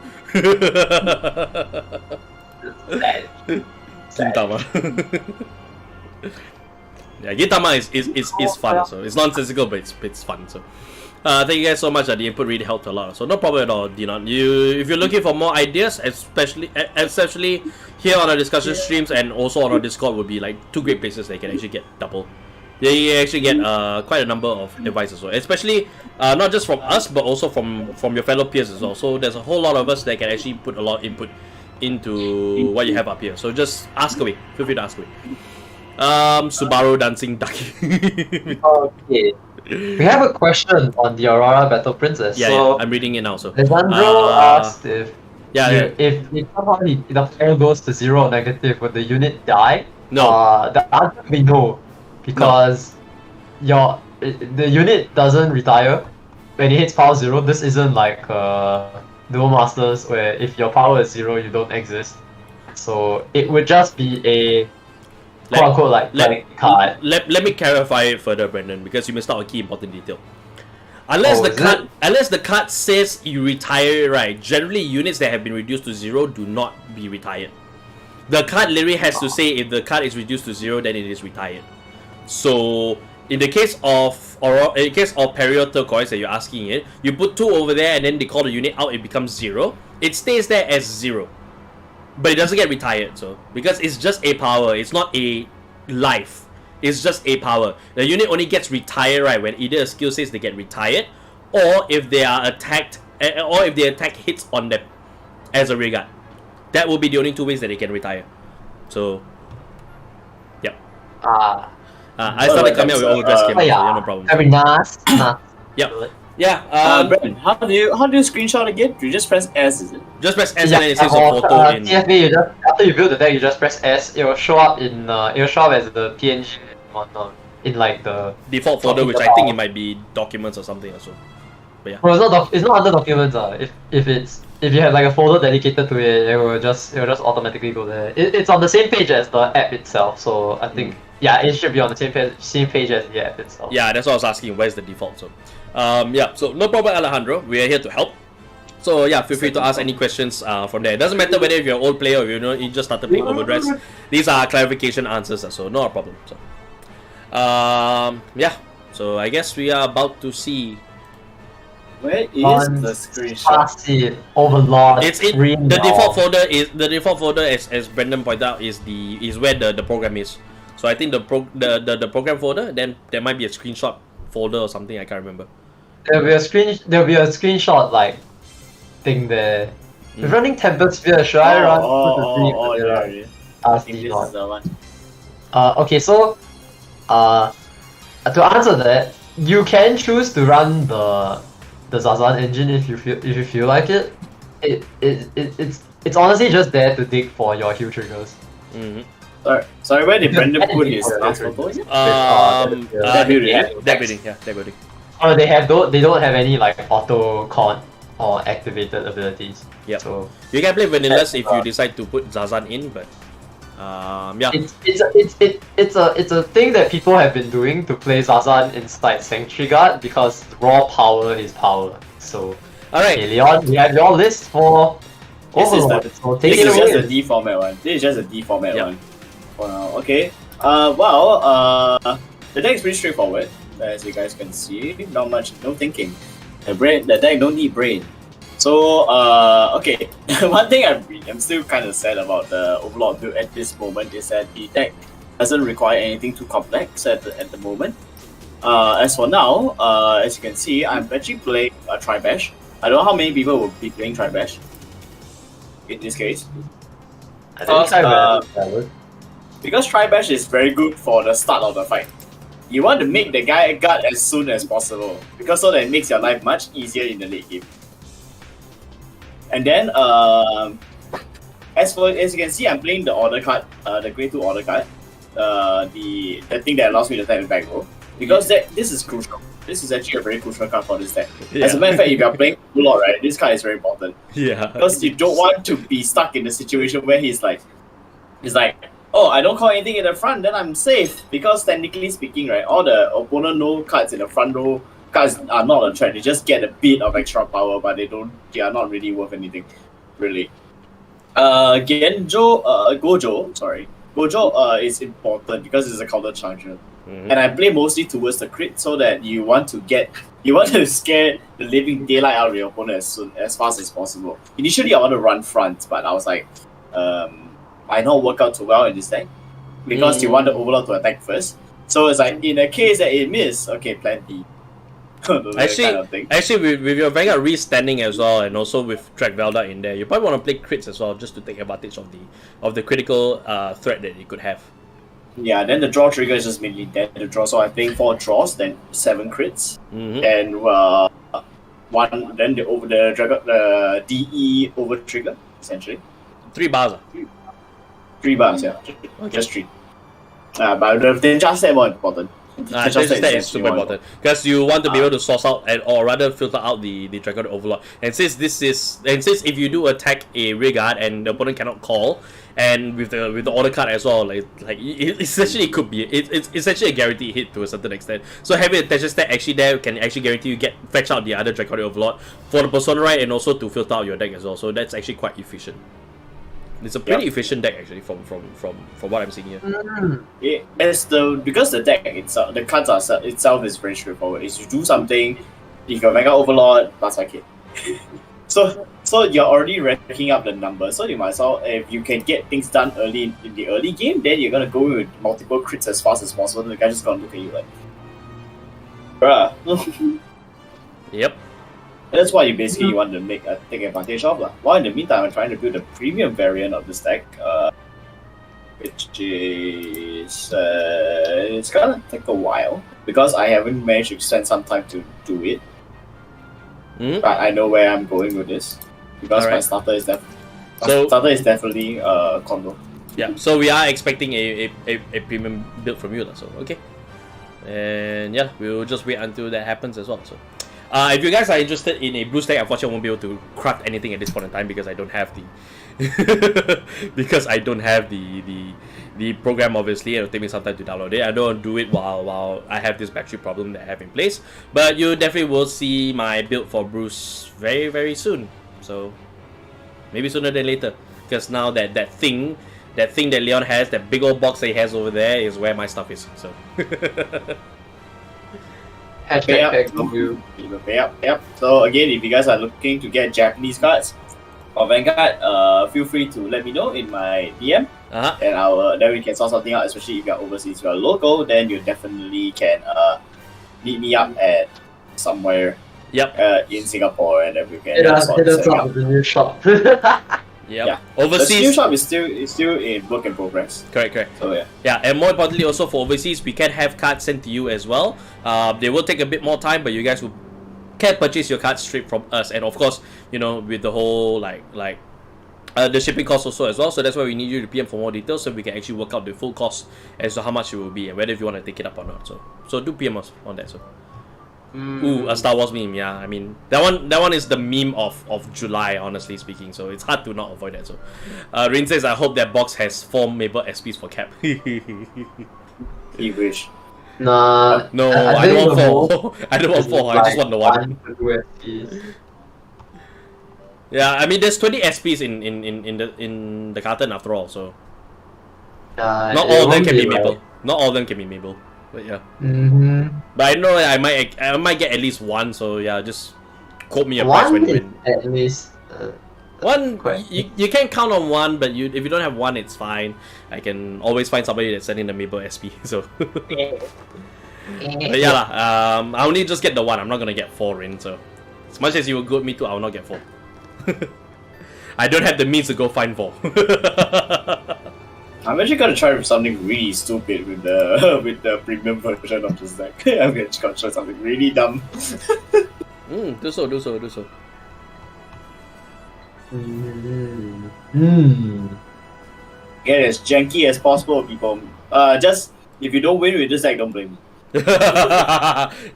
Gintama. Yeah, Gintama is fun. So it's nonsensical, but it's fun. So. Thank you guys so much. The input really helped a lot. So no problem at all, Dinon. If you're looking for more ideas, especially here on our discussion streams and also on our Discord, would be like 2 great places that you can actually get double. You actually get quite a number of advice as well, especially not just from us, but also from your fellow peers as well. So there's a whole lot of us that can actually put a lot of input into what you have up here. So just ask away. Feel free to ask away. Subaru dancing ducky. Okay. We have a question on the Aurora Battle Princess. Yeah, I'm reading it now. So Alessandro asked if if somehow the flare goes to 0 or negative, would the unit die? No. The answer would be no, because the unit doesn't retire when it hits power 0. This isn't like Duel Masters where if your power is 0, you don't exist. So it would just be a quote-unquote card. Let me clarify it further, Brendan, because you missed out a key important detail. Unless the card says you retire, right? Generally, units that have been reduced to 0 do not be retired. The card literally has to say if the card is reduced to 0, then it is retired. So in the case of Perio Turquoise that you're asking it, you put 2 over there and then they call the unit out, it becomes 0. It stays there as 0. But it doesn't get retired, so because it's just a power, it's not a life. It's just a power. The unit only gets retired, right, when either a skill says they get retired, or if they are attacked, or if the attack hits on them as a rear guard. That will be the only 2 ways that they can retire. So, yep. I started coming up with Overdress so no problem. Very nice. Yep. Yeah, Brendan, how do you screenshot again? You just press S, is it? Just press S and then it says a photo in. TFB, after you build the deck, you just press S. It will show up as the PNG in like the default folder, which I think it might be documents or something also. But yeah. Well, it's not under documents. If you have like a folder dedicated to it, it will just automatically go there. It's on the same page as the app itself, so I think it should be on the same page as the app itself. Yeah, that's what I was asking. Where's the default? So, yeah. So no problem, Alejandro. We are here to help. So yeah, feel free to ask any questions from there. It doesn't matter whether you're an old player or you just started playing Overdress. These are clarification answers, so no problem. So, yeah. So I guess we are about to see. Where is the screenshot? Overlord. It's in the default folder. The default folder, as Brendan pointed out, is where the program is. So I think the program folder. Then there might be a screenshot folder or something. I can't remember. There'll be a screenshot like thing there. We're running Tempest Sphere. Should I run? Okay, so to answer that, you can choose to run the Zazan engine if you feel like it. It's honestly just there to dig for your heal triggers. Sorry, where did Brendan put his last photo? Deck building. Oh, they don't have any like auto con or activated abilities. Yeah. So you can play vanillas if you decide to put Zazan in, but Yeah. It's a thing that people have been doing to play Zazan inside Sanctuary Guard because raw power is power. So, Alright. okay, Leon, we have your list for Overlord. So take This it is away. just a D format one. This is just a D format Yep. one. For now, okay. The deck is pretty straightforward, as you guys can see. Not much, no thinking. The deck don't need brain. So, okay. One thing I'm still kind of sad about the Overlord build at this moment is that the deck doesn't require anything too complex at the moment. As for now, as you can see, I'm actually playing a Tri-Bash. I don't know how many people will be playing Tri-Bash in this case. I think Because Tri-Bash is very good for the start of the fight. You want to make the guy guard as soon as possible, because so that it makes your life much easier in the late game. And then, as you can see, I'm playing the order card, the grade 2 order card, the thing that allows me to attack with back row. Because this is crucial. This is actually a very crucial card for this deck. Yeah. As a matter of fact, if you're playing Overlord, right, this card is very important. Yeah. Because you don't want to be stuck in the situation where he's like, oh, I don't call anything in the front, then I'm safe. Because technically speaking, right, all the opponent no cards in the front row cards are not a threat. They just get a bit of extra power, but they are not really worth anything, really. Gojo is important because it's a counter charger. And I play mostly towards the crit so that you want to scare the living daylight out of your opponent as fast as possible. Initially I want to run front, but I was like, might not work out too well in this deck. Because you want the Overlord to attack first. So it's like, in the case that it miss, okay, plan B. Actually, with your Vanguard re-standing as well, and also with Track Velda in there, you probably want to play crits as well, just to take advantage of the critical threat that it could have. Yeah, then the draw trigger is just mainly dead to draw. So I'm playing 4 draws, then 7 crits, and the DE over trigger essentially. 3 bars. 3 bars, yeah, Okay. just 3. But the Ninja set more important. That is super important because you want to be able to source out or rather filter out the Dragon Overlord. And since if you do attack a rear guard and the opponent cannot call, and with the order card as well, essentially it could be it's actually a guaranteed hit to a certain extent. So having a Tetris stack actually there can actually guarantee you fetch out the other Dragon Overlord for the Persona right, and also to filter out your deck as well. So that's actually quite efficient. It's a pretty efficient deck actually from what I'm seeing here. Because the deck itself, the cards itself is very straightforward. Is you do something, if you're Mega Overlord, that's like it. So you're already racking up the numbers. So you might as well, if you can get things done early in the early game, then you're gonna go with multiple crits as fast as possible. The guy just gonna look at you like, bruh. Yep. That's what you basically want to take advantage of. While in the meantime, I'm trying to build a premium variant of this deck, which is it's gonna take a while because I haven't managed to spend some time to do it. But I know where I'm going with this because my starter is definitely combo. Yeah, so we are expecting a premium build from you, so okay. And yeah, we'll just wait until that happens as well. So. If you guys are interested in a blue stack, unfortunately I won't be able to craft anything at this point in time because I don't have the program, obviously. It'll take me some time to download it. I don't want to do it while I have this battery problem that I have in place. But you definitely will see my build for Bruce very, very soon. So maybe sooner than later. Because now that thing that Leon has, that big old box that he has over there, is where my stuff is. So Yep. So again, if you guys are looking to get Japanese cards for Vanguard, feel free to let me know in my DM, and then we can sort something out. Especially if you're overseas, if you're local, then you definitely can meet me up at somewhere. In Singapore, and then we can hit us up with the new shop. Yeah. Overseas, the new shop is still in work in progress. Correct. So yeah, and more importantly, also for overseas, we can have cards sent to you as well. They will take a bit more time, but you guys can purchase your cards straight from us, and of course, with the whole the shipping cost also as well. So that's why we need you to PM for more details, so we can actually work out the full cost as to how much it will be and whether if you want to take it up or not. So do PM us on that. So Ooh, a Star Wars meme. Yeah, I mean that one is the meme of July, honestly speaking. So it's hard to not avoid that. So, Rin says, I hope that box has 4 Mabel SPs for Cap. He wish. Nah. No, I I think don't the want 4. most I don't want is 4. I just want the one. to 2 SPs. Yeah, I mean there's 20 SPs in the carton after all. So not all of them can be Mabel. Not all of them can be Mabel. But yeah. But I know I might get at least one. So yeah, just quote me a price when at least. One, you can't count on one, but if you don't have one, it's fine. I can always find somebody that's sending the Mabel SP. So, but yeah lah. I only just get the one. I'm not gonna get 4 in. So, as much as you will goad me to, I will not get 4. I don't have the means to go find 4. I'm actually gonna try with something really stupid with the premium version of this deck. I'm gonna try something really dumb. Do so. Get as janky as possible, people. Just if you don't win with this deck, don't blame me.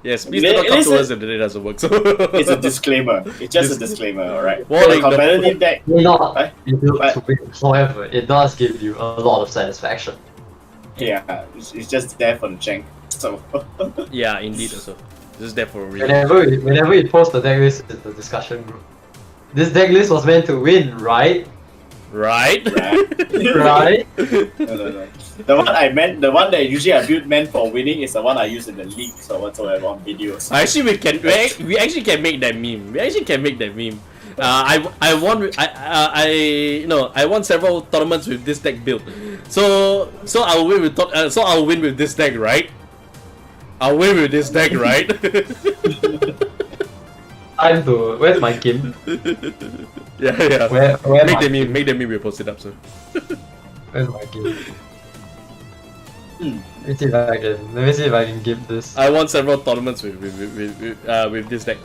Yes, please do not come to us if it doesn't work. So it's a disclaimer. It's just a disclaimer, alright? Well, For like a competitive deck, Not built to win. However, it does give you a lot of satisfaction. yeah, it's just there for the jank. So yeah, indeed. Also, this is there for a reason. Whenever you post the deck list in the discussion group, this deck list was meant to win, right? Right? Right? No. The one I meant, the one that usually I build meant for winning is the one I use in the leagues or whatsoever on videos. Actually, we actually can make that meme. I won several tournaments with this deck build. So I'll win with this deck, right? I'll win with this deck, right? Time to. Where's my game? Yeah. Where make the meme. We'll post it up soon. Where's my game? Let me see if I can give this. I won several tournaments with this deck.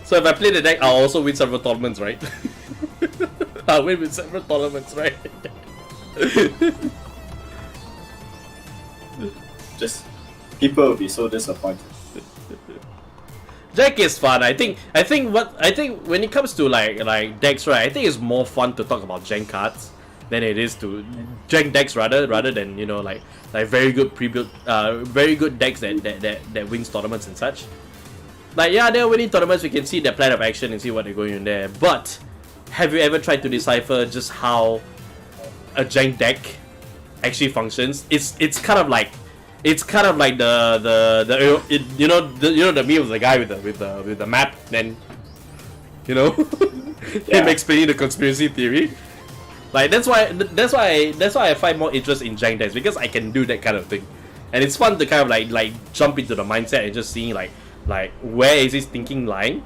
So if I play the deck, I'll also win several tournaments, right? I'll win with several tournaments, right? Just people will be so disappointed. Deck is fun. I think when it comes to like decks, right? I think it's more fun to talk about jank cards than it is to jank decks rather than like very good pre-built, very good decks that wins tournaments and such. Like yeah, they're winning tournaments. We can see their plan of action and see what they're going in there. But have you ever tried to decipher just how a jank deck actually functions? It's kind of like the meme of the guy with the map, then him explaining the conspiracy theory. Like that's why I find more interest in jank decks, because I can do that kind of thing, and it's fun to kind of like jump into the mindset and just seeing like where is his thinking lying,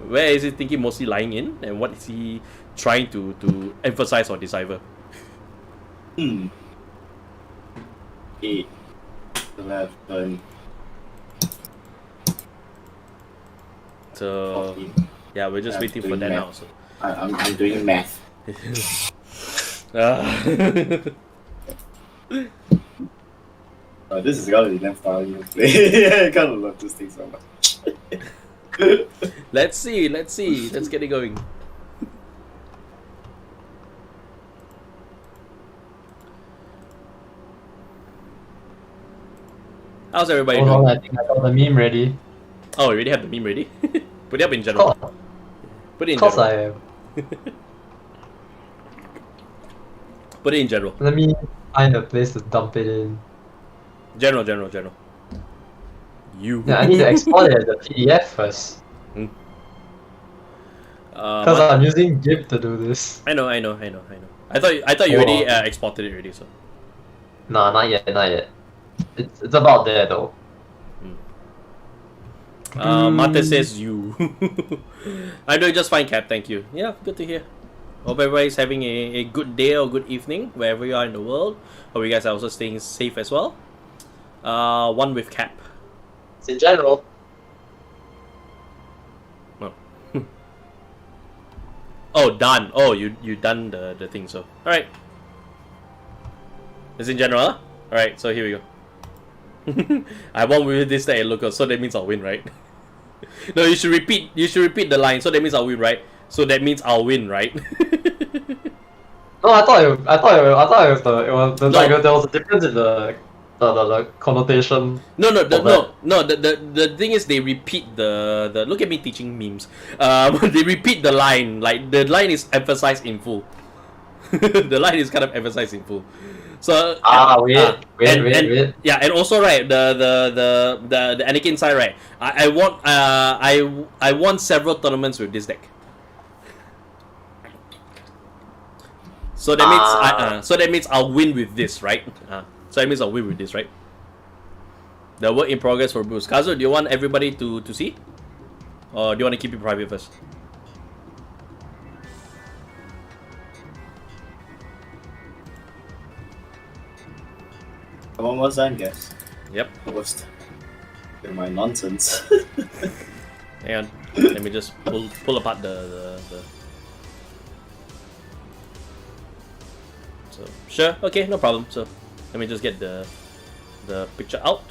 where is his thinking mostly lying in, and what is he trying to emphasize or decipher. 8, 11. So 14. yeah, we're just waiting for that now. So I'm doing math. This is gonna be damn fun to play. I kind of love this thing so much. Let's see. Let's get it going. How's everybody Hold doing? on, I think I got the meme ready. Oh, you already have the meme ready? Put it up in general. Put it in Of course general. I am. Put it in general. Let me find a place to dump it in. General. You. Yeah, I need to export it as a PDF first. Because I'm using GIMP to do this. I know. I thought you already exported it already. So. Nah, not yet. It's about there though. Mate says you. I'm doing just fine, Cap. Thank you. Yeah, good to hear. Hope everybody's having a good day or good evening wherever you are in the world. Hope you guys are also staying safe as well. One with Cap. It's in general. No. Oh, done. Oh, you done the thing. So alright. It's in general. Huh? Alright. So here we go. I won with this deck, look, so that means I'll win, right? No, you should repeat the line, so that means I'll win, right? So that means I'll win, right? No, I thought it was like there was a difference in the connotation. No, of that. the thing is they repeat the look at me teaching memes. They repeat the line, like the line is emphasized in full. The line is kind of emphasized in full. So wait. yeah, and also right, the Anakin side, right? I won several tournaments with this deck. So that means I'll win with this, right? So that means I'll win with this, right? The work in progress for Bruce. Kazu, do you want everybody to see? Or do you want to keep it private first? One more time, guess. Yep. Post. My nonsense. Hang on. Let me just pull apart the. So sure, okay, no problem. So let me just get the picture out.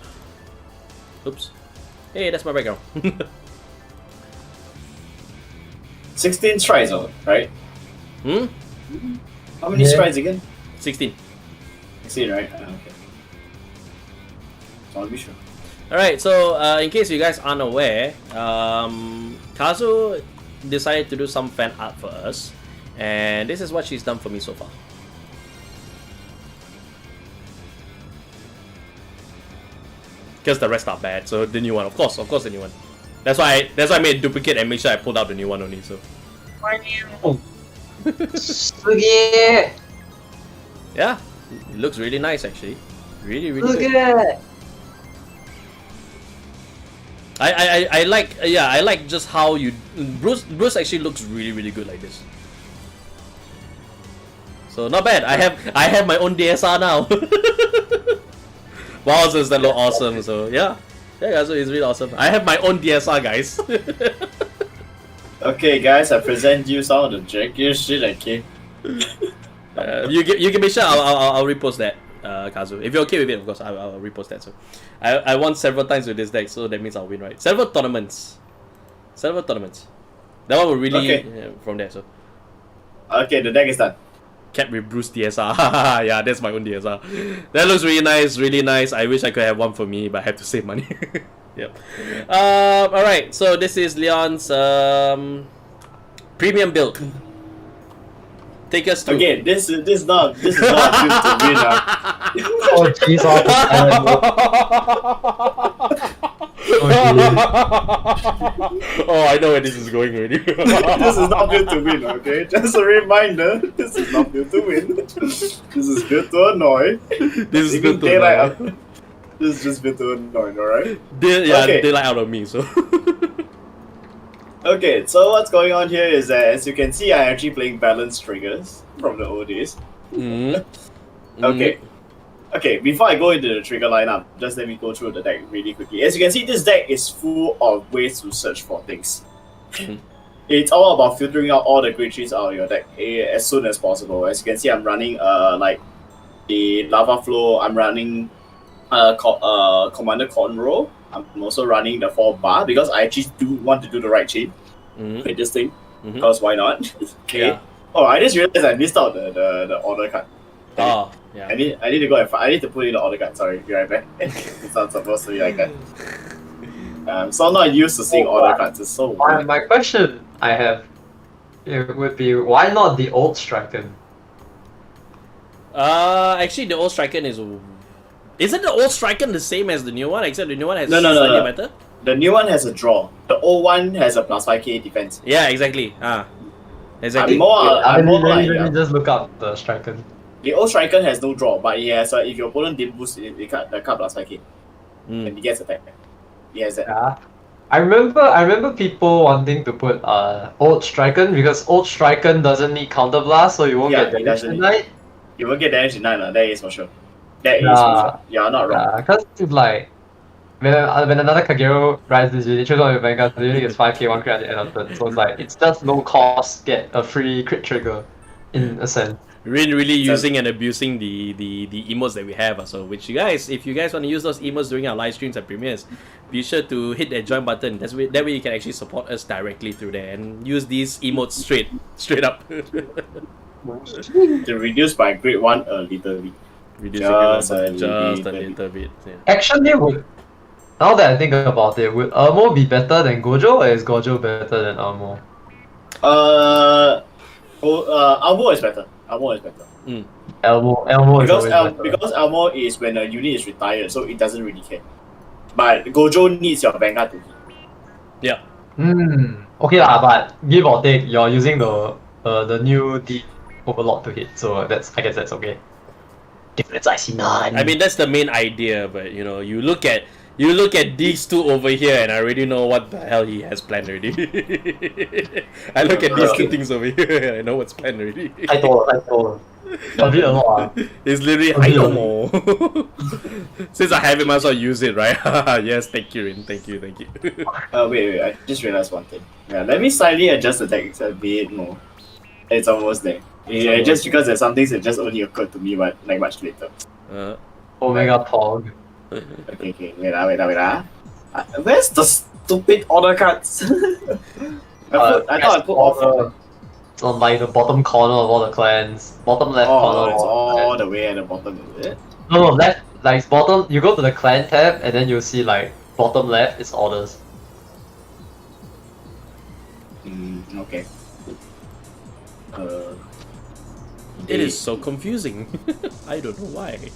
Oops. Hey, that's my background. 16 strides, right? How many strides again? 16. 16, right? Okay. Just want to be sure. Alright, so in case you guys aren't aware, Kazu decided to do some fan art for us, and this is what she's done for me so far. Because the rest are bad, so the new one, of course the new one. That's why I made a duplicate and make sure I pulled out the new one only. So. Yeah, it looks really nice actually. Really Look good. at that. I like just how you Bruce actually looks really good like this. So not bad. I have my own DSR now. Wow, so that look awesome. So yeah, so it's really awesome. I have my own DSR, guys. Okay, guys, I present you some of the jankiest shit I came. You can make sure I'll repost that, Kazu. If you're okay with it, of course, I'll repost that. So, I won several times with this deck, so that means I'll win, right? Several tournaments. That one will really from there. So. Okay, the deck is done. Kept with Bruce DSR. Yeah, that's my own DSR. That looks really nice. I wish I could have one for me, but I have to save money. Yep. Alright, so this is Leon's premium build. Take us to. Okay, this is not good to win. Oh jeez, Oh, I know where this is going already. This is not built to win, okay? Just a reminder, this is not built to win. This is built to annoy. This is built to annoy. This is just built to annoy, alright? Daylight out of me, so. Okay, so what's going on here is that, as you can see, I'm actually playing balanced triggers from the old days. Okay, before I go into the trigger lineup, just let me go through the deck really quickly. As you can see, this deck is full of ways to search for things. It's all about filtering out all the great trees out of your deck as soon as possible. As you can see, I'm running like the Lava Flow, I'm running Commander Conroe. I'm also running the 4 bar because I actually do want to do the right chain with this thing. Because why not? Okay. Yeah. Oh, I just realized I missed out the order card. Oh, yeah. I need to go and I need to put in the order card. Sorry, be right back. It's not supposed to be like that. So I'm not used to seeing order cards. It's so weird. My question I have would be, why not the old Striken? Actually, the old Striken isn't the old Striken the same as the new one? Except the new one has No. slightly better. The new one has a draw. The old one has a +5k defense. Yeah, exactly. Exactly. Let me just look up the Striken. The old Striker has no draw, but he has if your opponent did boost the card +5k, and he gets attacked. He has that. Yeah. I remember people wanting to put old Striken because old Striken doesn't need counter blast, so you won't get damage tonight. You won't get damage tonight, that is for sure. That is for sure. You're not wrong. Because it's like when another Kagero rises, you choose on your Vanguard, the unit gets 5k 1 crit at the end of turn. So it's like it's just low cost, get a free crit trigger. in a sense. Really using and abusing the emotes that we have. So which you guys, if you guys want to use those emotes during our live streams and premieres, be sure to hit that join button. That way you can actually support us directly through there and use these emotes straight up. To reduce by grade 1 a little bit. Reducing Just it a just a little little bit. Yeah. Actually, now that I think about it, would Armo be better than Gojo, or is Gojo better than Armo? Elmo is better. Elmo is better. Elmo is Because always better. because Elmo is when a unit is retired, so it doesn't really care. But Gojo needs your Vanguard to hit. Yeah. Okay lah, but give or take, you're using the new D Overlord to hit, so I guess that's okay. Difference I see none. I mean that's the main idea, but you know, you look at these two over here, and I already know what the hell he has planned already. I look at these two things over here, and I know what's planned already. I told her. A bit a lot. It's literally I don't know. Since I have it, might as well use it, right? Yes, thank you, Rin. Thank you. Wait, I just realized one thing. Yeah, let me slightly adjust the text a bit more. It's almost there. Yeah, just because there's some things that just only occurred to me, but like much later. Omega Pog. Okay, wait. Where's the stupid order cards? I thought I put off. It's on like the bottom corner of all the clans. Bottom left corner. It's all the way at the bottom, is it? No, left, like bottom, you go to the clan tab and then you'll see like bottom left is orders. Okay. It is so confusing. I don't know why.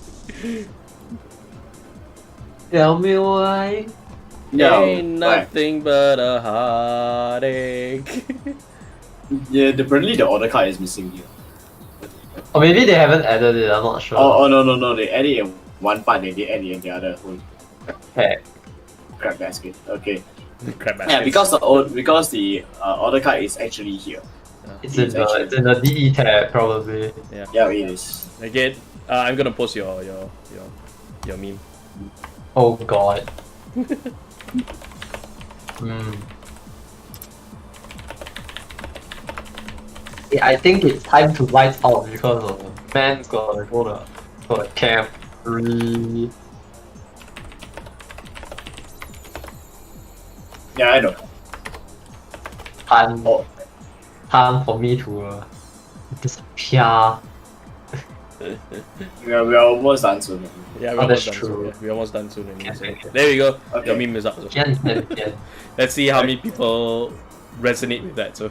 Tell me why. No, Ain't nothing but a heartache. Yeah, apparently the order card is missing here. Or maybe they haven't added it, I'm not sure. Oh no, they added it in one part, they didn't add it in the other. Heck. Crap basket. Okay. Crap Yeah, because the order card is actually here. It's in the DE tab, probably. Yeah, it is. Again, I'm gonna post your meme. Oh god. Yeah, I think it's time to light out because man's gotta go to camp. Yeah, I know. Time for me to disappear. Yeah, we are almost done soon. Yeah, that's true. We're almost done soon. Yeah. There we go. Okay. Your meme is up. Yeah. Let's see how many people resonate with that. So.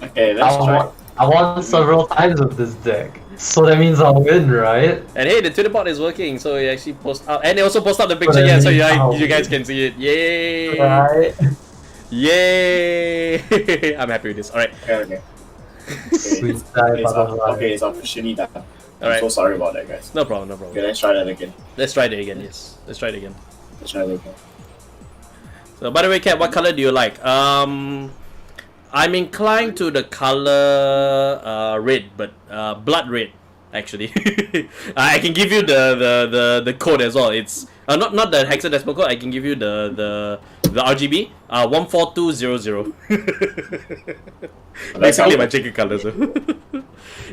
Okay, let's try. I won several times with this deck, so that means I'll win, right? And hey, the Twitter bot is working, so it actually posts out, and they also post out the picture, so you guys can see it. Yay! Right. Yay! I'm happy with this. All right. Okay. Sweet time, Okay, it's officially done. I'm so sorry about that, guys. No problem. Okay, let's try that again. Let's try it again. Yes, let's try it again. Let's try that again. So, by the way, Kat, what color do you like? I'm inclined to the color red, but blood red, actually. I can give you the code as well. It's not the hexadecimal code. I can give you the RGB 14200. Basically my chicken colors.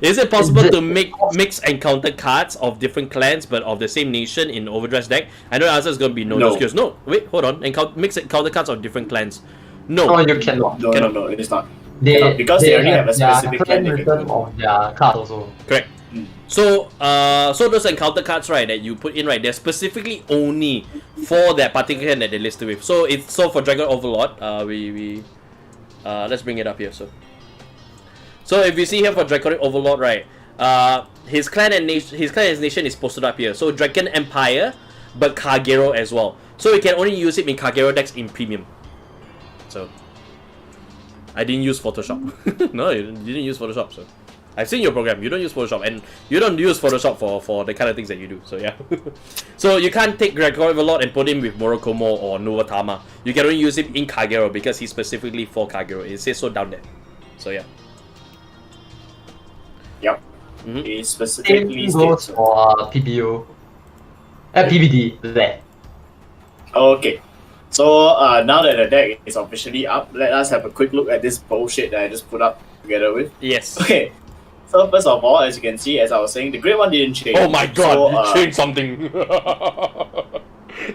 Is it possible to mix encounter cards of different clans but of the same nation in Overdress deck? I know the answer is going to be no. No, wait, hold on. Mix encounter cards of different clans. No, you cannot. No, it is not. Because they already have a specific clan written on their card also. Correct. So, so those encounter cards, right, that you put in, right, they're specifically only for that particular hand that they listed with. So for Dragon Overlord, let's bring it up here. So if you see here for Draconic Overlord, right, his clan and his nation is posted up here. So Dragon Empire, but Kagero as well. So you can only use it in Kagero decks in premium. So I didn't use Photoshop. No, you didn't use Photoshop. So I've seen your program. You don't use Photoshop, and you don't use Photoshop for the kind of things that you do. So yeah. So you can't take Draconic Overlord and put him with Morokomo or Nuwatama. You can only use him in Kagero because he's specifically for Kagero. It says so down there. So yeah. Yep. It specifically goes states for PBO. PBD. There. Okay. So now that the deck is officially up, let us have a quick look at this bullshit that I just put up. together with? Yes. Okay. So first of all, as you can see, as I was saying, the grade 1 didn't change. Oh my god, so, you changed something.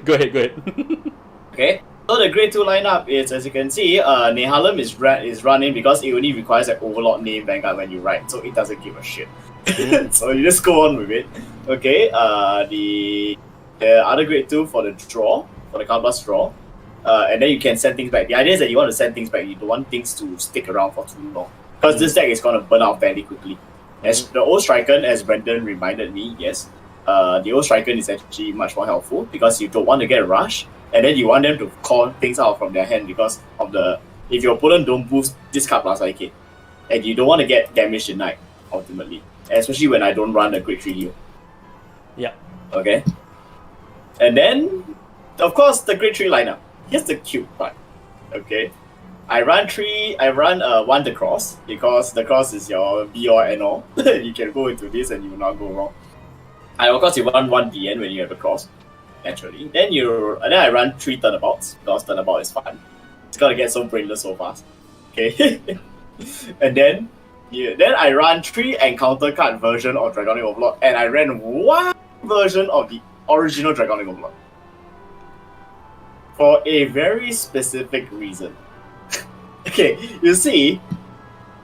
Go ahead. Okay. So the grade 2 lineup is, as you can see, Nehalem is running because it only requires an overlord name Vanguard when you write, so it doesn't give a shit. So you just go on with it. Okay. The other grade 2 for the draw, for the counterblast draw, and then you can send things back. The idea is that you want to send things back. You don't want things to stick around for too long because this deck is going to burn out fairly quickly. As the old Striken, as Brendan reminded me, yes, the old Striken is actually much more helpful because you don't want to get a rush, and then you want them to call things out from their hand because of if your opponent don't boost this card plus IK, and you don't want to get damage denied ultimately, especially when I don't run the grade 3 heal. Yeah. Okay. And then, of course, the grade 3 lineup. Here's the cute part. Okay. I run 1 the cross because the cross is your be all and all. You can go into this and you will not go wrong. Of course, you run 1 DN when you have a cross, naturally. Then I run 3 turnabouts because turnabout is fun. It's gonna get so brainless so fast. Okay. And then I run 3 encounter card version of Draconic Overlord, and I ran 1 version of the original Draconic Overlord. For a very specific reason. Okay, you see,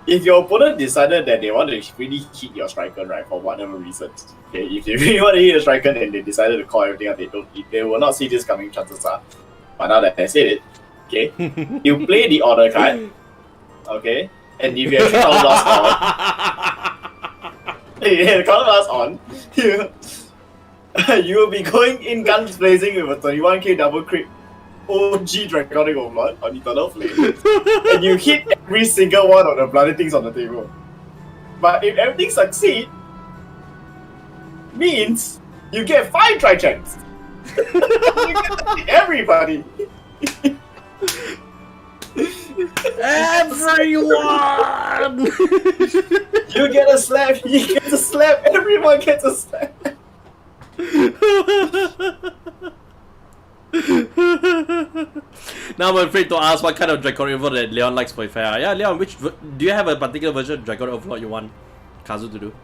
if your opponent decided that they want to really hit your Striker, right, for whatever reason, okay, if they really want to hit your Striker and they decided to call everything out, they will not see this coming, chances are. But now that I said it, okay, you play the order card, okay, and if you actually counterblast on, you will be going in guns blazing with a 21k double crit OG Draconic Overlord on Eternal Flame, and you hit every single one of the bloody things on the table. But if everything succeeds, means you get 5 tri-checks. You get everybody. Everyone! You get a slap, you get a slap, everyone gets a slap. Now I'm afraid to ask what kind of Draconic Overlord that Leon likes for fair. Yeah, Leon, do you have a particular version of Draconic Overlord you want Kazu to do?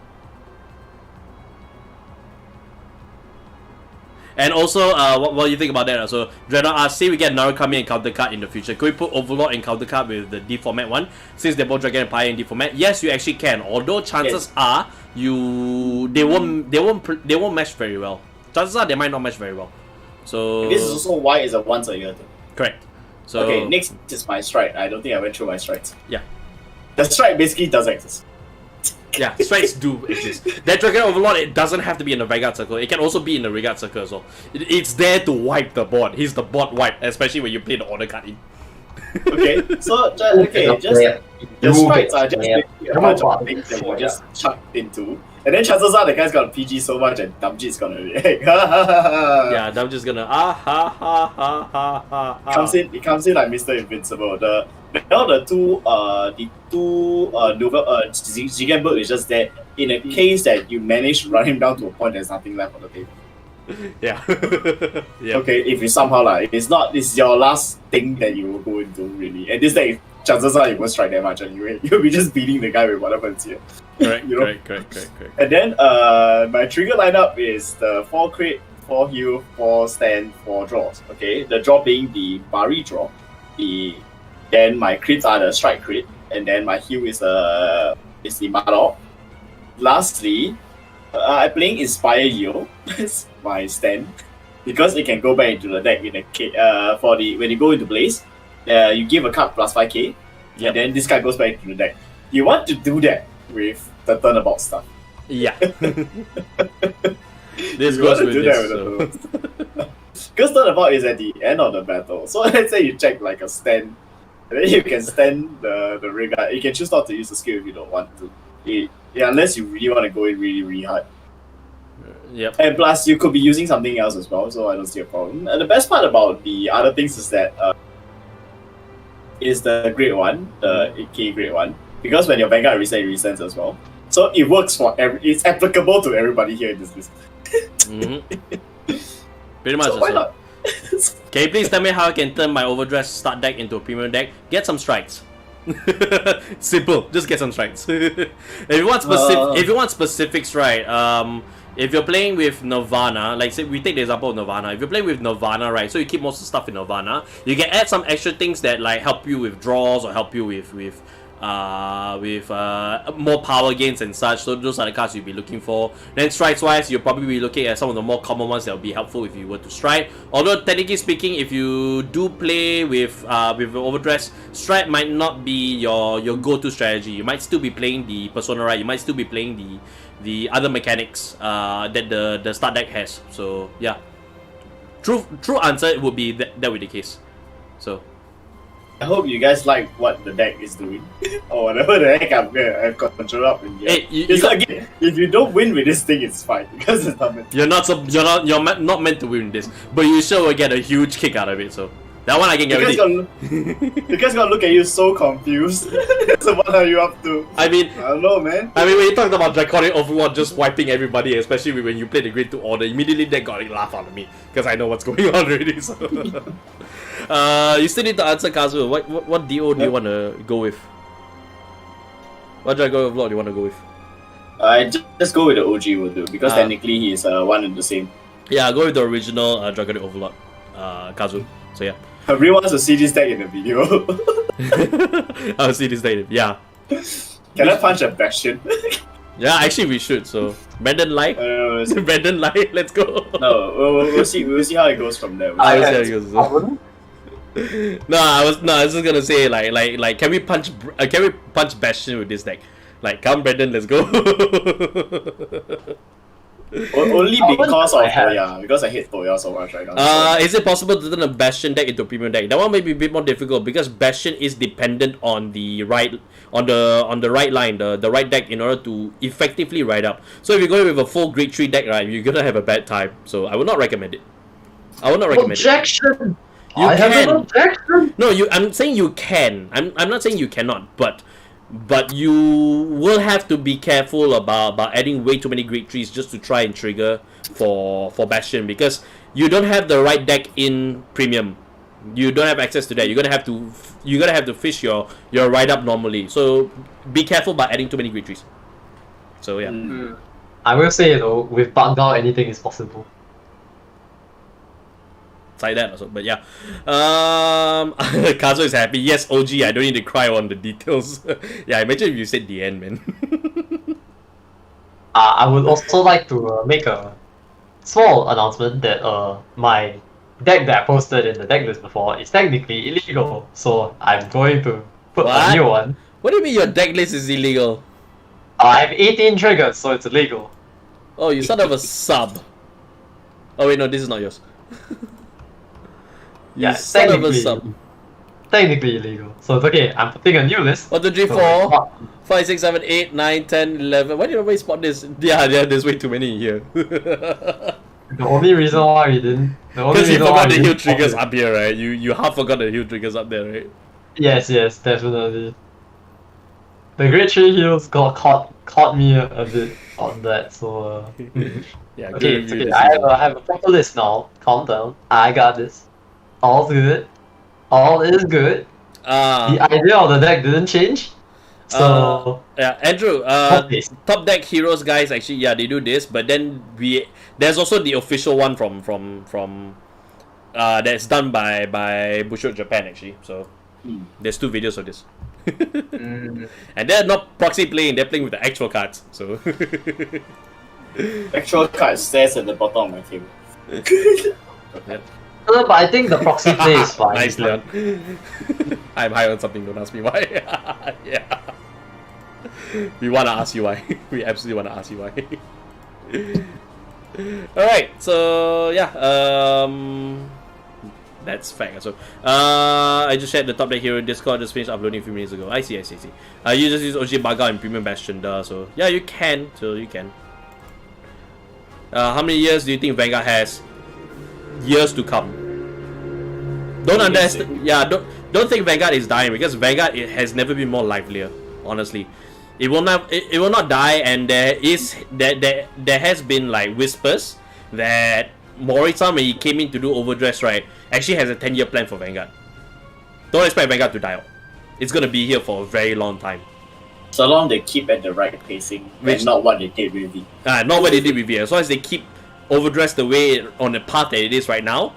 And also, what do you think about that? So, Dreadnought asks, say we get Narukami and counter card in the future. Could we put Overlord and counter card with the D format one? Since they're both Dragon Empire in D format, yes, you actually can. Although chances are they won't mesh very well. Chances are they might not mesh very well. So this is also why it's a once a year thing. Correct. So okay, next is my strike. I don't think I went through my strikes. Yeah. The strike basically does exist. Yeah, strikes do exist. That Dragon Overlord, it doesn't have to be in the Vanguard circle. It can also be in the Regard circle as well. It's there to wipe the board. He's the board wipe, especially when you play the order card in. Okay, so the strikes are just a bunch of things that you just chucked into. And then chances are the guy's gonna PG so much and Damji is gonna react. Yeah, Damji's gonna It comes in like Mr. Invincible. The two Zigenberg is just there in a case that you manage to run him down to a point there's nothing left on the table. Yeah. Yeah. Okay, if you somehow it's your last thing that you will go into really. And this deck, chances are you won't strike that much anyway. You'll be just beating the guy with whatever's here. Correct, you know? correct. And then my trigger lineup is the 4 crit, 4 heal, 4 stand, 4 draws. Okay, the draw being the Bari draw. Then my crits are the strike crit, and then my heal is the Madog. Lastly, I'm playing Inspire Yield. That's my stand because it can go back into the deck in a when you go into Blaze. You give a card plus 5k, and then this guy goes back into the deck. You want to do that with the turnabout stuff. Yeah. This goes with this. Because turnabout is at the end of the battle. So let's say you check like a stand, and then you can stand the Regard. You can choose not to use the skill if you don't want to. Unless you really want to go in really, really hard. Yep. And plus, you could be using something else as well, so I don't see a problem. And the best part about the other things is that is the grade 1, the 8k grade 1, because when your Vanguard resets, it resets as well. So it works for it's applicable to everybody here in this list. Pretty much. So why not? Can you please tell me how I can turn my Overdress start deck into a premium deck? Get some strikes. Simple. Just get some strikes. If you want specifics, right? If you're playing with Nirvana, like say we take the example of Nirvana. If you're playing with Nirvana, right? So you keep most of the stuff in Nirvana. You can add some extra things that like help you with draws or help you with more power gains and such. So those are the cards you'll be looking for. Then strikes wise, you'll probably be looking at some of the more common ones that will be helpful if you were to strike. Although technically speaking, if you do play with Overdress, strike might not be your go-to strategy. You might still be playing the Persona, right? You might still be playing the other mechanics that the start deck has. So yeah, true answer would be that would be the case. So I hope you guys like what the deck is doing, or whatever the heck I've got control up in here. Hey, again, if you don't win with this thing, it's fine because it's not meant. You're not meant to win this, but you sure will get a huge kick out of it. So that one I can guarantee. You guys gonna look at you so confused. So what are you up to? I mean, I don't know, man. I mean, when you talked about Draconic Overlord just wiping everybody, especially when you play the Grade 2 Order, immediately that got a laugh out of me because I know what's going on already. So. You still need to answer, Kazu. What DO do you want to go with? What Draconic Overlord do you want to go with? I just go with the OG will do because technically he's one and the same. Yeah, go with the original Draconic Overlord, Kazu. So yeah. I really want to see this deck in the video. I'll see this deck. Yeah. Can I punch a Bastion? Yeah, actually we should. So Brandon Lai, Brandon Lai, let's go. No, we'll see. We'll see how it goes from there. I was just gonna say like can we punch Bastion with this deck? Like, come Brandon, let's go. Only because of Toya, because I hate Toya so much right now. Is it possible to turn a Bastion deck into a premium deck? That one may be a bit more difficult because Bastion is dependent on the right line, the right deck in order to effectively ride up. So if you're going with a full grade 3 deck, right, you're gonna have a bad time. So I would not recommend it. Objection! You I can. have an objection! No, I'm saying you can. I'm not saying you cannot, but you will have to be careful about adding way too many grade 3s just to try and trigger for Bastion because you don't have the right deck in premium. You don't have access to that. You're gonna have to fish your ride up normally. So be careful about adding too many grade 3s. So yeah. I will say though, with Vanguard anything is possible. Like that also, but yeah. Kazo is happy. Yes, OG, I don't need to cry on the details. Yeah, imagine if you said the end, man. I would also like to make a small announcement that my deck that I posted in the deck list before is technically illegal, so I'm going to put a new one. What do you mean your deck list is illegal? I have 18 triggers, so it's illegal. Oh, you son of a sub. Oh wait, no, this is not yours. Yeah, technically illegal. So it's okay, I'm putting a new list. 1, 2, 3, 4, 5, 6, 7, 8, 9, 10, 11. Why did nobody spot this? Yeah, there's way too many here. The only reason why we didn't... Because you forgot the heal triggers up here, right? You half forgot the heal triggers up there, right? Yes, definitely. The grade 3 heals caught me a bit on that, so... Yeah, okay, it's okay. I have a proper list now. Calm down. I got this. All's good. All is good. The idea of the deck didn't change. So yeah, Andrew. Top deck heroes guys actually they do this, but then there's also the official one from that's done by Busho Japan actually. So there's 2 videos of this. And they're not proxy playing; they're playing with the actual cards. So actual card stays at the bottom of my table. Yep. No, but I think the proxy play is fine. Nice, Leon. I'm high on something, don't ask me why. Yeah. We wanna ask you why. We absolutely wanna ask you why. Alright, so yeah, that's fact. So I just shared the top deck hero Discord, just finished uploading a few minutes ago. I see. You just use OG Baga and Premium Bastion, so yeah, you can. How many years do you think Vanguard has? Years to come. Don't underestimate. Yeah, don't think Vanguard is dying because Vanguard has never been more livelier. Honestly, it will not die, and there has been like whispers that Morita, when he came in to do Overdress, right, actually has a 10-year plan for Vanguard. Don't expect Vanguard to die out. it's gonna be here for a very long time. So long they keep at the right pacing, and not what they did with V. Not what they did with V. As long as they keep Overdress the way on the path that it is right now,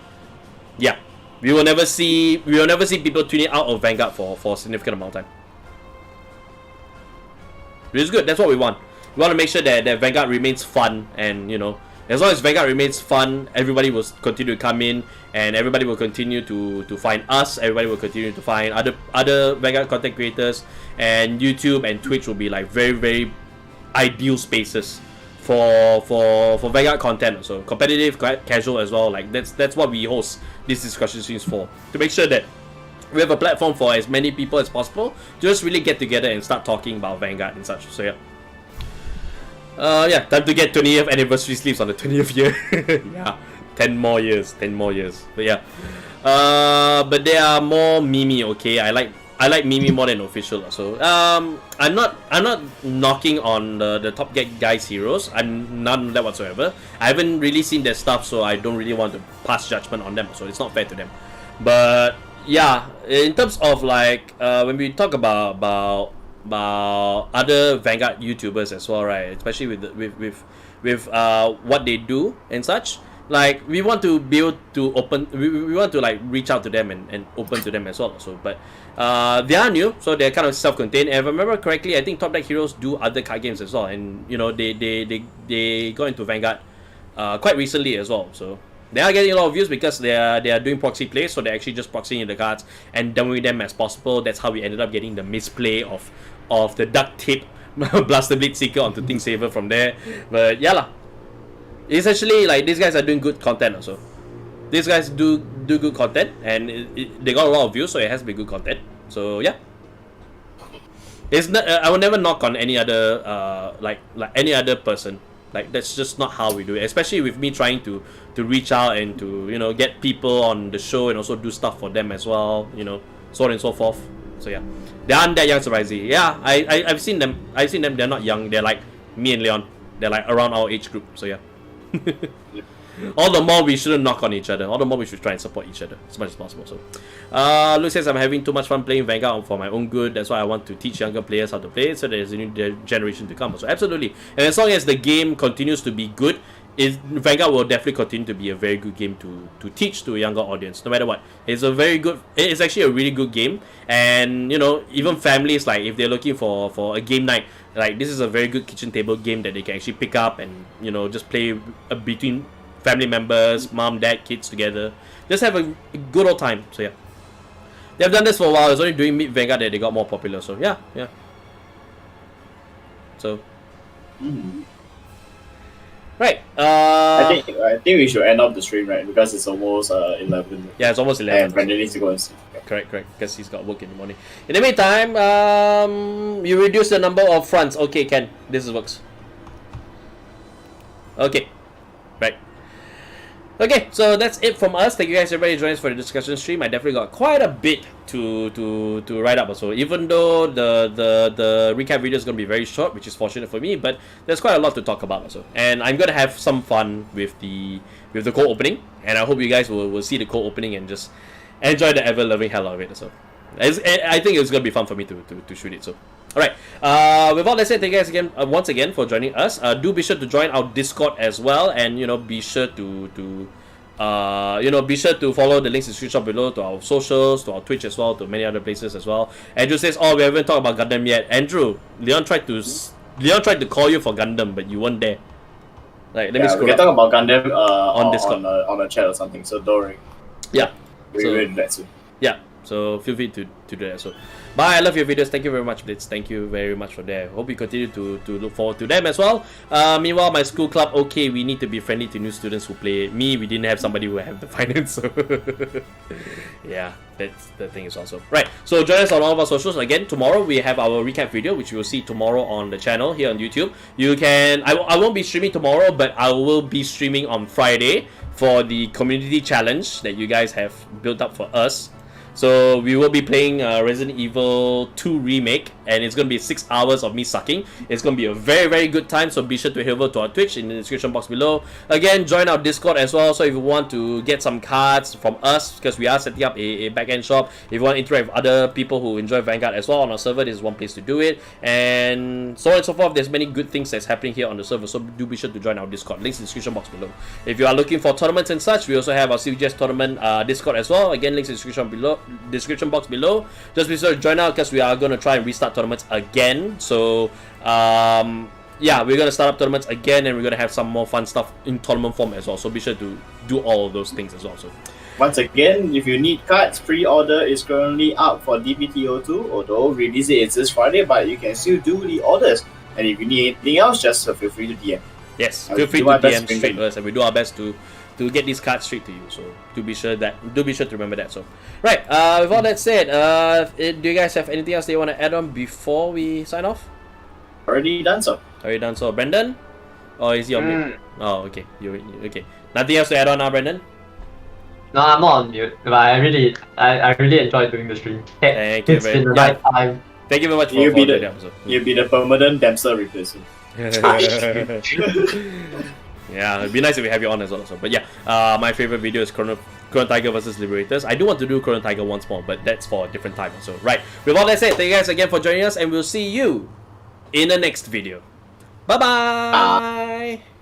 yeah, we will never see people tuning out of Vanguard for a significant amount of time. Which is good. That's what we want. We want to make sure that Vanguard remains fun, and as long as Vanguard remains fun, everybody will continue to come in, and everybody will continue to find us. Everybody will continue to find other Vanguard content creators, and YouTube and Twitch will be like very, very ideal spaces for Vanguard content. So competitive, casual as well. Like that's what we host these discussion streams for, to make sure that we have a platform for as many people as possible to just really get together and start talking about Vanguard and such. So yeah. Time to get 20th anniversary sleeves on the 20th year. Yeah, 10 more years. But yeah, but they are more Mimi. Okay, I like Mimi more than official. So I'm not knocking on the Top Guys heroes. I'm none of that whatsoever. I haven't really seen their stuff, so I don't really want to pass judgment on them. So it's not fair to them. But yeah, in terms of like when we talk about other Vanguard YouTubers as well, right? Especially with what they do and such. Like we want to be able to open. We want to like reach out to them and open to them as well. So, but they are new, so they're kind of self-contained. And if I remember correctly, I think Top Deck Heroes do other card games as well. And they got into Vanguard quite recently as well. So they are getting a lot of views because they are doing proxy plays. So they're actually just proxying the cards and demoing them as possible. That's how we ended up getting the misplay of the duct tape Blaster Blade Seeker onto Thing Saver from there. But yeah lah. It's actually like these guys are doing good content also. These guys do good content, and they got a lot of views, so it has to be good content. So yeah, it's not. I will never knock on any other like any other person. Like that's just not how we do it. Especially with me trying to reach out and to get people on the show and also do stuff for them as well. So on and so forth. So yeah, they aren't that young, surprisingly. Yeah, I've seen them. They're not young. They're like me and Leon. They're like around our age group. So yeah. All the more we shouldn't knock on each other. All the more we should try and support each other as much as possible. So, Luke says I'm having too much fun playing Vanguard for my own good. That's why I want to teach younger players how to play it, so there's a new generation to come. So absolutely, and as long as the game continues to be good, Vanguard will definitely continue to be a very good game to teach to a younger audience. No matter what, it's actually a really good game, and even families, like if they're looking for a game night, like this is a very good kitchen table game that they can actually pick up and just play between family members, mom, dad, kids together. Just have a good old time. So yeah, they've done this for a while. It's only during Mid Vanguard that they got more popular. So yeah. So. Right. I think we should end up the stream, right? Because it's almost 11. Yeah, it's almost 11. And Brandon needs to go and sleep. Correct. Because he's got work in the morning. In the meantime, you reduce the number of fronts. Okay, Ken, this works. Okay. Right. Okay, so that's it from us. Thank you guys everybody joining us for the discussion stream. I definitely got quite a bit to write up. So even though the recap video is going to be very short, which is fortunate for me, but there's quite a lot to talk about also. And I'm going to have some fun with the cold opening, and I hope you guys will see the cold opening and just enjoy the ever-loving hell out of it. So I think it's going to be fun for me to shoot it. So alright, with all that said, thank you guys again once again for joining us. Do be sure to join our Discord as well, and be sure to be sure to follow the links in the screenshot below to our socials, to our Twitch as well, to many other places as well. Andrew says, we haven't talked about Gundam yet. Andrew, Leon tried to call you for Gundam, but you weren't there. Like, let me scroll. We can talk about Gundam on Discord, on a chat or something. So don't worry. Yeah, we will do that soon. Yeah. So feel free to do that. So bye, I love your videos. Thank you very much, Blitz. Thank you very much for that. Hope you continue to look forward to them as well. Meanwhile, my school club, okay, we need to be friendly to new students who play. Me, we didn't have somebody who have the finance, so yeah, that's the thing is also right. So join us on all of our socials. Again, tomorrow we have our recap video, which you will see tomorrow on the channel here on YouTube. You can I won't be streaming tomorrow, but I will be streaming on Friday for the community challenge that you guys have built up for us. So we will be playing Resident Evil 2 Remake, and it's going to be 6 hours of me sucking. It's going to be a very, very good time, so be sure to head over to our Twitch in the description box below. Again, join our Discord as well, so if you want to get some cards from us, because we are setting up a back-end shop. If you want to interact with other people who enjoy Vanguard as well on our server, this is one place to do it. And so on and so forth. There's many good things that's happening here on the server, so do be sure to join our Discord. Links in the description box below. If you are looking for tournaments and such, we also have our CVGS tournament Discord as well. Again, links in the description box below. Just be sure to join out because we are going to try and restart tournaments again. So yeah, we're going to start up tournaments again, and we're going to have some more fun stuff in tournament form as well. So be sure to do all of those things as well. So once again, if you need cards, pre-order is currently up for DBTO2, although release date is this Friday, but you can still do the orders. And if you need anything else, just feel free to DM. Yes, feel free to DM straight to us, and we do our best to get these cards straight to you. So do be sure to remember that. So right, with all that said, do you guys have anything else that you want to add on before we sign off? Already done so. Already done so. Brendan? Or is he on mute? Oh, okay. You okay. Nothing else to add on now, Brendan? No, I'm not on mute, but I really enjoyed doing the stream. Thank you It's been the right time. Thank you very much for the episode. You'll be the permanent Dempster replacement. Yeah, it'd be nice if we have you on as well. So, but yeah, my favorite video is Chrono Tiger versus Liberators. I do want to do Chrono Tiger once more, but that's for a different time. So, right. With all that said, thank you guys again for joining us, and we'll see you in the next video. Bye-bye!